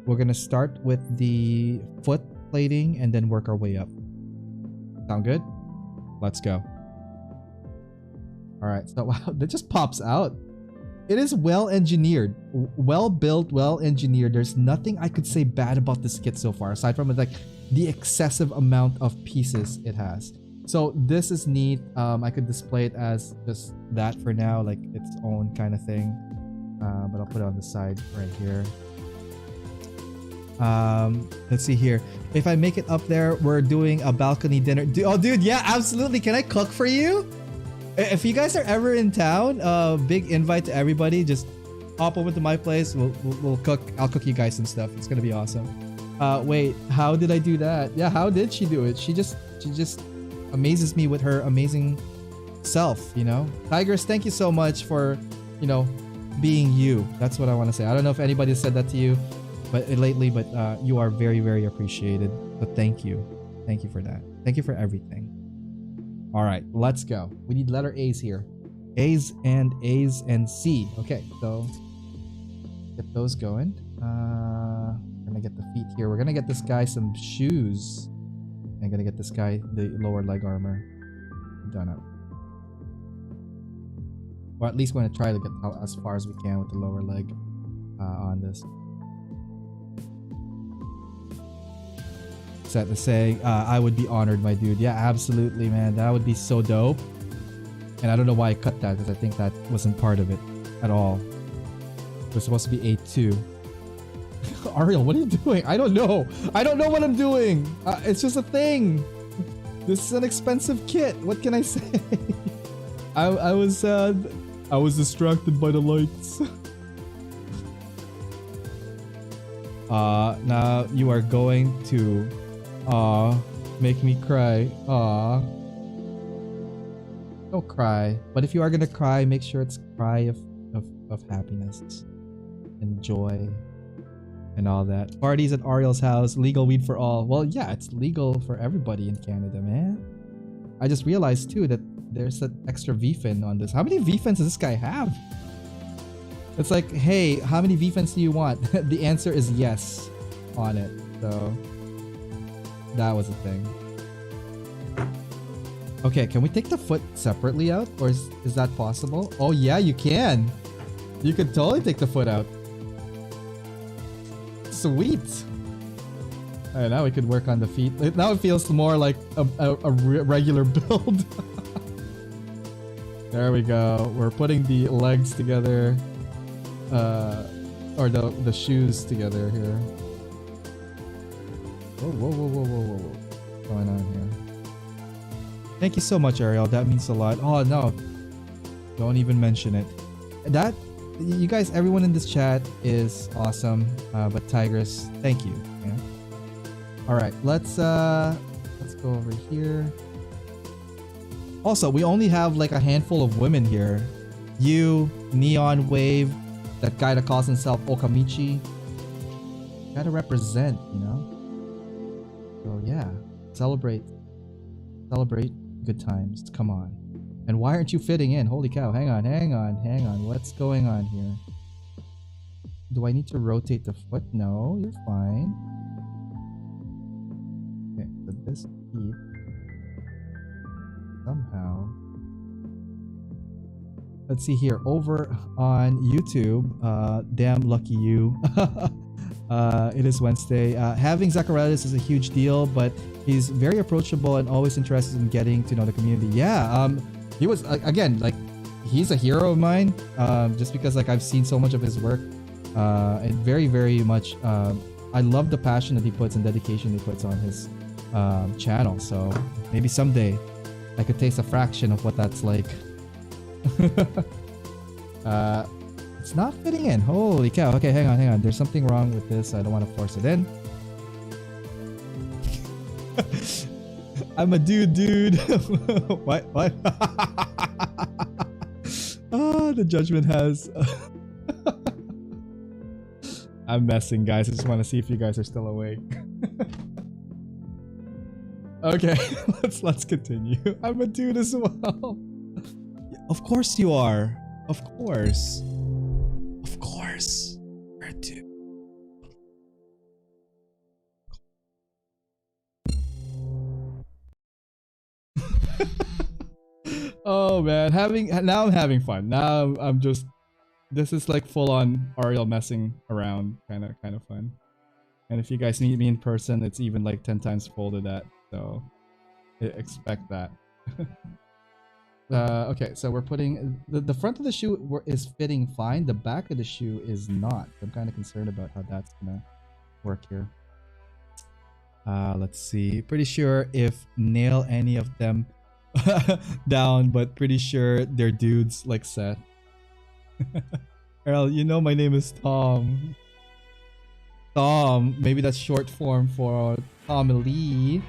we're gonna start with the foot plating and then work our way up. Sound good? Let's go. All right, so wow, that just pops out. It is well engineered, well built, well engineered. There's nothing I could say bad about this kit so far, aside from like the excessive amount of pieces it has. So this is neat. I could display it as just that for now, like its own kind of thing. But I'll put it on the side right here. Let's see here. If I make it up there, we're doing a balcony dinner. Oh, dude, yeah, absolutely. Can I cook for you? If you guys are ever in town, big invite to everybody. Just hop over to my place. We'll cook. I'll cook you guys some stuff. It's gonna be awesome. Wait, how did I do that? Yeah, how did she do it? She just amazes me with her amazing self, you know? Tigers, thank you so much for, being you. That's what I want to say. I don't know if anybody said that to you lately, but you are very, very appreciated. So thank you. Thank you for that. Thank you for everything. All right, let's go. We need letter A's here. A's and C. Okay, so get those going. We're gonna get the feet here. We're gonna get this guy some shoes. I'm gonna get this guy the lower leg armor done up. Or at least we're gonna try to get as far as we can with the lower leg on this. Set to say, I would be honored, my dude. Yeah, absolutely, man. That would be so dope. And I don't know why I cut that, because I think that wasn't part of it at all. It was supposed to be A2. Ariel, what are you doing? I don't know. I don't know what I'm doing. It's just a thing. This is an expensive kit. What can I say? I was distracted by the lights. Now you are going to make me cry. Don't cry. But if you are gonna cry, make sure it's cry of happiness and joy and all that. Parties at Ariel's house, legal weed for all. Well, yeah, it's legal for everybody in Canada, man. I just realized too that there's an extra VFIN on this. How many VFINs does this guy have? It's like, hey, how many VFINs do you want? The answer is yes on it. So that was a thing. Okay, can we take the foot separately out? Or is that possible? Oh yeah, you can. You could totally take the foot out. Sweet. Alright, now we could work on the feet. Now it feels more like a regular build. There we go. We're putting the legs together. Or the shoes together here. Whoa. What's going on here? Thank you so much, Ariel. That means a lot. Oh no, don't even mention it. That you guys, everyone in this chat is awesome. But Tigress, thank you. Yeah. All right, let's go over here. Also, we only have like a handful of women here. You, Neon Wave, that guy that calls himself Okamichi. Gotta represent, you know. So yeah, celebrate good times. Come on. And why aren't you fitting in? Holy cow! Hang on. What's going on here? Do I need to rotate the foot? No, you're fine. Okay, so this feet somehow. Let's see here. Over on YouTube, damn lucky you. It is Wednesday. Having Zacharias is a huge deal, but he's very approachable and always interested in getting to know the community. Yeah, he was again like he's a hero of mine. Just because like I've seen so much of his work, and very very much. I love the passion that he puts and dedication he puts on his channel. So maybe someday I could taste a fraction of what that's like. It's not fitting in. Holy cow. Okay, hang on. There's something wrong with this. I don't want to force it in. I'm a dude. What? Oh, the judgment has. I'm messing, guys. I just want to see if you guys are still awake. Okay, let's continue. I'm a dude as well. Of course you are. Of course. You're a dude. Oh man, now I'm having fun. Now I'm just this is like full on Ariel messing around kind of fun. And if you guys meet me in person, it's even like 10 times folded that. So expect that. Okay, so we're putting the front of the shoe is fitting fine. The back of the shoe is not. I'm kind of concerned about how that's gonna work here. Let's see. Pretty sure if nail any of them down, but pretty sure they're dudes like Seth. Earl, you know my name is Tom. Tom, maybe that's short form for Tom Lee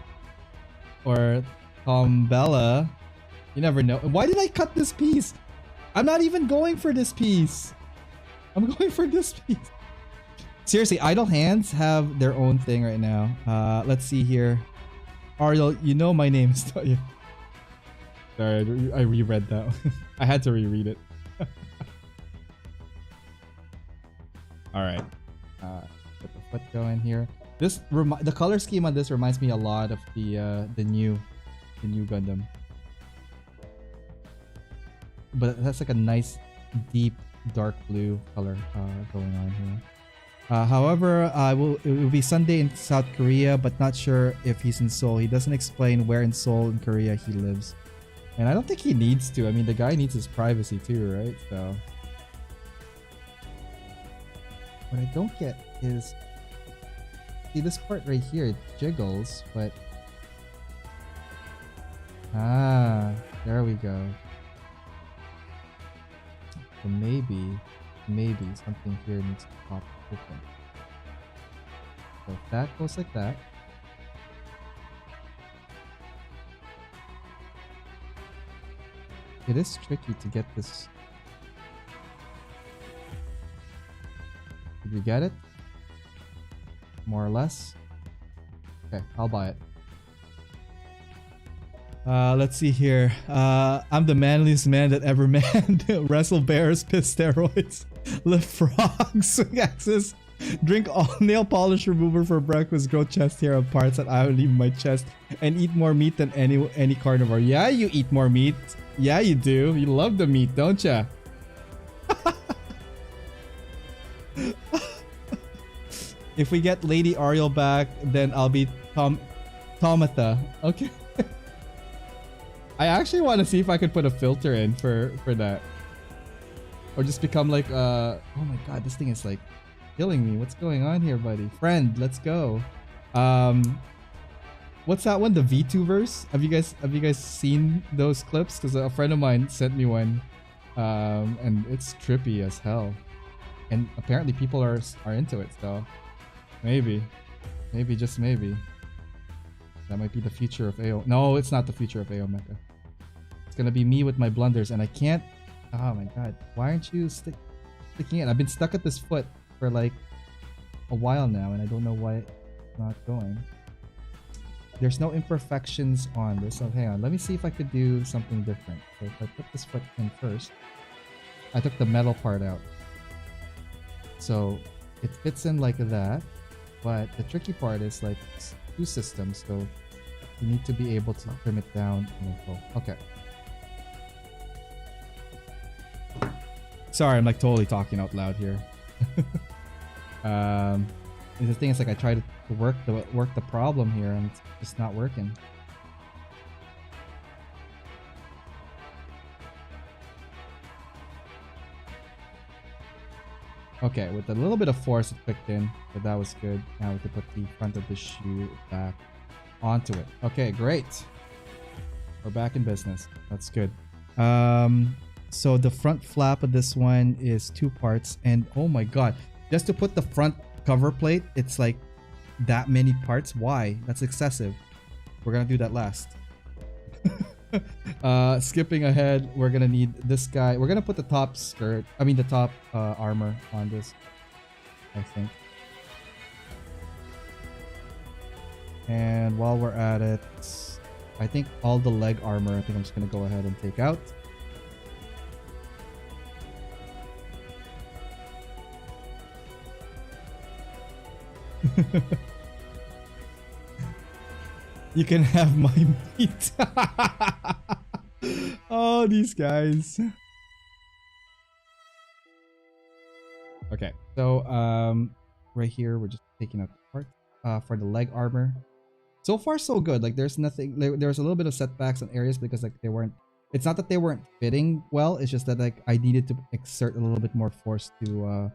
or Tom Bella. You never know. Why did I cut this piece? I'm not even going for this piece. I'm going for this piece. Seriously, idle hands have their own thing right now. Let's see here. Ariel, you know my name is... Sorry, I reread that. I had to reread it. Alright. Put the foot going here. The color scheme on this reminds me a lot of the new Gundam. But that's like a nice deep dark blue color going on here. However, it will be Sunday in South Korea, but not sure if he's in Seoul. He doesn't explain where in Seoul in Korea he lives. And I don't think he needs to. I mean, the guy needs his privacy too, right? So what I don't get is, see this part right here, it jiggles, but there we go. So maybe something here needs to pop open. So if that goes like that. It is tricky to get this. Did you get it? More or less? Okay, I'll buy it. Let's see here. I'm the manliest man that ever manned. Wrestle bears, piss steroids, lift frogs, swing axes, drink all nail polish remover for breakfast, grow chest hair on parts that I will leave in my chest, and eat more meat than any carnivore. Yeah, you eat more meat. Yeah, you do. You love the meat, don't ya? If we get Lady Ariel back, then I'll be Tomatha. Okay. I actually want to see if I could put a filter in for that. Or just become like oh my god, this thing is like killing me. What's going on here, buddy? Friend, let's go. what's that one? The VTubers? Have you guys seen those clips? Because a friend of mine sent me one, and it's trippy as hell. And apparently people are into it. So maybe just maybe that might be the future of AO. No, it's not the future of AO Mecha. It's gonna be me with my blunders, and I can't. Oh my god! Why aren't you sticking it? I've been stuck at this foot for like a while now, and I don't know why it's not going. There's no imperfections on this. So hang on, let me see if I could do something different. So if I put this foot in first, I took the metal part out, so it fits in like that. But the tricky part is like two systems, so you need to be able to trim it down and then go. Okay. Sorry, I'm like totally talking out loud here. The thing is, like, I try to work the problem here, and it's just not working. Okay, with a little bit of force, it clicked in, but that was good. Now we can put the front of the shoe back onto it. Okay, great. We're back in business. That's good. So the front flap of this one is 2 parts, and oh my god, just to put the front cover plate, it's like that many parts. Why? That's excessive. We're gonna do that last. Skipping ahead, we're gonna need this guy. We're gonna put the top the top armor on this, I think. And while we're at it, I think all the leg armor, I think I'm just gonna go ahead and take out. You can have my meat. Oh, these guys. Okay, so right here we're just taking out the part for the leg armor. So far so good. Like there's nothing, there's a little bit of setbacks on areas because like they weren't, it's not that they weren't fitting well, it's just that like I needed to exert a little bit more force to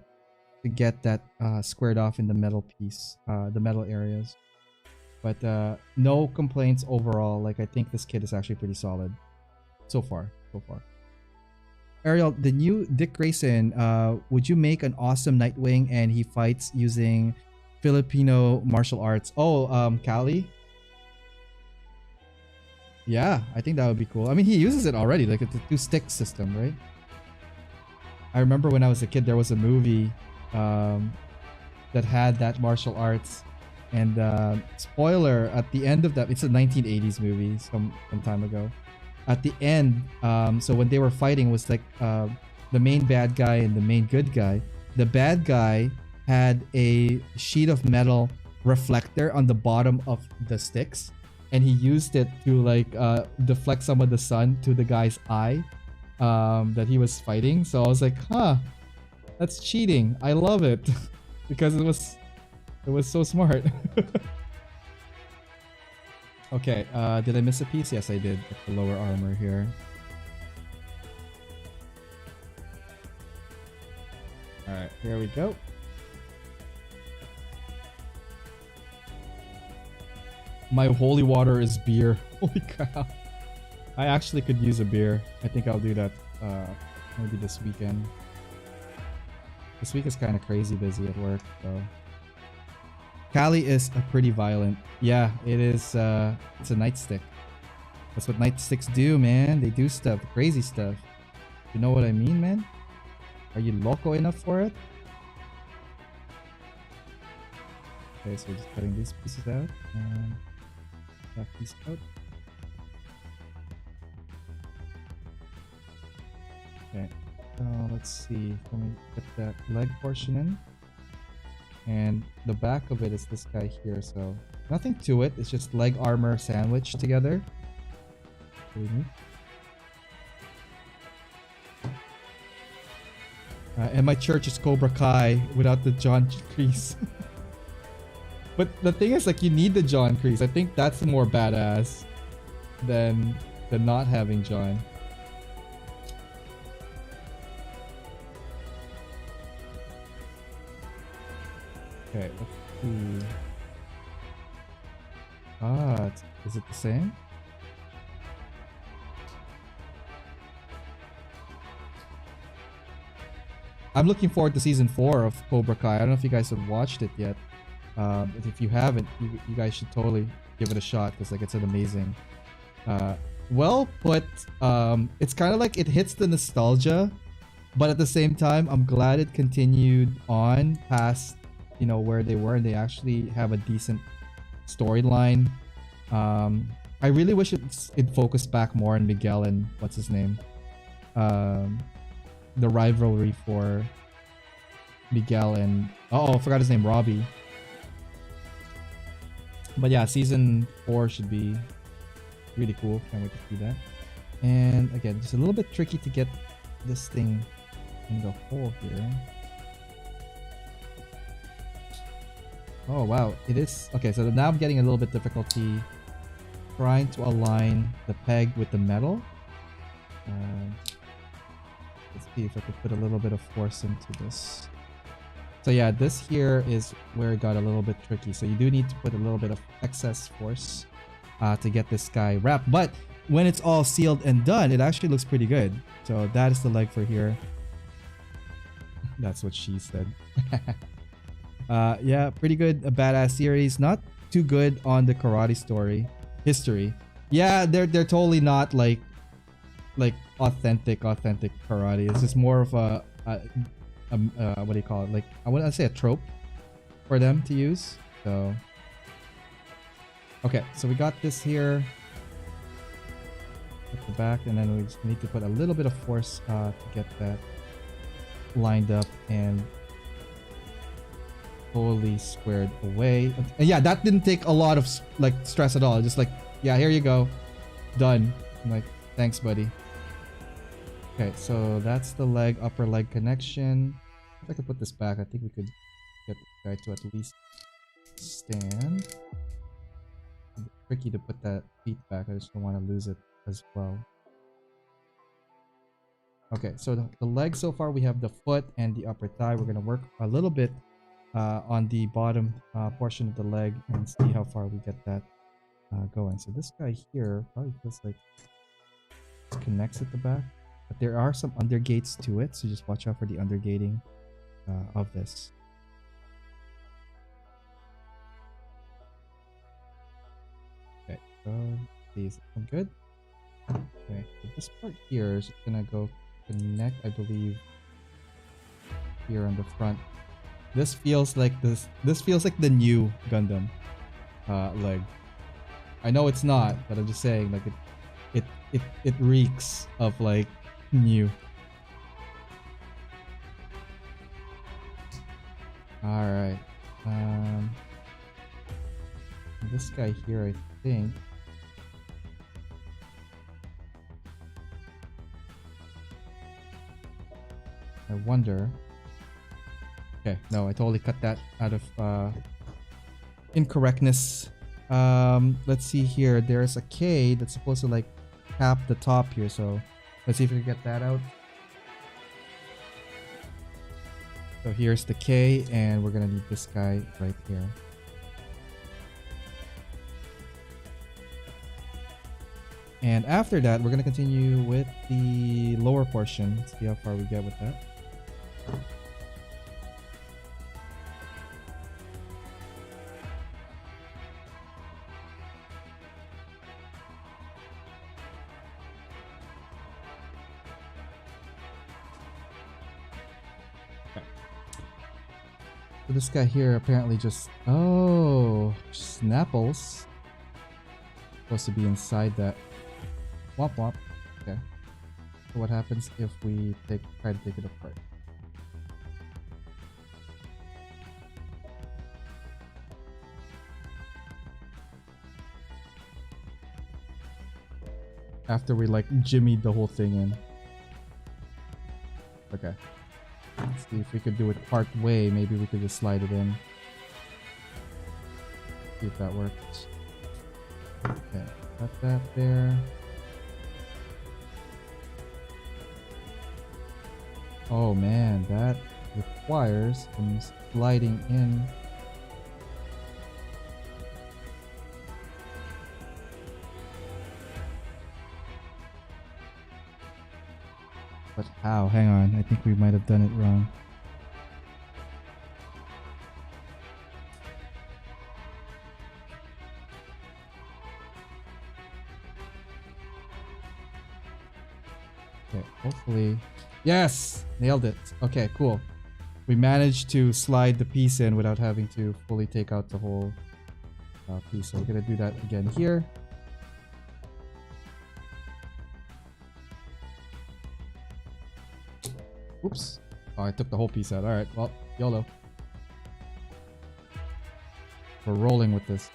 get that squared off in the metal piece, the metal areas. But no complaints overall. Like I think this kit is actually pretty solid so far. Ariel, the new Dick Grayson, would you make an awesome Nightwing and he fights using Filipino martial arts? Oh, Cali? Yeah, I think that would be cool. I mean, he uses it already, like it's a 2-stick system, right? I remember when I was a kid, there was a movie that had that martial arts, and spoiler, at the end of that, it's a 1980s movie, some time ago. At the end, so when they were fighting, was like the main bad guy and the main good guy. The bad guy had a sheet of metal reflector on the bottom of the sticks, and he used it to like deflect some of the sun to the guy's eye that he was fighting. So I was like, huh, that's cheating. I love it. Because it was so smart. Okay, did I miss a piece? Yes, I did. The lower armor here. Alright, here we go. My holy water is beer. Holy cow. I actually could use a beer. I think I'll do that maybe this weekend. This week is kind of crazy busy at work, so. Kali is a pretty violent. Yeah, it is. It's a nightstick. That's what nightsticks do, man. They do stuff, crazy stuff. You know what I mean, man? Are you loco enough for it? Okay, so we're just cutting these pieces out and that piece out. Okay, let's see. Let me get that leg portion in. And the back of it is this guy here, so nothing to it. It's just leg armor sandwiched together. And my church is Cobra Kai without the John Kreese. But the thing is, like, you need the John Kreese. I think that's more badass than not having John. Okay, let's see. Ah, is it the same? I'm looking forward to season 4 of Cobra Kai. I don't know if you guys have watched it yet. But if you haven't, you guys should totally give it a shot because like it's an amazing, well put. It's kind of like it hits the nostalgia, but at the same time, I'm glad it continued on past, you know, where they were, and they actually have a decent storyline. I really wish it focused back more on Miguel and what's his name, the rivalry for Miguel and I forgot his name, Robbie. But yeah, season 4 should be really cool. Can't wait to see that. And again, just a little bit tricky to get this thing in the hole here. Oh wow, it is okay. So now I'm getting a little bit difficulty trying to align the peg with the metal. Let's see if I could put a little bit of force into this. So yeah, this here is where it got a little bit tricky. So you do need to put a little bit of excess force to get this guy wrapped. But when it's all sealed and done, it actually looks pretty good. So that is the leg for here. That's what she said. Yeah, pretty good. A badass series. Not too good on the karate story history. Yeah, they're totally not like authentic karate. It's just more of a what do you call it? Like I want to say a trope for them to use. So okay, so we got this here at the back, and then we just need to put a little bit of force to get that lined up and totally squared away. And yeah, that didn't take a lot of like stress at all. Just like, yeah, here you go, done. I'm like, thanks, buddy. Okay, so that's the leg, upper leg connection. If I could put this back, I think we could get the guy to at least stand. It's tricky to put that feet back. I just don't want to lose it as well. Okay, so the leg so far, we have the foot and the upper thigh. We're going to work a little bit on the bottom portion of the leg and see how far we get that going. So this guy here probably feels like it connects at the back, but there are some undergates to it, so just watch out for the undergating of this. Okay, so these I'm good. Okay, so this part here is gonna go connect, I believe, here on the front. This feels like this feels like the new Gundam leg. I know it's not, but I'm just saying, like it reeks of like new. All right. This guy here, I think. I wonder. Okay, no, I totally cut that out of incorrectness. Let's see here. There's a K that's supposed to like cap the top here, so let's see if we can get that out. So here's the K, and we're gonna need this guy right here. And after that, we're gonna continue with the lower portion. Let's see how far we get with that. So this guy here apparently just Snapples supposed to be inside that. Womp womp. Okay. So what happens if we try to take it apart? After we like jimmied the whole thing in. Okay. Let's see if we could do it part way. Maybe we could just slide it in. See if that works. Okay, got that there. Oh man, that requires some sliding in. But how? Hang on. I think we might have done it wrong. Okay, hopefully. Yes! Nailed it. Okay, cool. We managed to slide the piece in without having to fully take out the whole piece. So we're gonna do that again here. Oops. Oh, I took the whole piece out. Alright, well, YOLO. We're rolling with this.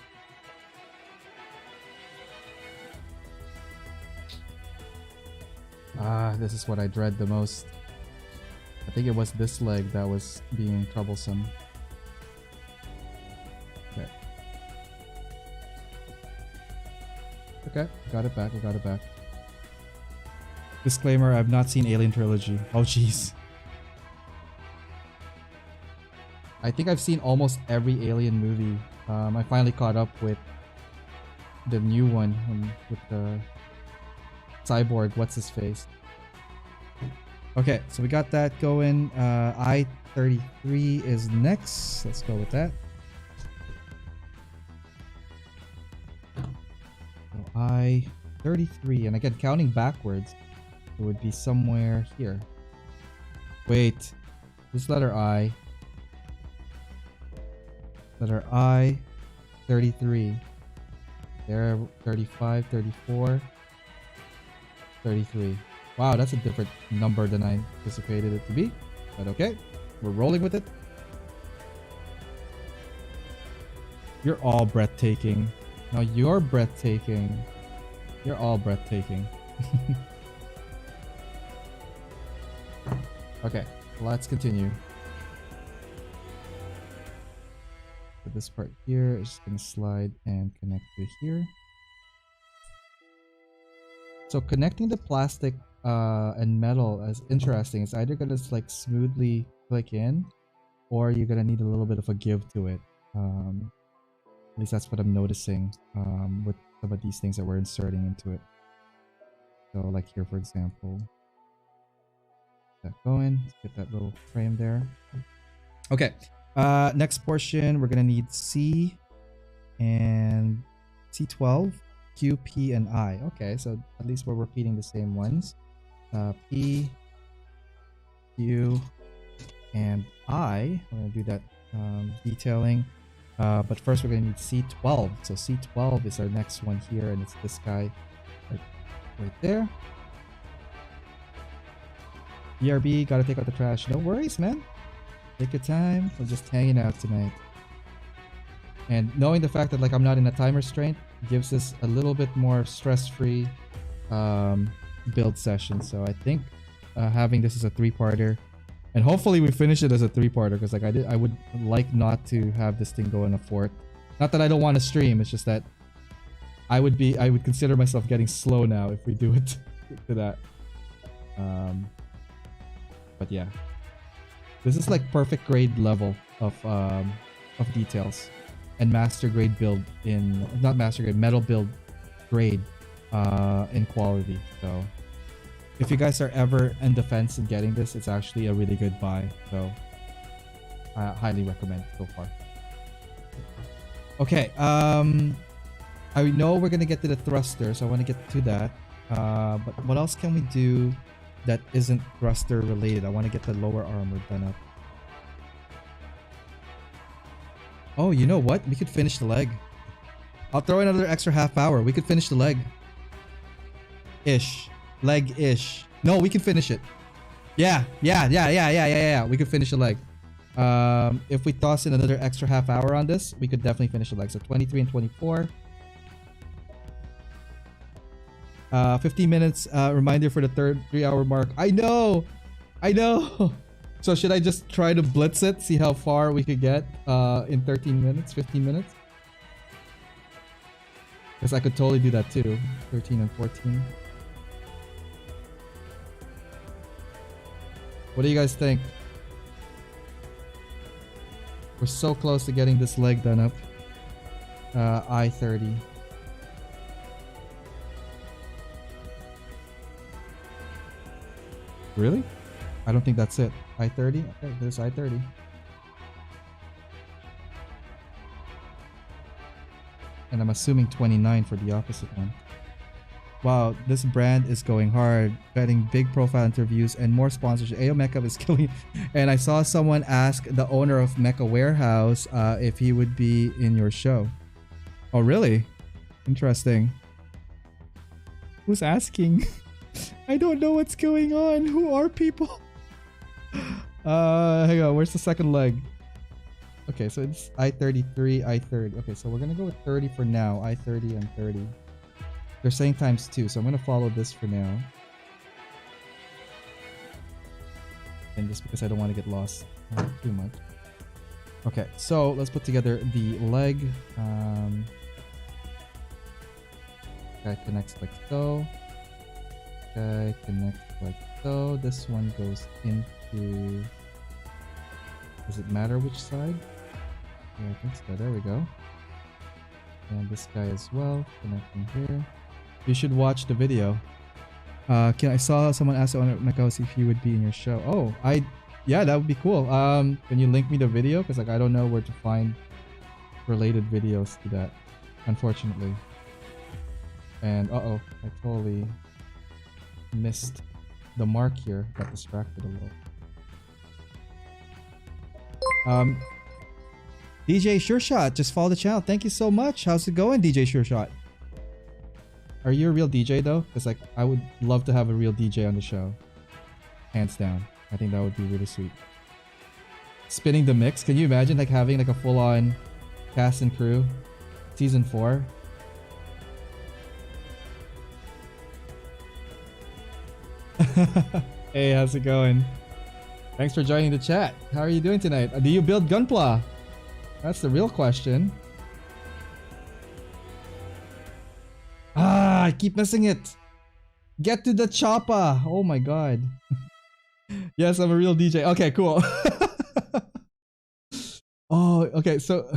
Ah, this is what I dread the most. I think it was this leg that was being troublesome. Okay. Okay, got it back, we got it back. Disclaimer, I've not seen Alien Trilogy. Oh jeez. I think I've seen almost every Alien movie. I finally caught up with the new one with the cyborg, what's his face. Okay, so we got that going. I-33 is next. Let's go with that. So I-33, and again, counting backwards, it would be somewhere here. Wait, this letter I. Letter I, 33. There, 35, 34, 33. Wow, that's a different number than I anticipated it to be. But okay, we're rolling with it. You're all breathtaking. No, you're breathtaking. You're all breathtaking. Okay, let's continue. So this part here is just gonna slide and connect to here. So connecting the plastic and metal is interesting. It's either gonna just like smoothly click in, or you're gonna need a little bit of a give to it. At least that's what I'm noticing with some of these things that we're inserting into it. So like here, for example, get that going. Let's get that little frame there. Okay. Next portion, we're gonna need C and C12, Q, P, and I. Okay, so at least we're repeating the same ones. P, Q, and I. We're gonna do that detailing. But first we're gonna need C12. So C12 is our next one here, and it's this guy right there. BRB, gotta take out the trash. No worries, man. Take your time. We're just hanging out tonight. And knowing the fact that like I'm not in a time restraint gives us a little bit more stress-free build session. So I think having this as a three-parter, and hopefully we finish it as a three-parter, because like I would like not to have this thing go in a fourth. Not that I don't want to stream, it's just that I would consider myself getting slow now if we do it to that. But yeah. This is like perfect grade level of details, and master grade build in, not master grade, metal build grade in quality. So if you guys are ever in the fence in getting this, it's actually a really good buy. So I highly recommend so far. Okay, I know we're gonna get to the thruster, so I want to get to that. But what else can we do that isn't thruster related? I want to get the lower armor done up. Oh, you know what? We could finish the leg. I'll throw in another extra half hour. We could finish the leg. Ish. Leg-ish. No, we can finish it. Yeah. We could finish the leg. If we toss in another extra half hour on this, we could definitely finish the leg. So 23 and 24. 15 minutes reminder for the third 3-hour mark. I know. So should I just try to blitz it, see how far we could get in 13 minutes, 15 minutes? Because I could totally do that too. 13 and 14. What do you guys think? We're so close to getting this leg done up. I-30. Really? I don't think that's it. I-30? Okay, there's I-30. And I'm assuming 29 for the opposite one. Wow, this brand is going hard, getting big profile interviews and more sponsorship. Ayo Mecha is killing. And I saw someone ask the owner of Mecha Warehouse if he would be in your show. Oh, really? Interesting. Who's asking? I don't know what's going on. Who are people? Hang on, where's the second leg? Okay, so it's I-33, I-30. Okay, so we're gonna go with 30 for now. I-30 and 30. They're saying times 2, so I'm gonna follow this for now. And just because I don't want to get lost too much. Okay, so let's put together the leg. Guy connects like so. Guy connects like so. This one goes into... Does it matter which side? Yeah, I think so. There we go. And this guy as well, connecting here. You should watch the video. I saw someone ask on Mecha if he would be in your show. Oh, yeah, that would be cool. Can you link me the video? Because like I don't know where to find related videos to that, unfortunately. And I totally missed the mark here. Got distracted a little. DJ SureShot just followed the channel. Thank you so much. How's it going, DJ SureShot? Are you a real DJ though? Because like I would love to have a real DJ on the show. Hands down. I think that would be really sweet. Spinning the mix. Can you imagine like having like a full-on cast and crew? Season 4. Hey, how's it going? Thanks for joining the chat. How are you doing tonight? Do you build Gunpla? That's the real question. I keep missing it. Get to the chopper. Oh my god. Yes, I'm a real DJ. Okay, cool. Oh, okay, so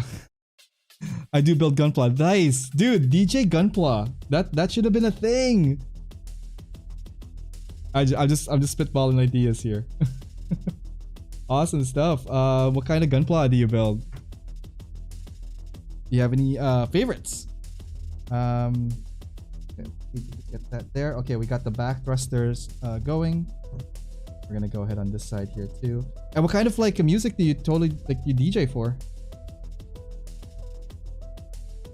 I do build Gunpla. Nice. Dude, DJ Gunpla. That should have been a thing. I'm just spitballing ideas here. Awesome stuff. What kind of Gunpla do you build? Do you have any favorites? Okay, get that there. Okay, we got the back thrusters going. We're gonna go ahead on this side here too. And what kind of like music do you you DJ for?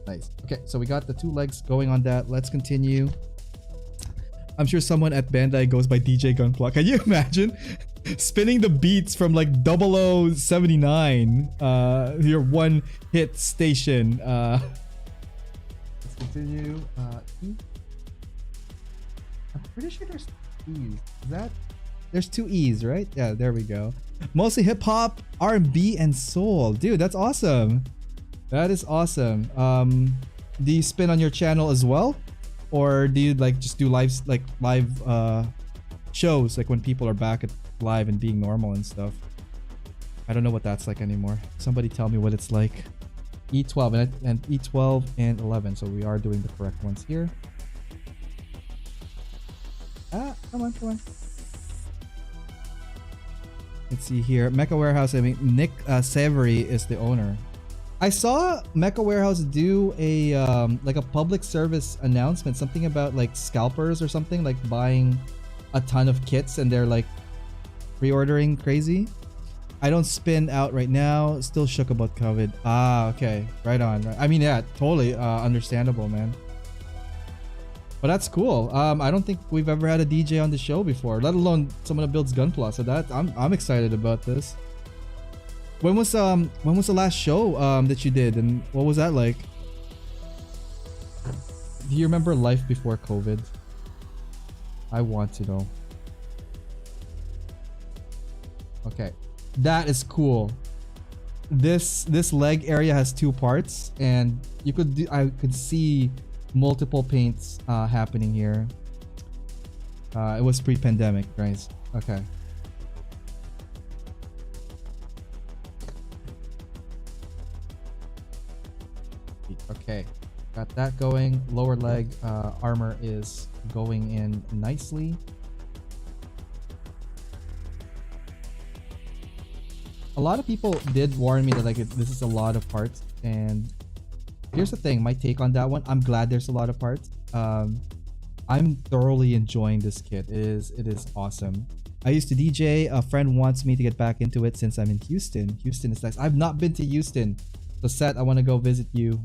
Nice. Okay, so we got the 2 legs going on that. Let's continue. I'm sure someone at Bandai goes by DJ Gunpla. Can you imagine spinning the beats from like 0079, your one hit station? Let's continue. E? I'm pretty sure there's E's. Is that? There's 2 E's, right? Yeah, there we go. Mostly hip hop, R&B, and soul. Dude, that's awesome. That is awesome. Do you spin on your channel as well? Or do you like just do live shows like when people are back at live and being normal and stuff? I don't know what that's like anymore. Somebody tell me what it's like. E12 and E12 and 11. So we are doing the correct ones here. Come on. Let's see here. Mecha Warehouse. I mean, Nick Savory is the owner. I saw Mecha Warehouse do a like a public service announcement, something about like scalpers or something, like buying a ton of kits and they're like pre-ordering crazy. I don't spin out right now. Still shook about COVID. Okay, right on. I mean, yeah, totally understandable, man. But that's cool. I don't think we've ever had a DJ on the show before, let alone someone that builds Gunpla. So that I'm excited about this. When was the last show that you did, and what was that like? Do you remember life before COVID? I want to know. Okay, that is cool. This leg area has 2 parts, and I could see multiple paints happening here. It was pre-pandemic, guys. Okay. Okay, got that going. Lower leg armor is going in nicely. a lot of people did warn me that like this is a lot of parts, and here's the thing, my take on that one, I'm glad there's a lot of parts. I'm thoroughly enjoying this kit. It is awesome. I used to DJ. A friend wants me to get back into it since I'm in Houston. Houston is nice. I've not been to Houston. So Seth, I want to go visit you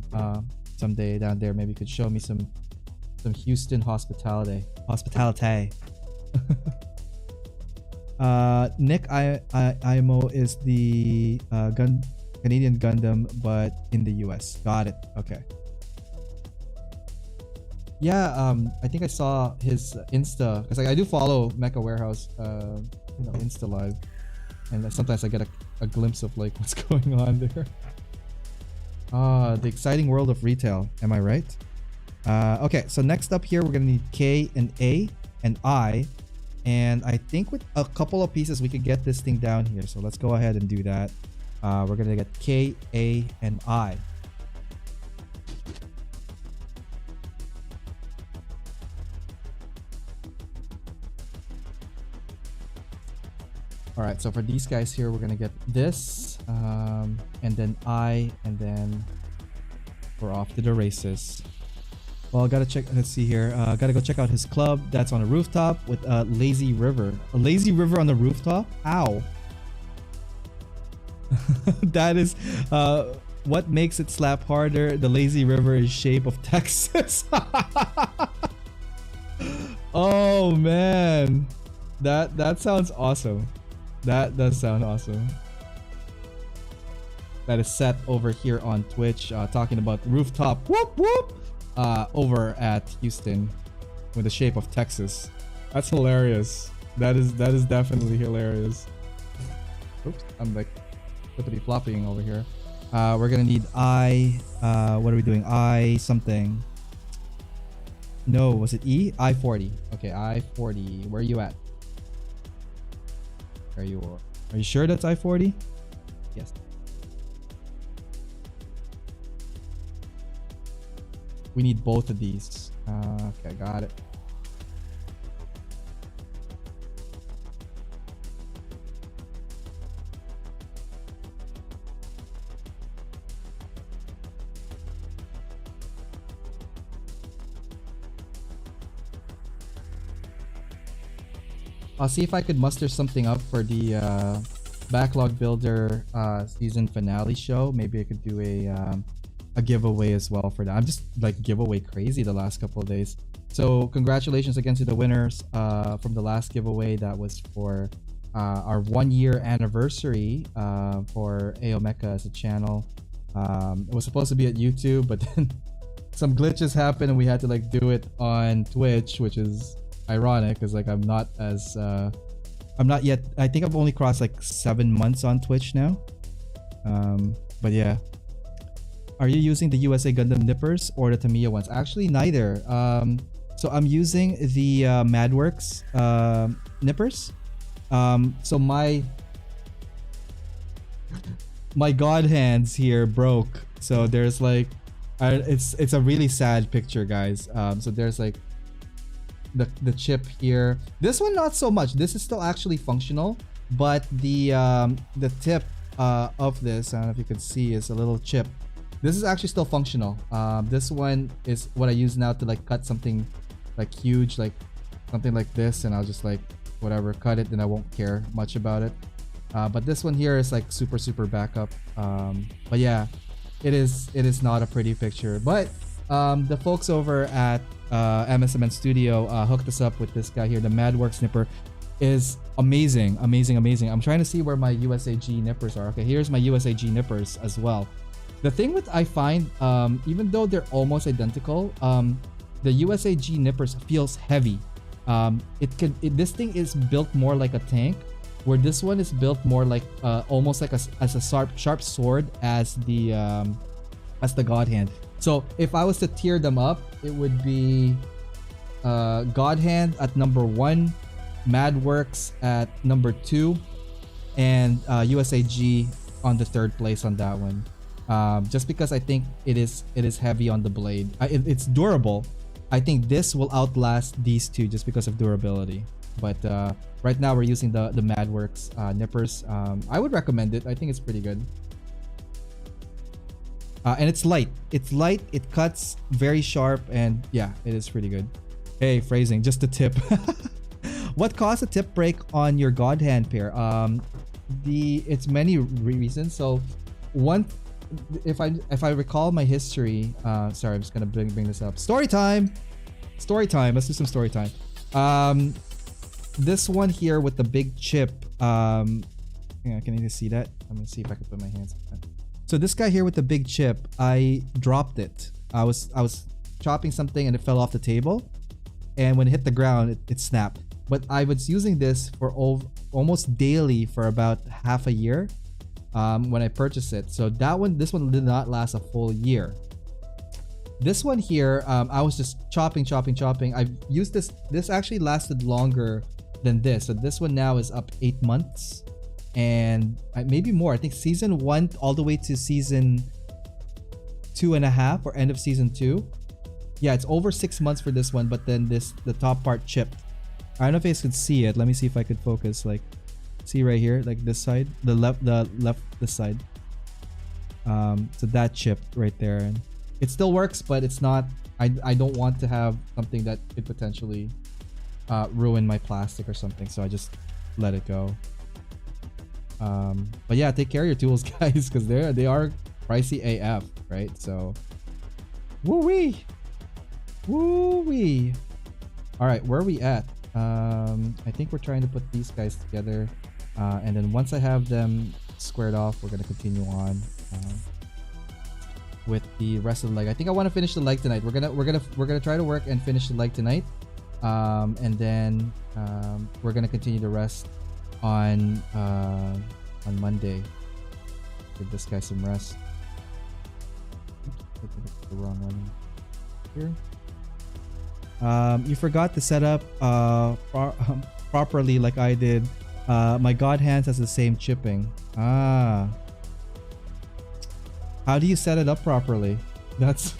someday down there. Maybe you could show me some Houston hospitality. Nick IMO is the Canadian Gundam, but in the US. Got it. Okay. Yeah, I think I saw his Insta, because like, I do follow Mecha Warehouse, Insta Live, and sometimes I get a glimpse of like what's going on there. The exciting world of retail. Am I right? Okay, so next up here we're gonna need K and A and I, and I think with a couple of pieces we could get this thing down here. So let's go ahead and do that. We're gonna get K, A, and I. All right, so for these guys here, we're gonna get this, and then I, and then we're off to the races. Well, I gotta check. Let's see here. Gotta go check out his club. That's on a rooftop with a lazy river. A lazy river on the rooftop? Ow! That is what makes it slap harder. The lazy river is shape of Texas. Oh man, that sounds awesome. That does sound awesome. That is Seth over here on Twitch, talking about rooftop whoop whoop over at Houston with the shape of Texas. That's hilarious. That is definitely hilarious. Oops, I'm like flippity flopping over here. We're gonna need I. What are we doing? I something. No, was it E? I-40. Okay, I-40. Where are you at? There you are. Are you sure that's I-40? Yes. We need both of these. Okay, got it. I'll see if I could muster something up for the Backlog Builder season finale show. Maybe I could do a giveaway as well for that. I'm just like giveaway crazy the last couple of days. So congratulations again to the winners from the last giveaway. That was for our 1 year anniversary for AO Mecha as a channel. It was supposed to be at YouTube, but then some glitches happened and we had to like do it on Twitch, which is ironic because like I'm not yet. I think I've only crossed like 7 months on Twitch now. But yeah. Are you using the USA Gundam nippers or the Tamiya ones? Actually, neither. So I'm using the Madworks nippers. So my god hands here broke. So there's like, it's a really sad picture, guys. So there's like the chip here. This one not so much. This is still actually functional, but the tip of this, I don't know if you can see, is a little chip. This is actually still functional. This one is what I use now to like cut something like huge, like something like this, and I'll just like whatever cut it, then I won't care much about it. But this one here is like super backup. But yeah, it is not a pretty picture. But the folks over at MSMN Studio hooked us up with this guy here. The Madworks nipper is amazing. I'm trying to see where my USAG nippers are. Okay, here's my USAG nippers as well. The thing with I find, even though they're almost identical, the USAG nippers feels heavy. This thing is built more like a tank, where this one is built more like almost like as a sharp sword as the God Hand. So if I was to tier them up, it would be God Hand at number 1, Madworks at number 2, and USAG on the 3rd place on that one. Just because I think it is heavy on the blade. It's durable. I think this will outlast these two just because of durability. But right now we're using the Madworks nippers. I would recommend it. I think it's pretty good. And it's light. It's light. It cuts very sharp, and yeah, it is pretty good. Hey, phrasing, just a tip. What caused a tip break on your God Hand pair? It's many reasons. So one, if I recall my history, sorry, I'm just gonna bring this up. Story time. Let's do some story time. This one here with the big chip. Yeah, can you see that? I'm gonna see if I can put my hands on that. So this guy here with the big chip, I dropped it. I was chopping something and it fell off the table, and when it hit the ground, it snapped. But I was using this for almost daily for about half a year when I purchased it. So this one did not last a full year. This one here, I was just chopping. I've used this. This actually lasted longer than this. So this one now is up 8 months. And maybe more. I think season 1 all the way to season 2.5 or end of season 2. Yeah, it's over 6 months for this one, but then the top part chipped. I don't know if you guys could see it. Let me see if I could focus. Like, see right here, like this side, this side. So that chipped right there, and it still works, but it's not. I don't want to have something that could potentially ruin my plastic or something, so I just let it go. But yeah, take care of your tools, guys, because they are pricey AF, right? So, woo-wee. All right, where are we at? I think we're trying to put these guys together, and then once I have them squared off, we're gonna continue on with the rest of the leg. I think I want to finish the leg tonight. We're gonna try to work and finish the leg tonight, and then we're gonna continue the rest on Monday. Give this guy some rest. The wrong one here. You forgot to set up properly like I did. My God Hands has the same chipping. How do you set it up properly? That's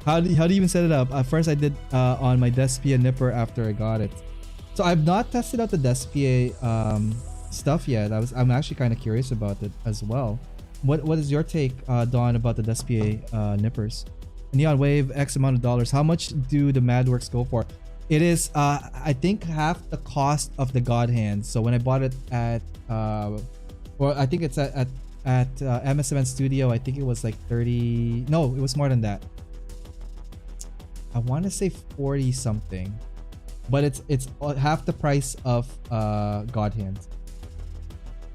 how do you even set it up? First I did on my Despia nipper after I got it. So I've not tested out the Despia stuff yet. I'm actually kind of curious about it as well. What is your take, Dawn, about the Despia nippers? Neon Wave, X amount of dollars. How much do the Madworks go for? It is I think half the cost of the God Hands. So when I bought it at well, I think it's at MSMN Studio, I think it was like 30. No, it was more than that. I want to say 40 something, but it's half the price of God Hands.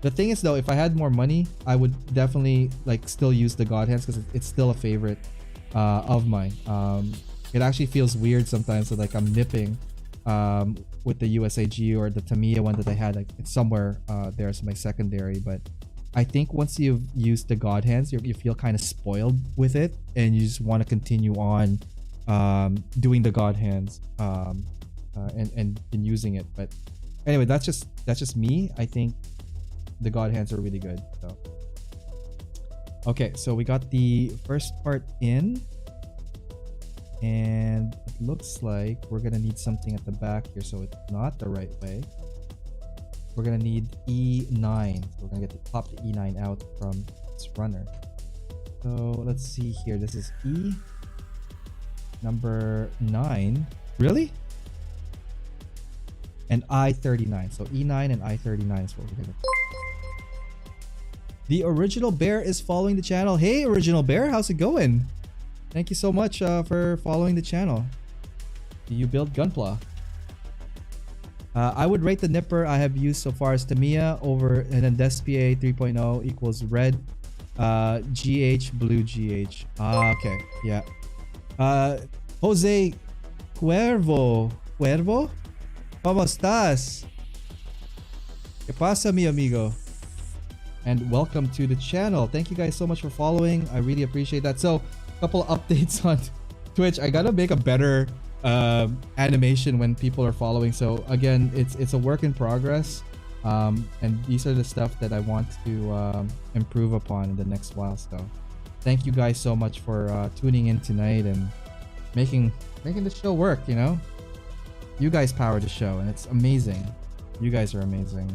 The thing is though, if I had more money, I would definitely like still use the God Hands because it's still a favorite of mine. It actually feels weird sometimes that like I'm nipping with the USAG or the Tamiya one that I had. Like it's somewhere there as my secondary, but I think once you've used the God Hands, you feel kind of spoiled with it, and you just want to continue on doing the God Hands and using it. But anyway, that's just me. I think the God Hands are really good. So okay, so we got the first part in, and it looks like we're gonna need something at the back here, so it's not the right way. We're gonna need E9. So we're gonna pop the E9 out from this runner. So let's see here. This is E number 9. Really? And I39. So E9 and I39 is what we're gonna. The Original Bear is following the channel. Hey, Original Bear, how's it going? Thank you so much for following the channel. Do you build Gunpla? I would rate the nipper I have used so far as Tamiya over, and then Despia 3.0 equals red, GH, blue GH. Okay, yeah. Jose Cuervo. ¿Cómo estás? ¿Qué pasa, mi amigo? And welcome to the channel. Thank you guys so much for following. I really appreciate that. So, a couple of updates on Twitch. I gotta make a better animation when people are following. So again, it's a work in progress, and these are the stuff that I want to improve upon in the next while. So thank you guys so much for tuning in tonight and making the show work. You know, You guys power the show, and it's amazing. You guys are amazing.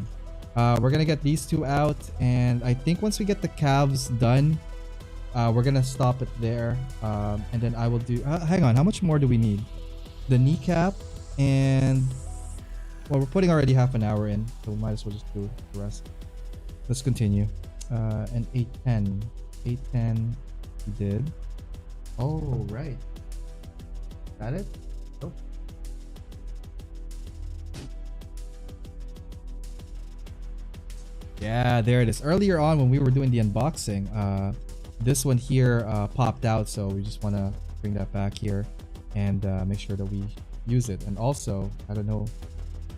We're gonna get these two out, and I think once we get the calves done, we're gonna stop it there. And then I will do. Hang on, how much more do we need? The kneecap, and well, we're putting already half an hour in, so we might as well just do the rest. Let's continue. And 810. 810 we did. Oh, right. Got it? Oh. Yeah, there it is. Earlier on when we were doing the unboxing, this one here popped out, so we just want to bring that back here and make sure that we use it. And also, I don't know,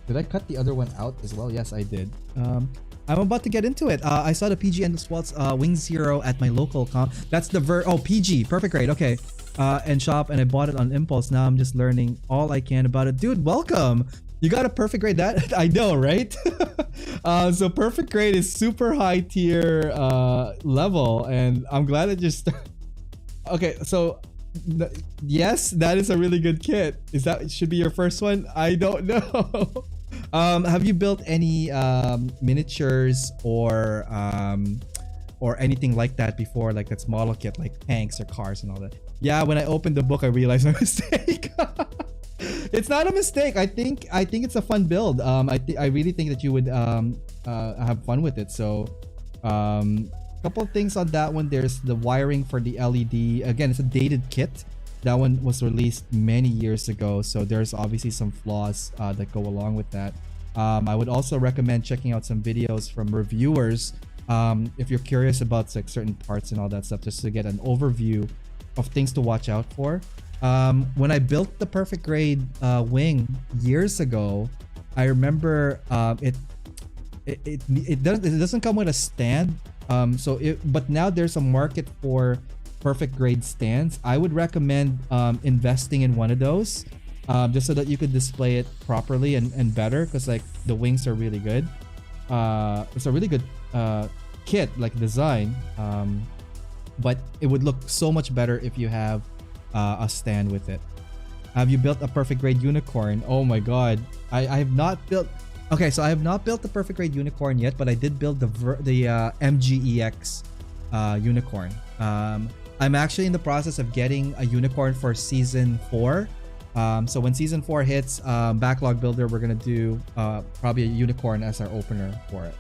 did I cut the other one out as well? Yes, I did. I'm about to get into it. I saw the PG and the SWAT's Wing Zero at my local comp. That's the PG, perfect grade. Okay, and shop, and I bought it on impulse. Now I'm just learning all I can about it. Dude, welcome. You got a perfect grade. That I know, right? So perfect grade is super high tier level, and I'm glad that you're okay, so yes, that is a really good kit. Is that should be your first one? I don't know. Have you built any miniatures or anything like that before, like that's model kit, like tanks or cars and all that? Yeah, when I opened the book I realized my mistake. It's not a mistake. I think it's a fun build. I really think that you would have fun with it. So couple of things on that one. There's the wiring for the LED. Again, it's a dated kit. That one was released many years ago, so there's obviously some flaws that go along with that. I would also recommend checking out some videos from reviewers if you're curious about like certain parts and all that stuff, just to get an overview of things to watch out for. When I built the perfect grade wing years ago, I remember it doesn't come with a stand. But now there's a market for perfect grade stands. I would recommend investing in one of those just so that you could display it properly and better, because like the wings are really good. It's a really good kit, like design, but it would look so much better if you have a stand with it. Have you built a perfect grade unicorn? Oh my god, I have not built. Okay, so I have not built the perfect grade unicorn yet, but I did build the MGEX unicorn. I'm actually in the process of getting a unicorn for season 4. So when season 4 hits, Backlog Builder, we're gonna do probably a unicorn as our opener for it.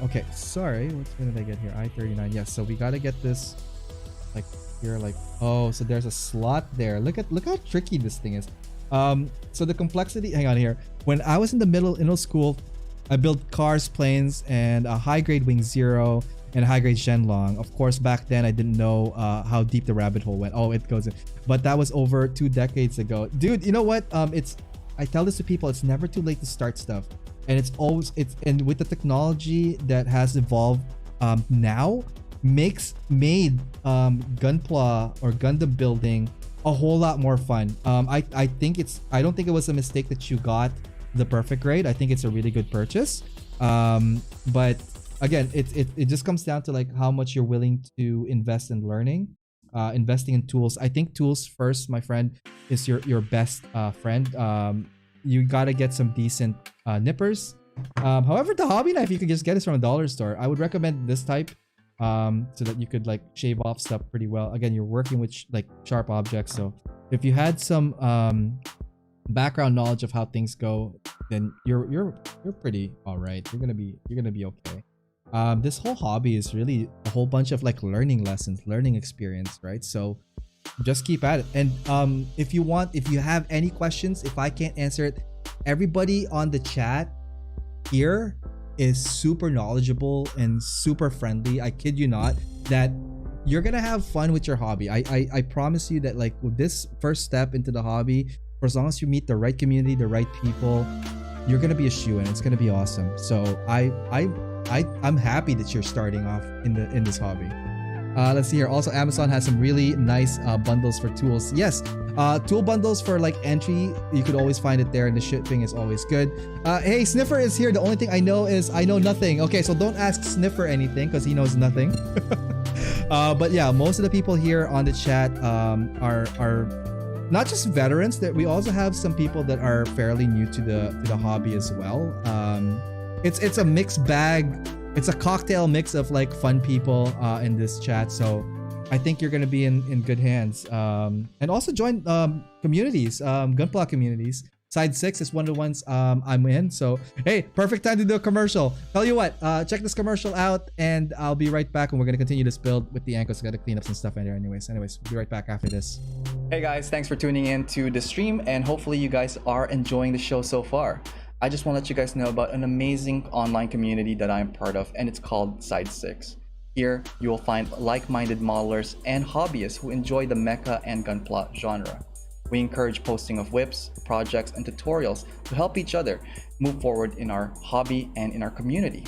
Okay, sorry, what did I get here? I-39. Yes, so we gotta get this like here, like, oh, so there's a slot there. Look how tricky this thing is. So the complexity, hang on here. When I was in the middle school, I built cars, planes, and a high grade Wing Zero and a high grade Shenlong. Of course, back then I didn't know how deep the rabbit hole went. Oh, it goes in. But that was over 2 decades ago. Dude, you know what? I tell this to people, it's never too late to start stuff. And and with the technology that has evolved now, made Gunpla or Gundam building a whole lot more fun. I don't think it was a mistake that you got the perfect grade. I think it's a really good purchase. But again, it just comes down to like how much you're willing to invest in learning, investing in tools. I think tools first, my friend, is your best friend. You gotta get some decent nippers. However, the hobby knife, you can just get this from a dollar store. I would recommend this type, so that you could like shave off stuff pretty well. Again, you're working with like sharp objects, so if you had some background knowledge of how things go, then you're pretty all right. You're gonna be okay. This whole hobby is really a whole bunch of like learning lessons, learning experience, right? So just keep at it. And if you have any questions, if I can't answer it, everybody on the chat here is super knowledgeable and super friendly. I kid you not, that you're gonna have fun with your hobby. I promise you that, like, with this first step into the hobby, for as long as you meet the right community, the right people, you're gonna be a shoo-in. It's gonna be awesome. So I'm happy that you're starting off in this hobby. Let's see here. Also, Amazon has some really nice bundles for tools. Yes, tool bundles for like entry, you could always find it there, and the shipping is always good. Hey, Sniffer is here. The only thing I know is I know nothing. Okay, so don't ask Sniffer anything because he knows nothing. But yeah, most of the people here on the chat are not just veterans, that we also have some people that are fairly new to the hobby as well. It's a mixed bag. It's a cocktail mix of like fun people in this chat. So I think you're gonna be in good hands. And also join communities, Gunpla communities. Side 6 is one of the ones I'm in. So hey, perfect time to do a commercial. Tell you what, check this commercial out, and I'll be right back. And we're gonna continue this build with the ankles. Got to clean up some stuff in there, anyways. We'll be right back after this. Hey guys, thanks for tuning in to the stream, and hopefully you guys are enjoying the show so far. I just want to let you guys know about an amazing online community that I'm part of, and it's called Side 6. Here, you will find like-minded modelers and hobbyists who enjoy the mecha and gunpla genre. We encourage posting of whips, projects, and tutorials to help each other move forward in our hobby and in our community.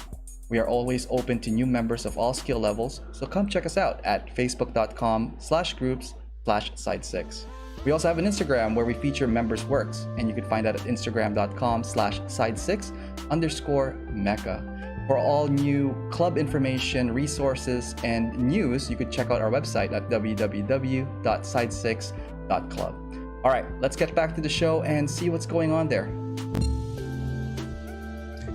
We are always open to new members of all skill levels, so come check us out at facebook.com/groups/side6. We also have an Instagram where we feature members' works, and you can find that at instagram.com/side6_mecha. For all new club information, resources, and news, you could check out our website at www.side6.club. All right, let's get back to the show and see what's going on there.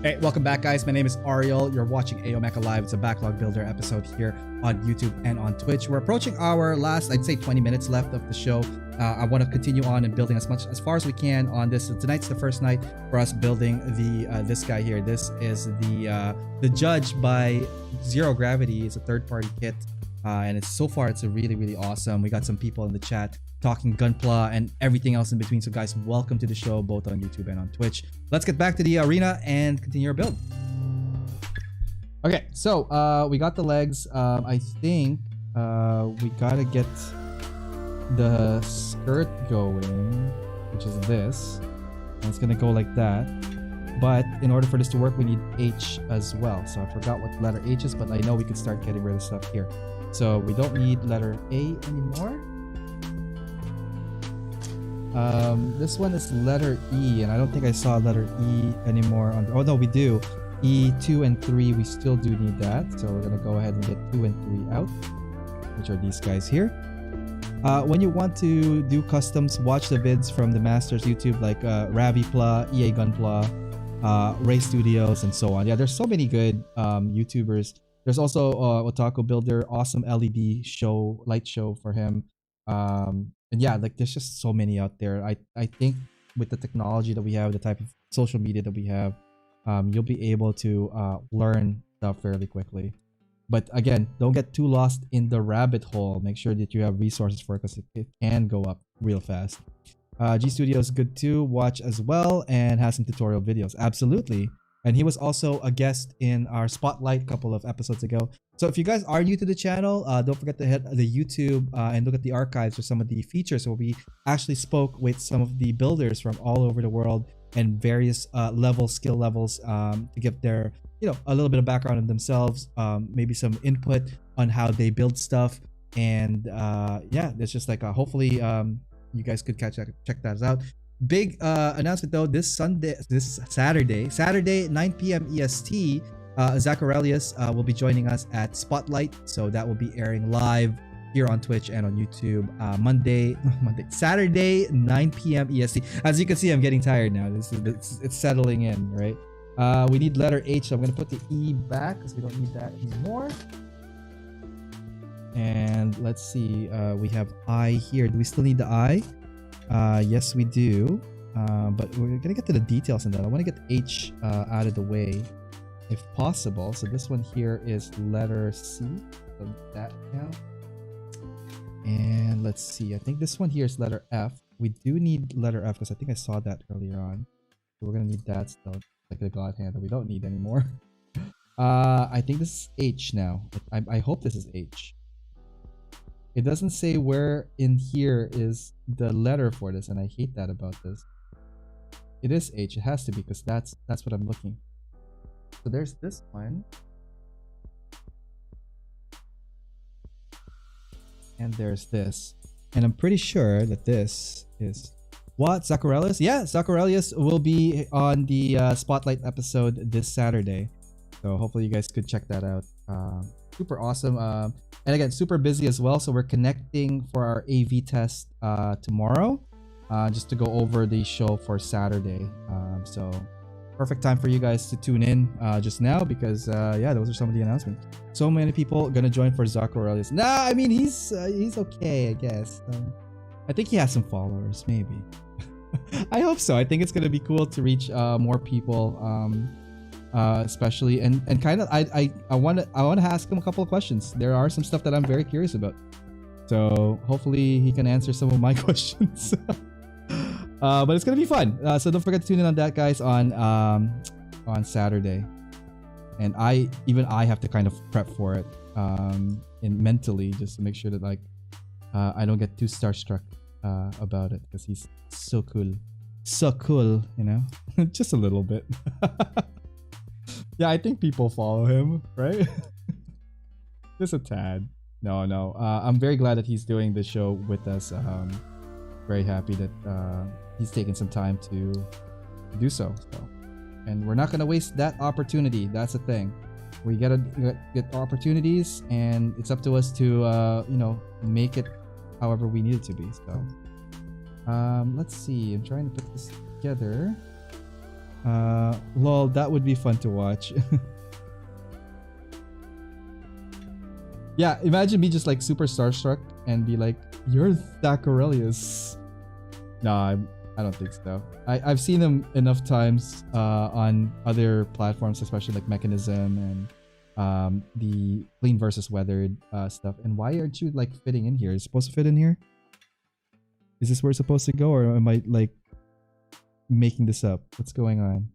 Hey, welcome back, guys. My name is Ariel. You're watching AO Mecha Live. It's a backlog builder episode here on YouTube and on Twitch. We're approaching our last, I'd say, 20 minutes left of the show. I want to continue on and building as far as we can on this. So tonight's the first night for us building the this guy here. This is the Judge by Zero Gravity. It's a third-party kit, and so far it's a really awesome. We got some people in the chat talking Gunpla and everything else in between. So guys, welcome to the show, both on YouTube and on Twitch. Let's get back to the arena and continue our build. Okay, so we got the legs. I think we gotta get the skirt going, which is this, and it's gonna go like that. But in order for this to work, we need H as well. So I forgot what letter H is, but I know we could start getting rid of stuff here. So we don't need letter A anymore. This one is letter E, and I don't think I saw letter E anymore on oh no, we do. E 2 and 3, we still do need that, so we're gonna go ahead and get 2 and 3 out, which are these guys here. When you want to do customs, watch the vids from the masters YouTube, like Ravipla, EA Gunpla, Ray Studios, and so on. Yeah, there's so many good YouTubers. There's also Otaku Builder, awesome LED show, light show for him. And yeah, like there's just so many out there. I think with the technology that we have, the type of social media that we have, you'll be able to learn stuff fairly quickly. But again, don't get too lost in the rabbit hole. Make sure that you have resources for it, because it can go up real fast. G Studio is good too. Watch as well, and has some tutorial videos. Absolutely. And he was also a guest in our Spotlight a couple of episodes ago. So if you guys are new to the channel, don't forget to hit the YouTube and look at the archives for some of the features where we actually spoke with some of the builders from all over the world and various skill levels to give their, a little bit of background on themselves, maybe some input on how they build stuff. And yeah, it's just like hopefully you guys could check that out. Big announcement though, this Saturday 9 p.m. EST, Zach Aurelius will be joining us at Spotlight, so that will be airing live here on Twitch and on YouTube. Saturday 9 p.m. EST. As you can see, I'm getting tired now. It's settling in, right? We need letter H, so I'm gonna put the E back because we don't need that anymore. And let's see, we have I here. Do we still need the I? Yes, we do. But we're gonna get to the details on that. I want to get H out of the way if possible. So this one here is letter C. So that now. And let's see. I think this one here is letter F. We do need letter F because I think I saw that earlier on. So we're gonna need that still, like the God hand that we don't need anymore. I think this is H now. I hope this is H. It doesn't say where in here is the letter for this, and I hate that about this. It is H. It has to be, because that's what I'm looking. So there's this one. And there's this. And I'm pretty sure that this is... What? Zacharelius? Yeah, Zacharelius will be on the Spotlight episode this Saturday. So hopefully you guys could check that out. Super awesome. And again, super busy as well. So we're connecting for our AV test tomorrow. just to go over the show for Saturday. So perfect time for you guys to tune in just now because yeah, those are some of the announcements. So many people gonna join for Zach Aurelius. Nah, I mean he's okay, I guess. I think he has some followers, maybe. I hope so. I think it's gonna be cool to reach more people, especially and kind of I want to ask him a couple of questions. There are some stuff that I'm very curious about, so hopefully he can answer some of my questions. But it's gonna be fun. So don't forget to tune in on that, guys, on Saturday. And I have to kind of prep for it, in mentally, just to make sure that like I don't get too starstruck about it, because he's so cool, you know. Just a little bit. Yeah, I think people follow him, right? Just a tad. No. I'm very glad that he's doing the show with us. Very happy that he's taking some time to do so. And we're not gonna waste that opportunity. That's the thing. We gotta get opportunities, and it's up to us to make it however we need it to be. So let's see. I'm trying to put this together. Lol, that would be fun to watch. Yeah, imagine me just like super starstruck and be like, "You're Zach Aurelius." No, I don't think so. I've seen him enough times on other platforms, especially like Mechanism and the Clean versus Weathered stuff. And why aren't you like fitting in here? Is it supposed to fit in here? Is this where it's supposed to go, or am I like making this up? What's going on?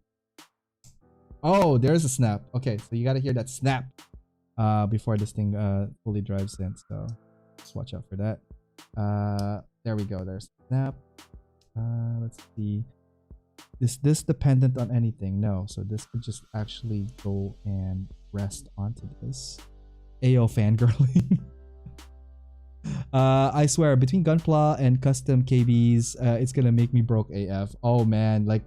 Oh, there's a snap. Okay, so you gotta hear that snap before this thing fully drives in. So just watch out for that. There we go. There's snap. Let's see. Is this dependent on anything? No. So this could just actually go and rest onto this. AO fangirling. I swear, between Gunpla and custom KBs, it's gonna make me broke AF. Oh man, like,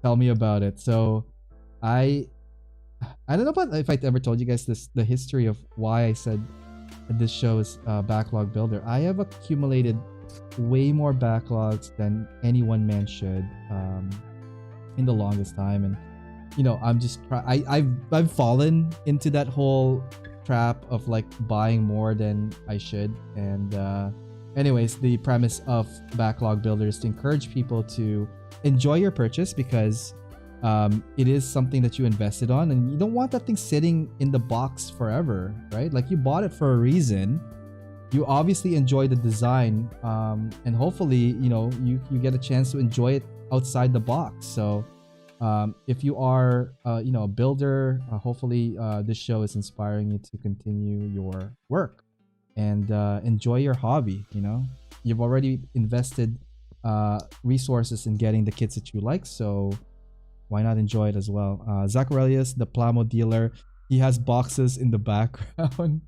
tell me about it. So, I don't know about if I ever told you guys the history of why I said this show is backlog builder. I have accumulated way more backlogs than any one man should in the longest time, and I'm just I've fallen into that whole trap of like buying more than I should. And anyways, the premise of backlog builder is to encourage people to enjoy your purchase, because it is something that you invested on, and you don't want that thing sitting in the box forever, right? Like, you bought it for a reason. You obviously enjoy the design, and hopefully you get a chance to enjoy it outside the box. So if you are a builder, hopefully this show is inspiring you to continue your work and enjoy your hobby. You've already invested resources in getting the kits that you like, so why not enjoy it as well? Zach Aurelius, the Plamo dealer, he has boxes in the background.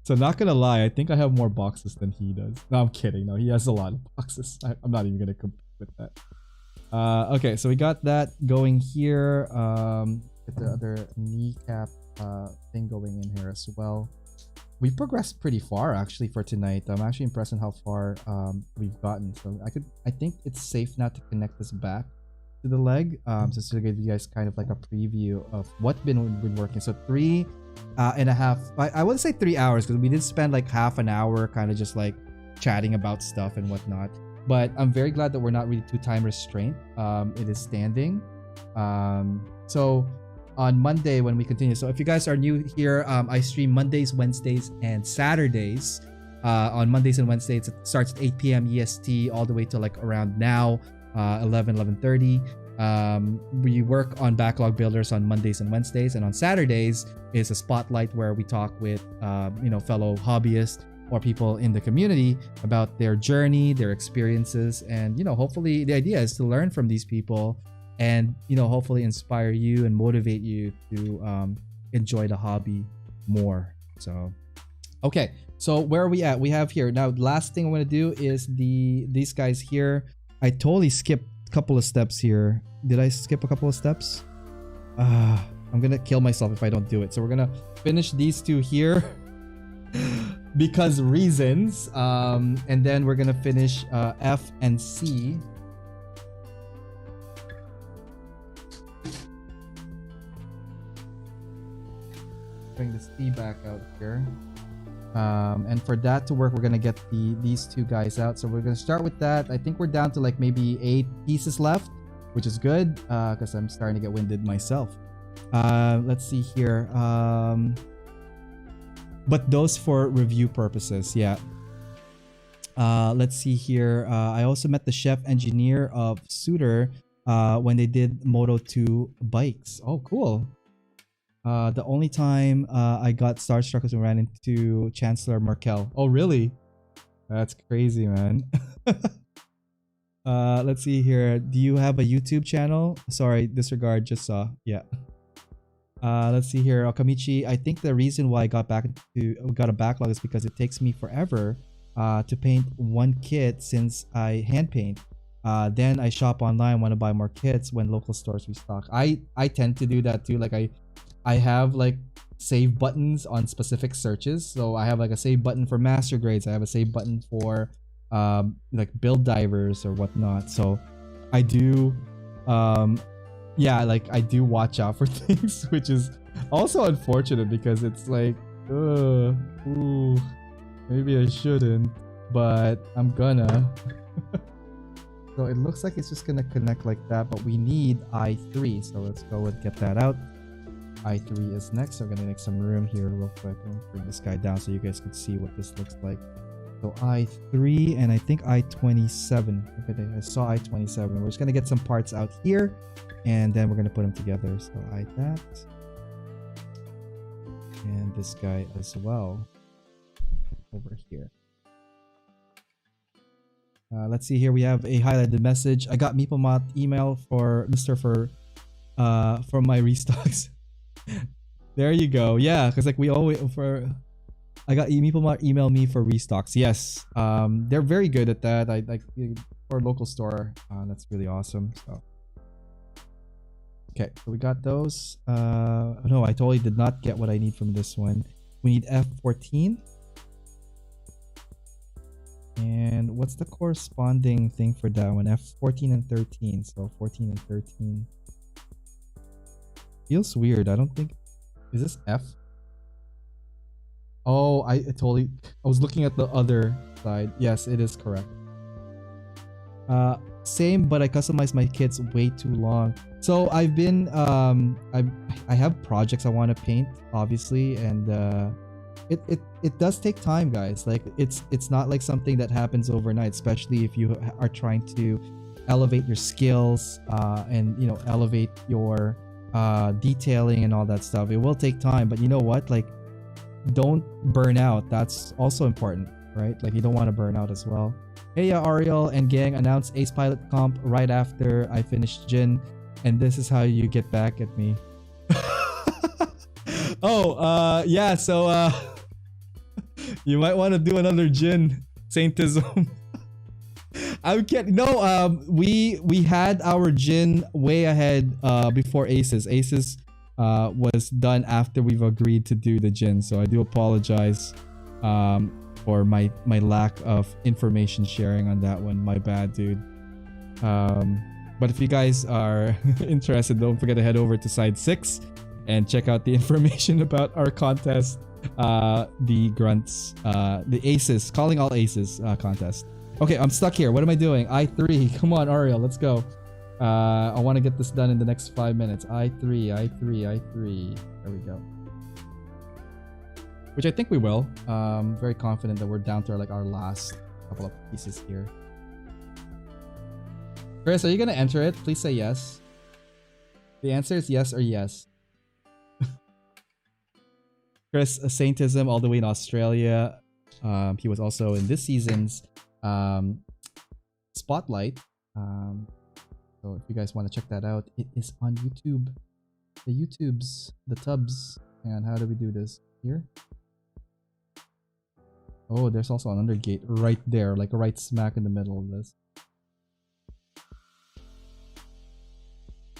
So not gonna lie, I think I have more boxes than he does. No, I'm kidding. No, he has a lot of boxes. I'm not even gonna compete with that. Okay, so we got that going here. Get the other kneecap thing going in here as well. We progressed pretty far actually for tonight. I'm actually impressed on how far we've gotten. So I think it's safe now to connect this back to the leg. Just to give you guys kind of like a preview of what's been working. So 3.5, I wouldn't say 3 hours, because we did spend like half an hour kind of just like chatting about stuff and whatnot. But I'm very glad that we're not really too time restrained. It is standing. So on Monday when we continue, so if you guys are new here, I stream Mondays, Wednesdays, and Saturdays. On Mondays and Wednesdays, it starts at 8 p.m. EST all the way to like around now, 11:30. We work on backlog builders on Mondays and Wednesdays, and on Saturdays is a spotlight where we talk with fellow hobbyists or people in the community about their journey, their experiences, and hopefully the idea is to learn from these people and hopefully inspire you and motivate you to enjoy the hobby more. So okay, so where are we at? We have here now, last thing I'm going to do is these guys here. I totally skipped a couple of steps here. Did I skip a couple of steps? I'm gonna kill myself if I don't do it. So we're gonna finish these two here. because reasons. And then we're gonna finish F and C. Bring the C back out here. And for that to work, we're gonna get these two guys out. So we're gonna start with that. I think we're down to like maybe 8 pieces left, which is good because I'm starting to get winded myself. Let's see here. But those for review purposes, yeah. Let's see here. I also met the chef engineer of Suitor when they did Moto 2 bikes. Oh, cool. The only time I got starstruck was when I ran into Chancellor Merkel. Oh, really? That's crazy, man. Let's see here. Do you have a YouTube channel? Sorry, disregard, just saw. Yeah. Let's see here. Okamichi, I think the reason why I got a backlog is because it takes me forever to paint one kit since I hand paint. Then I shop online, want to buy more kits when local stores restock. I tend to do that too. Like I have like save buttons on specific searches. So I have like a save button for master grades. I have a save button for like build divers or whatnot. So I do yeah, like I do watch out for things, which is also unfortunate because it's like ooh, maybe I shouldn't, but I'm gonna. So it looks like it's just gonna connect like that, but we need I3, so let's go and get that out. I3 is next, so I'm gonna make some room here real quick and bring this guy down so you guys can see what this looks like. So I3 and I think I27. Okay, I saw I27. We're just gonna get some parts out here and then we're gonna put them together. So I that and this guy as well over here. Let's see here. We have a highlighted message. I got Meeplemot email for Mr. for from my restocks. There you go. Yeah, because like we always I got Meeplemot email me for restocks. Yes, they're very good at that. I like for a local store. That's really awesome. So okay, so we got those. No, I totally did not get what I need from this one. We need F14. And what's the corresponding thing for that one? F14 and 13. So 14 and 13. Feels weird. I don't think... Is this F? Oh, I was looking at the other side. Yes, it is correct. Same, but I customized my kits way too long. So I've been... I have projects I want to paint, obviously, and... It does take time, guys. Like it's not like something that happens overnight, especially if you are trying to elevate your skills and you know elevate your detailing and all that stuff. It will take time, but you know what, like don't burn out. That's also important, right? Like you don't want to burn out as well. Hey, yeah, Ariel and gang announced Ace Pilot comp right after I finished Jin, and this is how you get back at me. Oh, yeah, so you might want to do another Jin Saintism. I'm kidding. No, we had our Jin way ahead before Aces. Aces was done after we've agreed to do the Jin, so I do apologize for my lack of information sharing on that one. My bad, dude. But if you guys are interested, don't forget to head over to side 6 and check out the information about our contest, the grunts, the aces, calling all aces contest. Okay, I'm stuck here. What am I doing? I3. Come on, Ariel, let's go. I want to get this done in the next 5 minutes. I3. There we go. Which I think we will. Very confident that we're down to our last couple of pieces here. Chris, are you gonna enter it? Please say yes. The answer is yes or yes. Chris, a Saintism all the way in Australia. He was also in this season's Spotlight. So if you guys want to check that out, it is on YouTube. The tubs. And how do we do this? Here? Oh, there's also an undergate right there, like right smack in the middle of this.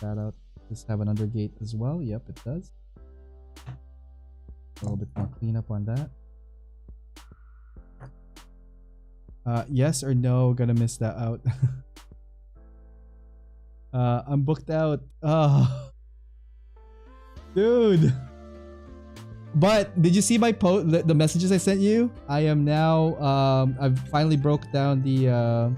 That out. Does have an undergate as well? Yep, it does. A little bit more cleanup on that. Yes or no? Gonna miss that out. I'm booked out. Oh, dude. But did you see my the messages I sent you? I am now I've finally broke down the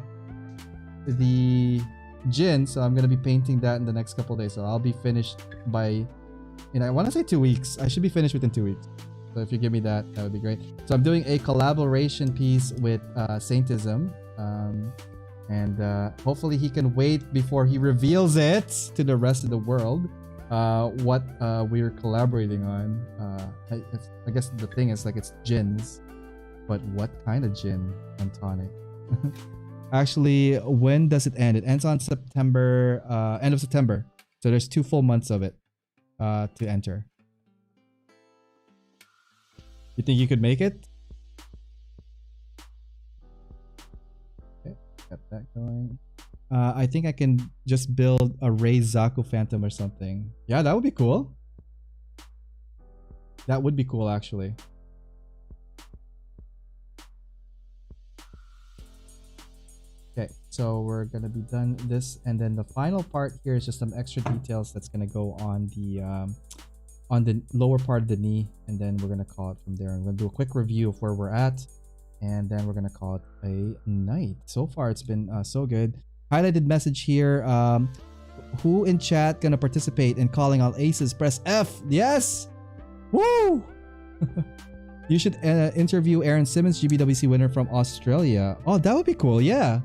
gin, so I'm gonna be painting that in the next couple days. So I'll be finished by, I want to say 2 weeks. I should be finished within 2 weeks. So if you give me that would be great. So I'm doing a collaboration piece with Saintism, and hopefully he can wait before he reveals it to the rest of the world. What we're collaborating on. I guess the thing is like it's gins, but what kind of gin and tonic? Actually, when does it end? It ends on September, end of September. So there's 2 full months of it to enter. You think you could make it? Okay, got that going. I think I can just build a raised Zaku Phantom or something. Yeah, that would be cool. That would be cool, actually. Okay, so we're gonna be done this, and then the final part here is just some extra details that's gonna go on the lower part of the knee, and then we're gonna call it from there. I'm gonna do a quick review of where we're at, and then we're gonna call it a night. So far, it's been so good. Highlighted message here. Who in chat gonna participate in calling all aces? Press F. Yes. Woo. You should interview Aaron Simmons, GBWC winner from Australia. Oh, that would be cool. Yeah,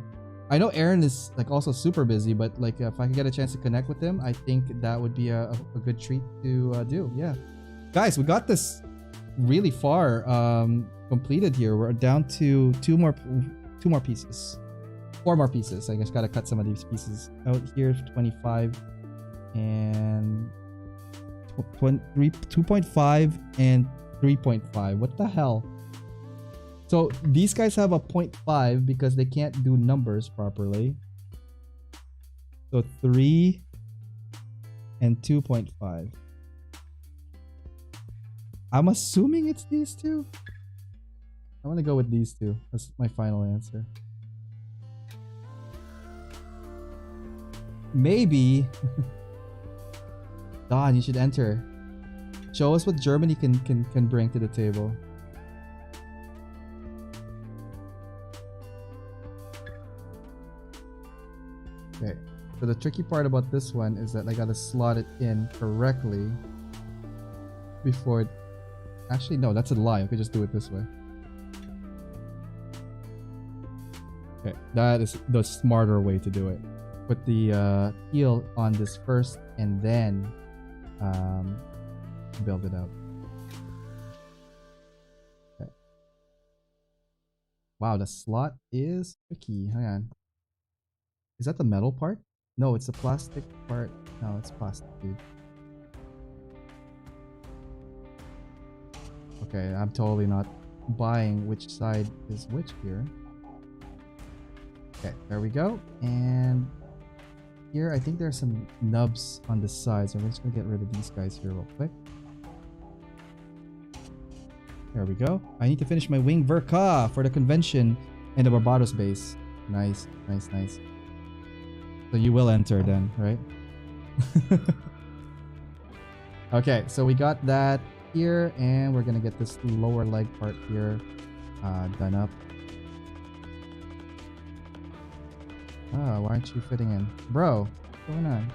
I know Aaron is like also super busy, but like if I could get a chance to connect with him, I think that would be a good treat to do. Yeah, guys, we got this really far completed here. We're down to 2 more pieces. 4 more pieces. I guess gotta cut some of these pieces out here. 25 and 2.5 and 3.5. What the hell? So these guys have a 0.5 because they can't do numbers properly. So 3 and 2.5. I'm assuming it's these two. I'm gonna go with these two. That's my final answer. Maybe. Don, you should enter. Show us what Germany can bring to the table. Okay, so the tricky part about this one is that I gotta slot it in correctly before it... Actually, no, that's a lie. I could just do it this way. Okay, that is the smarter way to do it. Put the heel on this first and then build it out. Okay. Wow, the slot is tricky. Hang on. Is that the metal part? No, it's the plastic part. No, it's plastic, dude. Okay, I'm totally not buying which side is which here. Okay, there we go. And here, I think there are some nubs on the sides. So I'm just gonna get rid of these guys here real quick. There we go. I need to finish my wing Verka for the convention and the Barbados base. Nice, nice, nice. So you will enter then, right? Okay, so we got that here, and we're gonna get this lower leg part here done up. Oh, why aren't you fitting in? Bro, what's going on?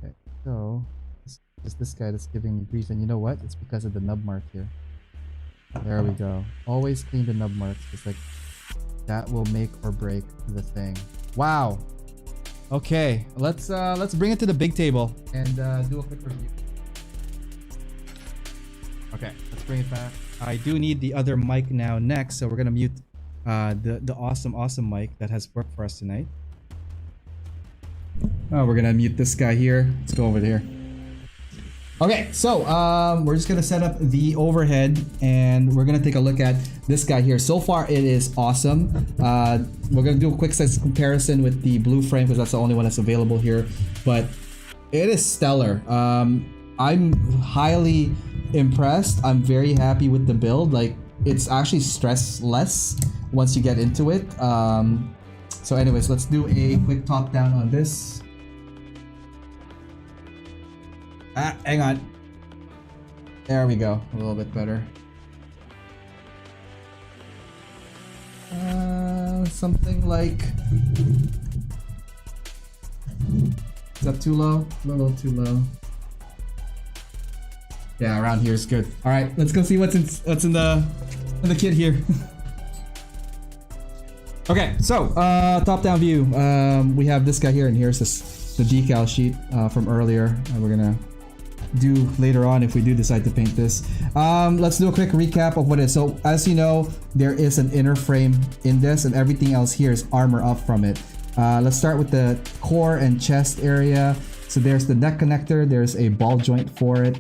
Okay, so it's this guy that's giving me grief, and you know what? It's because of the nub mark here. There we go. Always clean the nub marks. It's like that will make or break the thing. Wow. Okay, let's bring it to the big table and do a quick review. Okay, let's bring it back. I do need the other mic now next, so we're gonna mute the awesome mic that has worked for us tonight. Oh, we're gonna mute this guy here. Let's go over here. Okay, so we're just gonna set up the overhead and we're gonna take a look at this guy here. So far, it is awesome. We're gonna do a quick size comparison with the blue frame because that's the only one that's available here. But it is stellar. I'm highly impressed. I'm very happy with the build. Like, it's actually stressless once you get into it. So anyways, let's do a quick top down on this. Hang on. There we go. A little bit better. Something like... Is that too low? A little too low. Yeah, around here is good. All right, let's go see what's in the kit here. Okay, so top-down view. We have this guy here, and here's the decal sheet from earlier. We're gonna do later on if we do decide to paint this. Let's do a quick recap of what it is. So as you know, there is an inner frame in this, and everything else here is armor up from it. Let's start with the core and chest area. So there's the neck connector, there's a ball joint for it.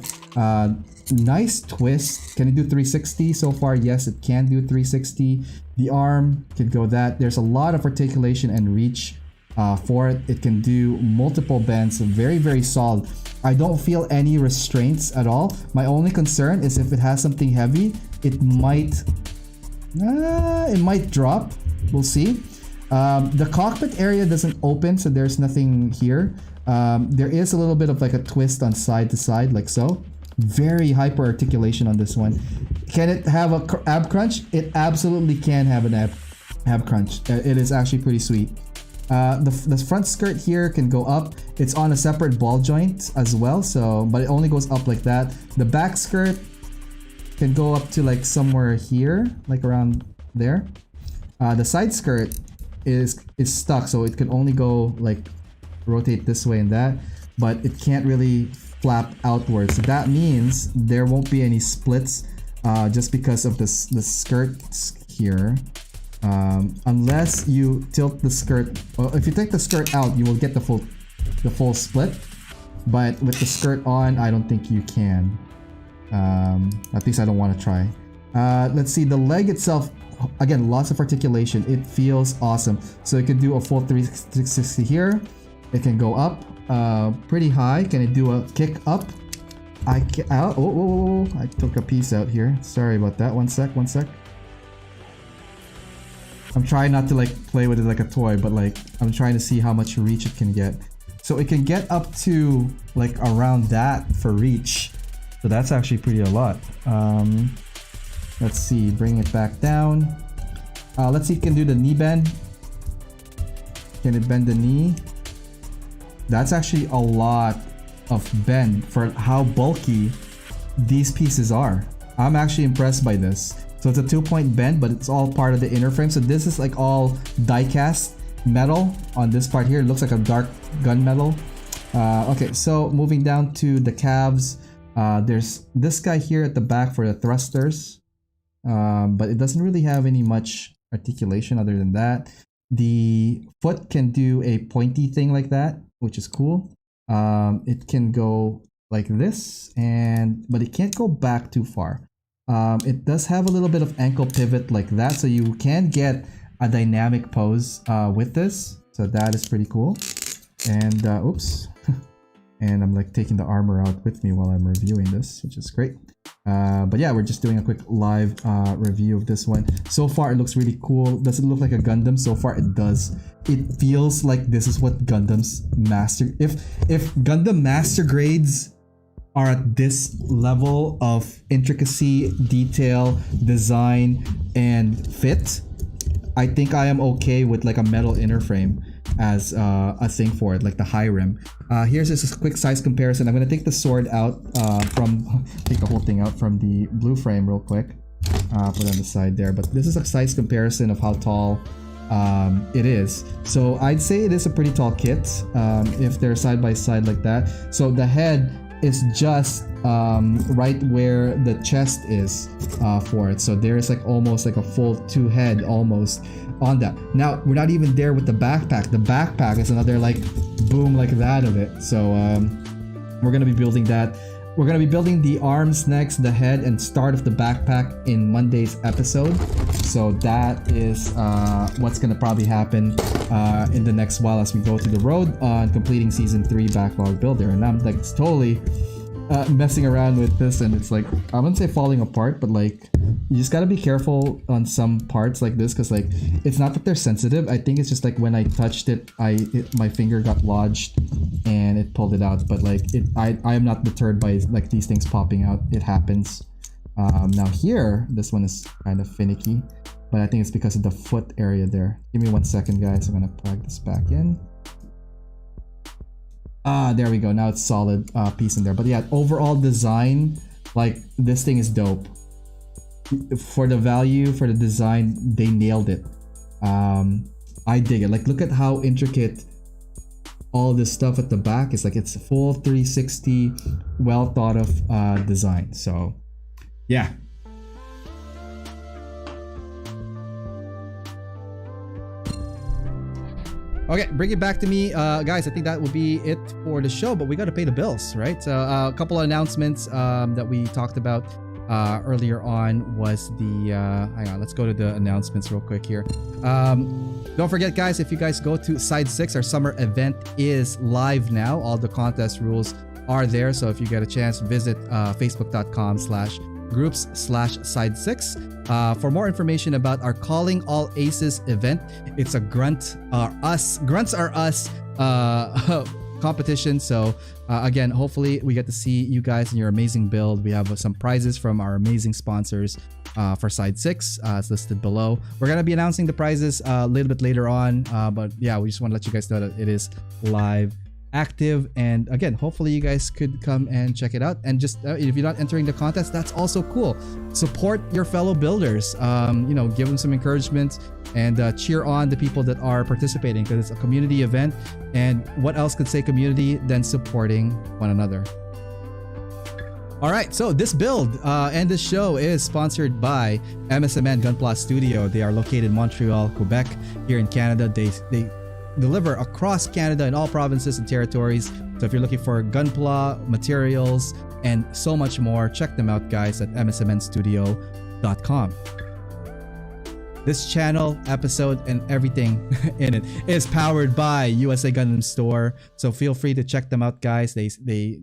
Nice twist. Can it do 360 so far? Yes, it can do 360. The arm can go that. There's a lot of articulation and reach for it. It can do multiple bends, very, very solid. I don't feel any restraints at all. My only concern is if it has something heavy, it might drop. We'll see. The cockpit area doesn't open, so there's nothing here. There is a little bit of like a twist on side to side, like so. Very hyper articulation on this one. Can it have a ab crunch? It absolutely can have an ab crunch. It is actually pretty sweet. The front skirt here can go up. It's on a separate ball joint as well, so but it only goes up like that. The back skirt can go up to like somewhere here, like around there. The side skirt is stuck, so it can only go like rotate this way and that, but it can't really flap outwards. So that means there won't be any splits just because of the skirts here. Unless you tilt the skirt, well, if you take the skirt out, you will get the full split. But with the skirt on, I don't think you can. At least I don't want to try. Let's see, the leg itself, again, lots of articulation. It feels awesome. So it could do a full 360 here. It can go up pretty high. Can it do a kick up? I took a piece out here. Sorry about that. One sec. I'm trying not to like play with it like a toy, but like I'm trying to see how much reach it can get. So it can get up to like around that for reach. So that's actually pretty a lot. Let's see, bring it back down. Let's see, it can do the knee bend. Can it bend the knee? That's actually a lot of bend for how bulky these pieces are. I'm actually impressed by this. So it's a 2-point bend, but it's all part of the inner frame. So this is like all die-cast metal on this part here. It looks like a dark gunmetal. Okay, so moving down to the calves. There's this guy here at the back for the thrusters. But it doesn't really have any much articulation other than that. The foot can do a pointy thing like that, which is cool. It can go like this, but it can't go back too far. It does have a little bit of ankle pivot like that, so you can get a dynamic pose with this. So that is pretty cool. And oops. And I'm like taking the armor out with me while I'm reviewing this, which is great. But yeah, we're just doing a quick live review of this one. So far it looks really cool. Does it look like a Gundam? So far it does. It feels like this is what Gundam's master... If Gundam master grades are at this level of intricacy, detail, design, and fit, I think I am okay with like a metal inner frame as a thing for it, like the high rim. Here's just a quick size comparison. I'm gonna take the sword out take the whole thing out from the blue frame real quick. Put it on the side there, but this is a size comparison of how tall it is. So I'd say it is a pretty tall kit if they're side by side like that. So the head is just right where the chest is for it. So there's like almost like a full 2 head almost on that. Now we're not even there with the backpack. The backpack is another like boom like that of it. So we're gonna be building that. We're gonna be building the arms next, the head, and start of the backpack in Monday's episode. So that is what's gonna probably happen in the next while as we go to the road on completing season 3 backlog builder. And I'm like totally messing around with this, and it's like, I wouldn't say falling apart, but like you just gotta be careful on some parts like this, because like it's not that they're sensitive. I think it's just like when I touched it, my finger got lodged and it pulled it out. But like I am not deterred by like these things popping out. It happens. Now here, this one is kind of finicky, but I think it's because of the foot area there. Give me 1 second, guys. I'm gonna plug this back in. There we go. Now it's solid piece in there. But yeah, overall design, like this thing is dope. For the value, for the design, they nailed it. I dig it. Like, look at how intricate all this stuff at the back is. Like, it's full 360, well thought of design. So yeah. Okay, bring it back to me, guys. I think that will be it for the show, but we got to pay the bills, right? So a couple of announcements that we talked about earlier on was the hang on, let's go to the announcements real quick here. Don't forget, guys, if you guys go to Side 6, our summer event is live now. All the contest rules are there, so if you get a chance, visit facebook.com/groups/side6 for more information about our Calling All Aces event. It's a grunts are us competition. So again, hopefully we get to see you guys in your amazing build. We have some prizes from our amazing sponsors for Side 6. It's listed below. We're gonna be announcing the prizes a little bit later on, but yeah, we just want to let you guys know that it is live, active, and again, hopefully you guys could come and check it out. And just if you're not entering the contest, that's also cool. Support your fellow builders. You know, give them some encouragement and cheer on the people that are participating, because it's a community event. And what else could say community than supporting one another? All right, so this build and this show is sponsored by MSMN Gunpla Studio. They are located in Montreal, Quebec, here in Canada. They deliver across Canada in all provinces and territories. So if you're looking for Gunpla materials and so much more, check them out, guys, at msmnstudio.com. This channel, episode, and everything in it is powered by USA Gundam Store. So feel free to check them out, guys. They're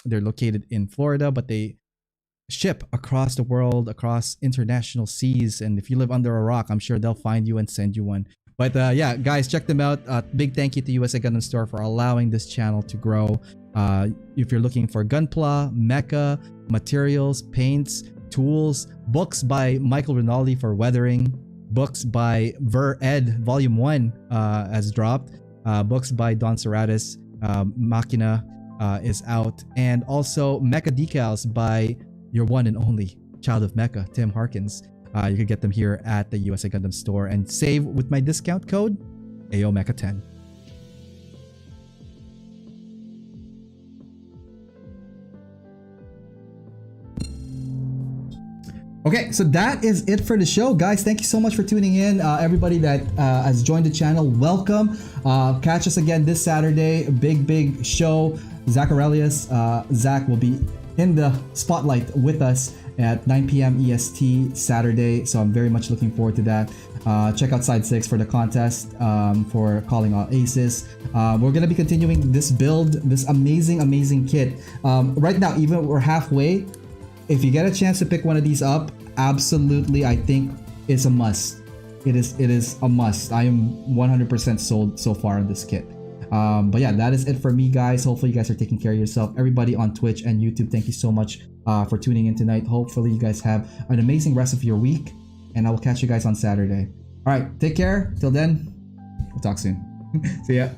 located in Florida, but they ship across the world, across international seas. And if you live under a rock, I'm sure they'll find you and send you one. But yeah, guys, check them out. Big thank you to USA Gundam Store for allowing this channel to grow. If you're looking for Gunpla, mecha, materials, paints, tools, books by Michael Rinaldi for weathering, books by Ver Ed Volume 1 has dropped, books by Don Serratis, Machina is out, and also mecha decals by your one and only child of mecha, Tim Harkins. You can get them here at the USA Gundam Store and save with my discount code AOMECHA10. Okay, so that is it for the show, guys. Thank you so much for tuning in. Everybody that has joined the channel, welcome. Catch us again this Saturday. Big show. Zach Aurelius. Zach will be in the spotlight with us at 9 p.m. EST Saturday. So I'm very much looking forward to that. Check out Side 6 for the contest for Calling All Aces. We're going to be continuing this build, this amazing kit. Right now, even we're halfway. If you get a chance to pick one of these up, absolutely, I think it's a must. It is a must. I am 100% sold so far on this kit. But yeah, that is it for me, guys. Hopefully you guys are taking care of yourself. Everybody on Twitch and YouTube, thank you so much for tuning in tonight. Hopefully you guys have an amazing rest of your week, and I will catch you guys on Saturday. All right, take care. Till then, we'll talk soon. See ya.